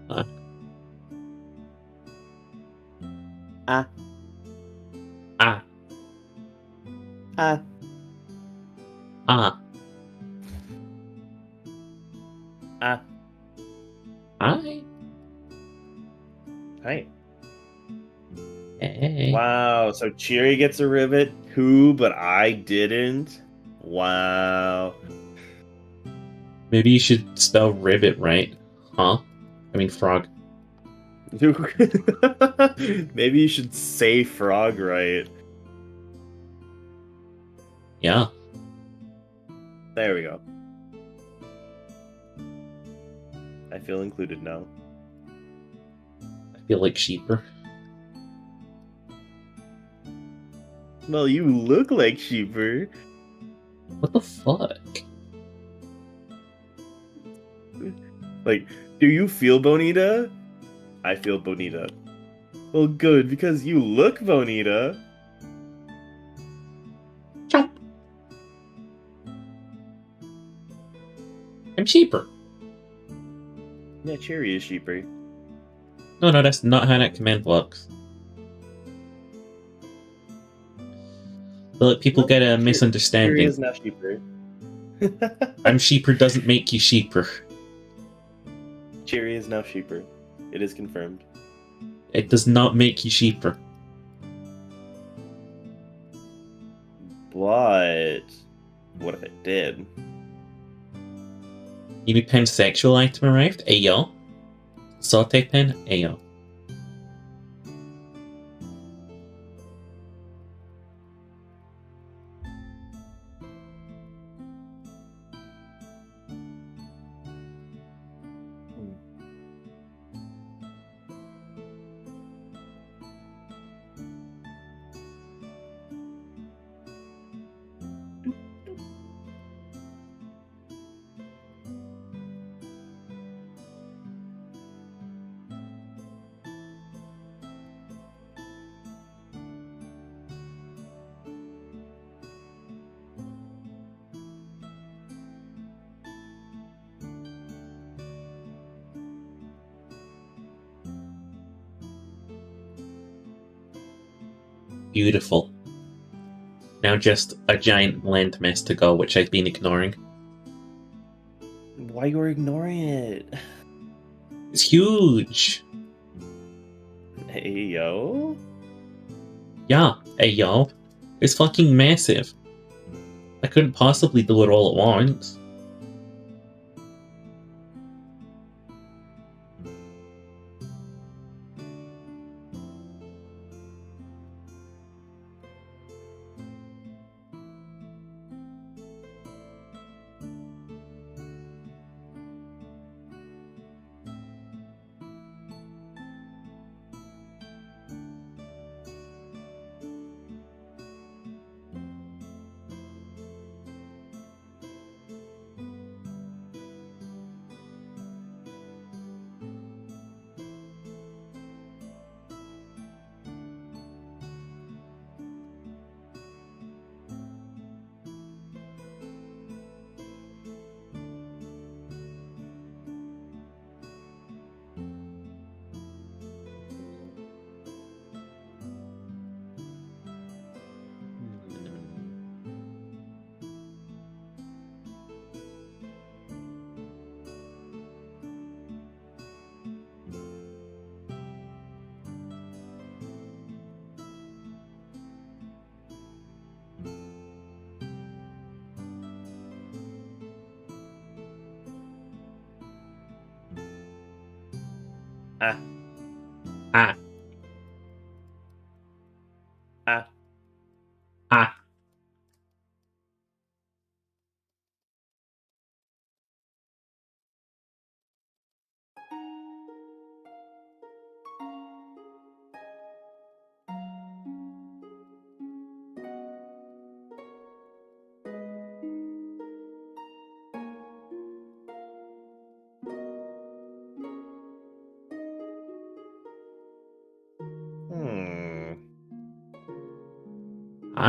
Ah. Ah. Ah. Ah. Ah. Hi. Hi. Hey. Wow, so Cheery gets a rivet, who, but I didn't? Wow. Maybe you should spell ribbit right. Huh? I mean frog. Maybe you should say frog right. Yeah. There we go. I feel included now. I feel like sheeper. Well, you look like Sheeper. What the fuck? Like, do you feel Bonita? I feel Bonita. Well, good, because you look Bonita. Chop. I'm sheeper. Yeah, Cherry is Sheeper. No, that's not how that command works. But people get a Cherry misunderstanding. is not Sheeper. I'm sheeper doesn't make you sheeper. Cherry is now Sheeper. It is confirmed. It does not make you sheeper. But what if it did? Uni pansexual item arrived. Ayo. Saute pen. Ayo. Beautiful. Now just a giant land mess to go, which I've been ignoring. Why you're ignoring it? It's huge. Hey yo. Yeah, ayo. It's fucking massive. I couldn't possibly do it all at once. Ah. Ah. Ah. Ah.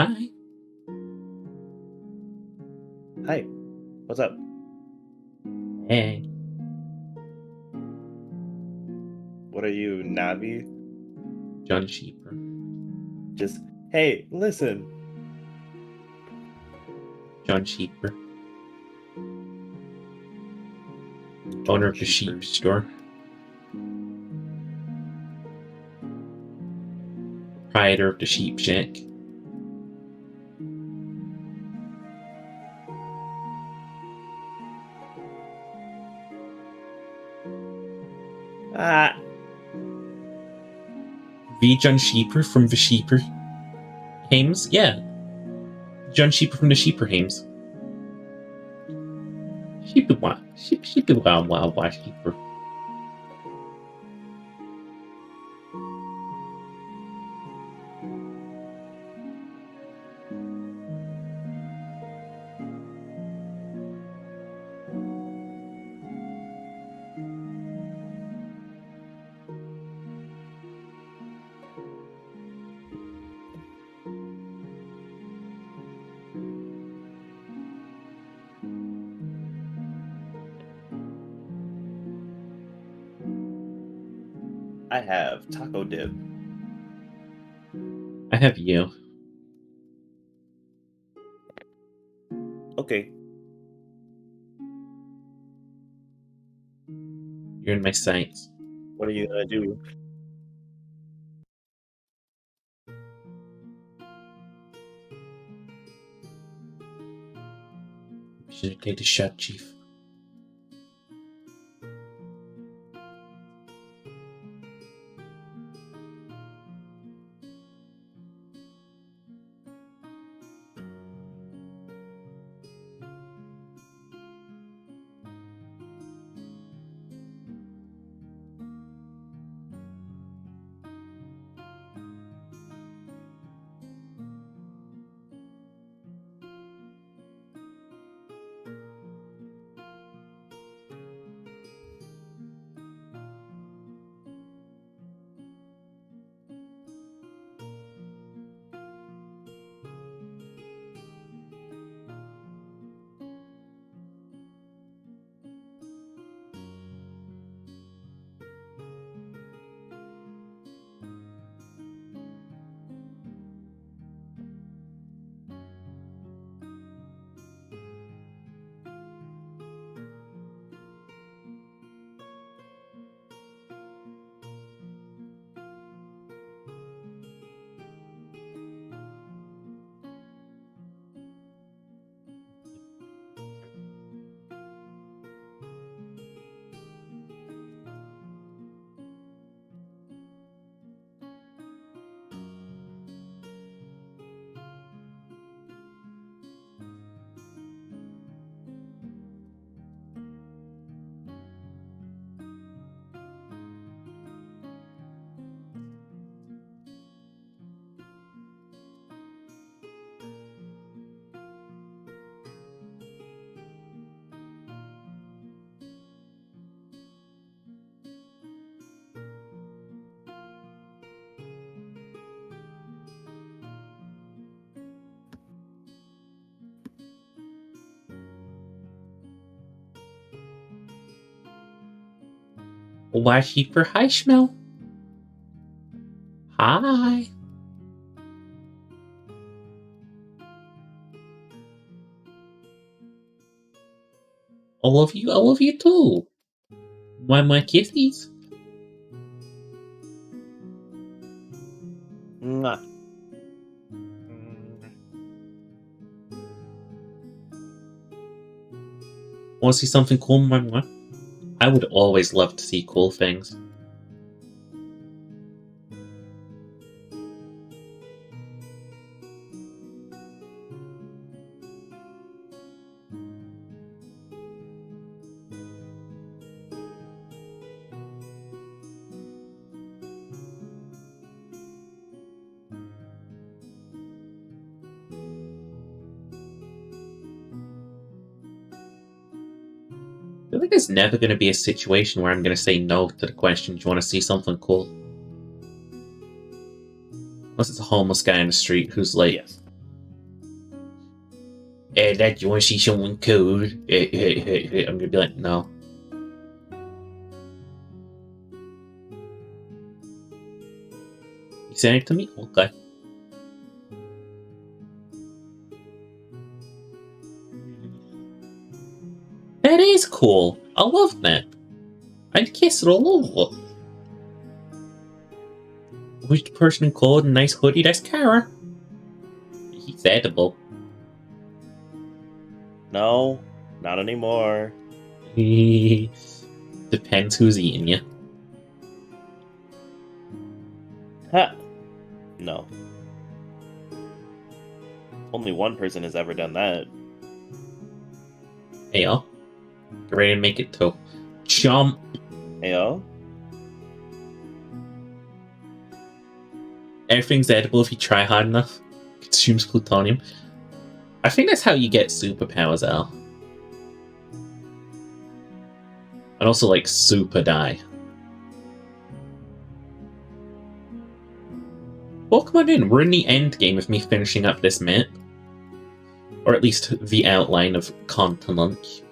Hi. Hi. What's up? Hey. What are you, Navi? John Sheeper. Just, hey, listen. John Sheeper. Owner of the sheep store. Proprietor of the sheep shack. Ah, V. John Sheeper from the Sheeper Hames? Yeah. John Sheeper from the Sheeper Hames. Sheeper wah. Sheeper wah wah wah Sheeper. I have taco dip. I have you. Okay. You're in my sights. What are you gonna do? Should take the shot, Chief. Why Sheeper? Hi, Schmel. Hi. I love you too. My kitties. Mwah. Want to see something cool, my? I would always love to see cool things. I feel like there's never going to be a situation where I'm going to say no to the question, do you want to see something cool? Unless it's a homeless guy in the street who's like, Yes. Dad, you want to see someone cool? I'm gonna be like, no. You saying it to me? Okay. That is cool. I love that. I'd kiss it all over. Who's the person in cold and nice hoodie? That's Kara. He's edible. No, not anymore. Depends who's eating you. Ha! No. Only one person has ever done that. Hey, yo. Get ready to make it to chomp. Heyo. Everything's edible if you try hard enough. Consumes plutonium. I think that's how you get superpowers, Al. And also, like, super die. Well, come on in. We're in the end game of me finishing up this map. Or at least the outline of Continent.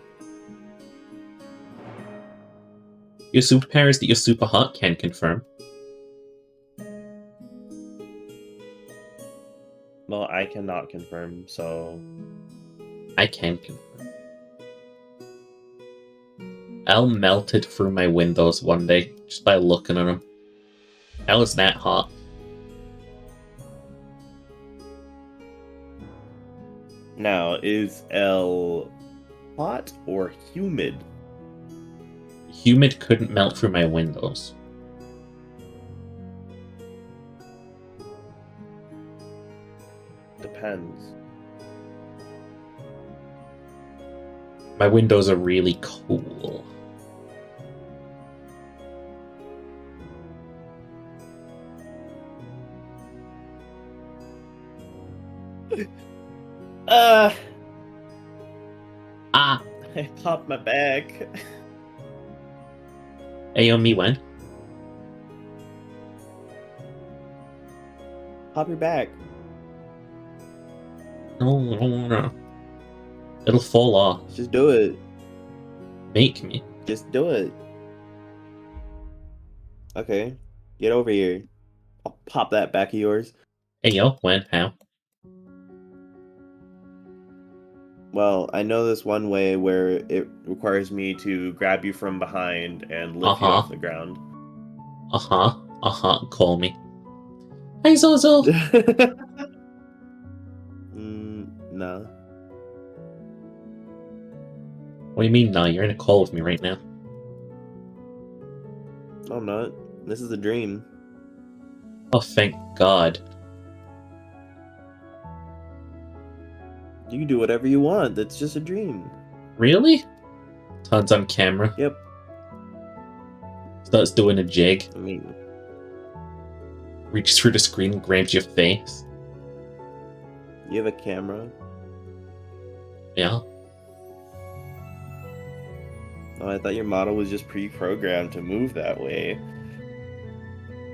Your superpower is that you're super hot, can confirm. Well, I cannot confirm, so... I can confirm. Al melted through my windows one day, just by looking at him. Al is that hot. Now, is L hot or humid? Humid couldn't melt through my windows. Depends. My windows are really cool. Ah! I I popped my back. Ayo, me when? Pop your back. No. It'll fall off. Just do it. Make me. Just do it. Okay. Get over here. I'll pop that back of yours. Ayo, when? How? Well, I know this one way where it requires me to grab you from behind and lift you Uh-huh. off the ground. Call me. Hey, Zozo! No. What do you mean, no? You're in a call with me right now. I'm not. This is a dream. Oh, thank God. You can do whatever you want. That's just a dream. Really? Todd's on camera. Yep. Starts doing a jig. I mean, Reaches through the screen and grabs your face. you have a camera. Yeah. Oh, I thought your model was just pre-programmed to move that way.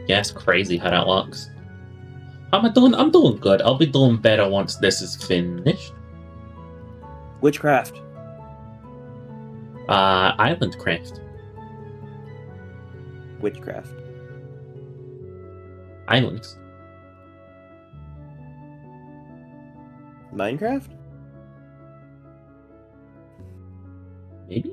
Yeah, it's crazy how that works. How am I doing? I'm doing good. I'll be doing better once this is finished. Witchcraft. Island Craft. Witchcraft. Islands. Minecraft? Maybe?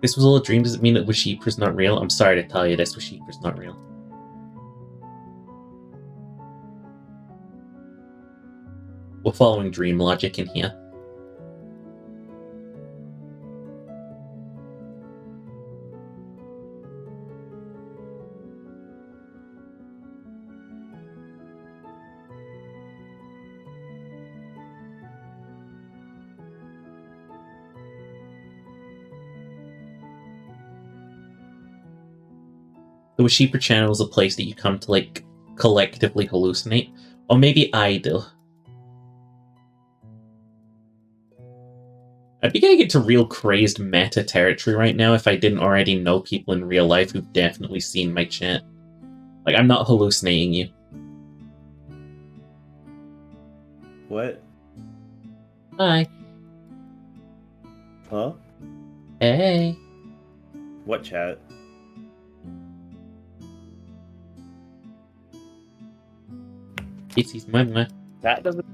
This was all a dream. Does it mean that Washipra's not real? I'm sorry to tell you this. Washipra's not real. We're following dream logic in here. The Washiper Channel is a place that you come to, like, collectively hallucinate. Or maybe I do. I'd be getting into real crazed meta territory right now if I didn't already know people in real life who've definitely seen my chat. Like, I'm not hallucinating you. What? Hi. Huh? Hey. What chat? This is my. That doesn't.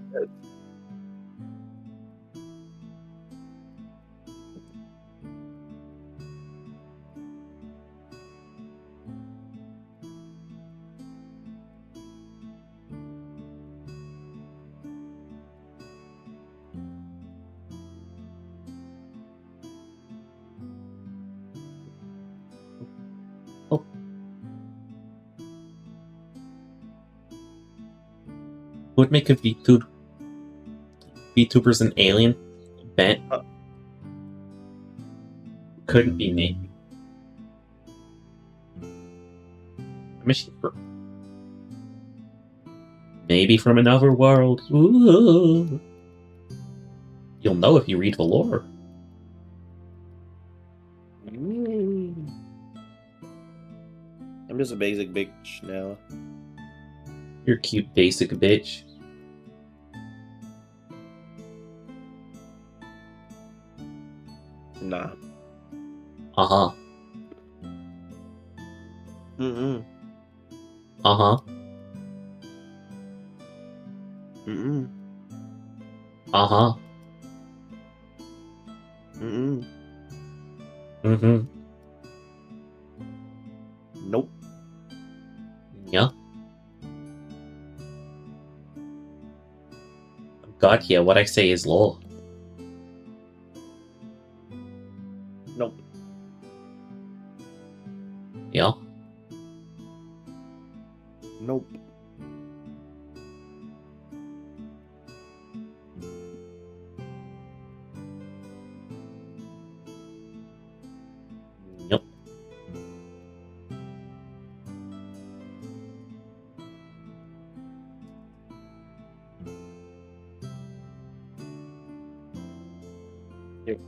Who would make a VTuber's an alien? Bet. Couldn't be me. I'm a sheeper. Maybe from another world. Ooh. You'll know if you read the lore. I'm just a basic bitch now. You're a cute basic bitch. Nah. Uh-huh. Mm-mm. Uh-huh. Mm-mm. Uh-huh. Mm-mm. Mm-hmm. Nope. Yeah. God, yeah, what I say is law. Nope. Yeah. Nope. Yep. Yep.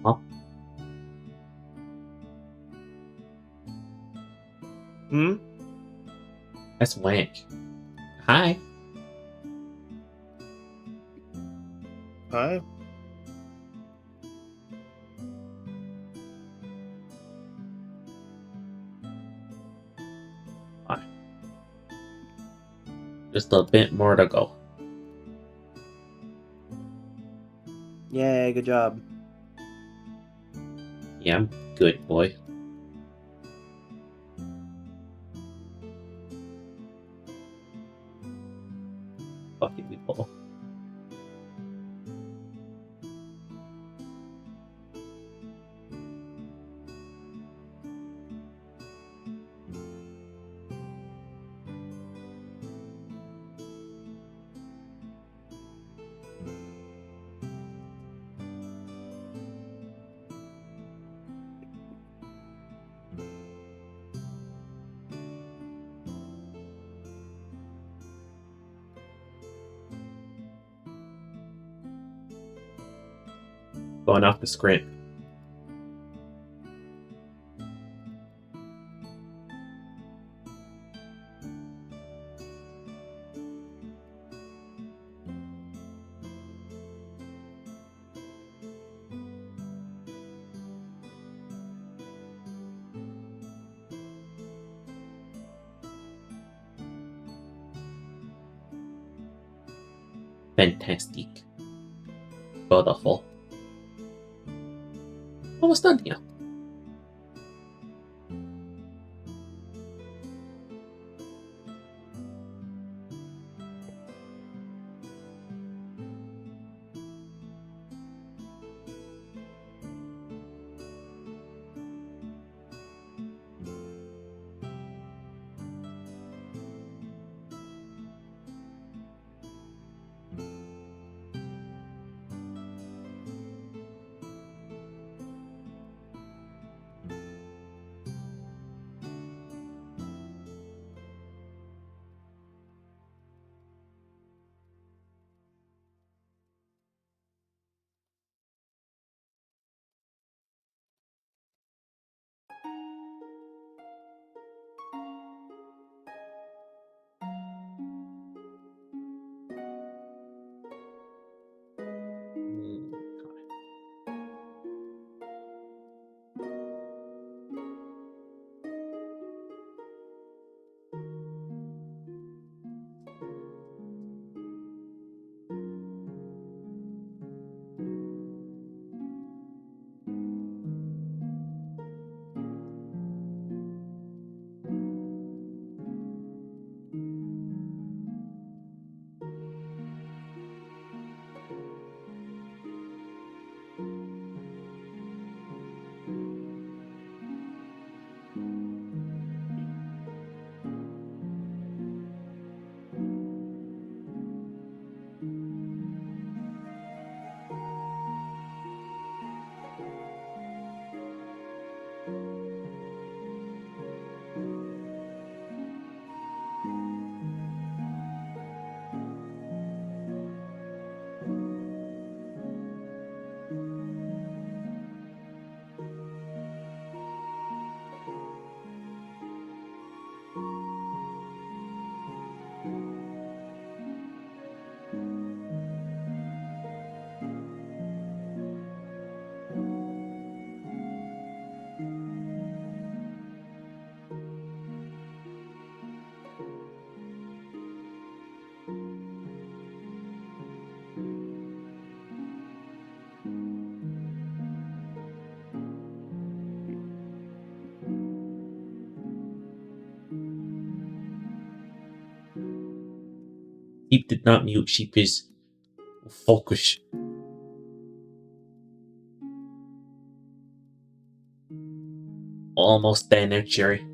Huh? Hmm? That's wank. Hi. Hi? Hi. Just a bit more to go. Yay, good job. Yeah, I'm good, boy. Fucking people. going off the script. Fantastic. Beautiful. Almost done here. Sheep did not mute. Sheep is focus. Almost there now, Jerry.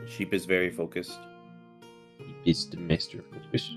Sheep is very focused. Sheep is the master of focus.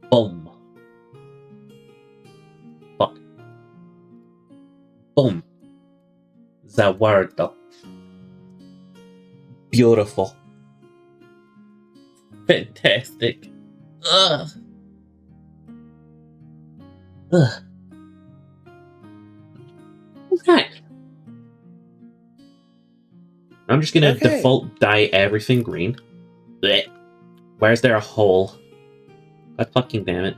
Boom. Fuck. Boom. Zawardo. Beautiful. Fantastic. Ugh. Ugh. Okay. I'm just gonna Okay. default dye everything green. Blech. Why is there a hole? God fucking damn it.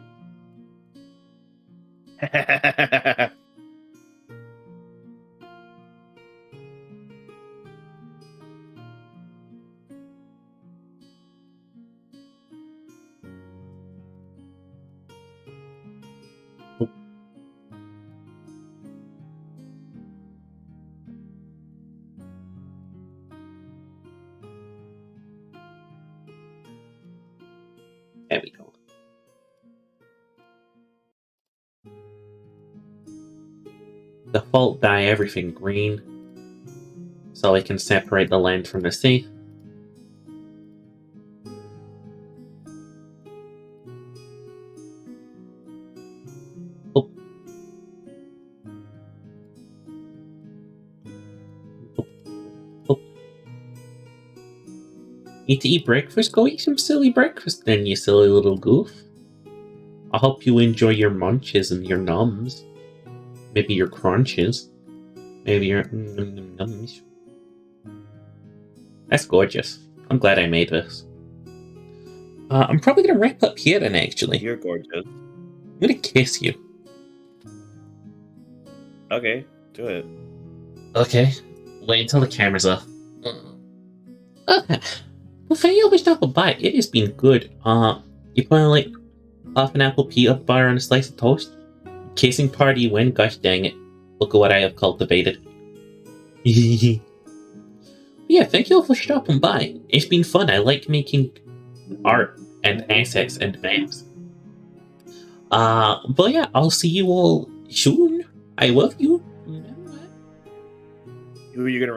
There we go. Default dye everything green so I can separate the land from the sea. Oh. Oh. Oh. Need to eat breakfast? Go eat some silly breakfast then, you silly little goof. I hope you enjoy your munches and your nums. Maybe your crunches. Maybe your nums. That's gorgeous. I'm glad I made this. I'm probably gonna wrap up here then, actually. You're gorgeous. I'm gonna kiss you. Okay, do it. Okay. Wait until the camera's off. Okay. Well, thank you for stopping by. It has been good. You put on like half an apple peanut butter on a slice of toast? Kissing party win, gosh dang it. Look at what I have cultivated. Yeah, thank you all for stopping by. It's been fun. I like making art and assets and maps. But yeah, I'll see you all soon. I love you. Who are you gonna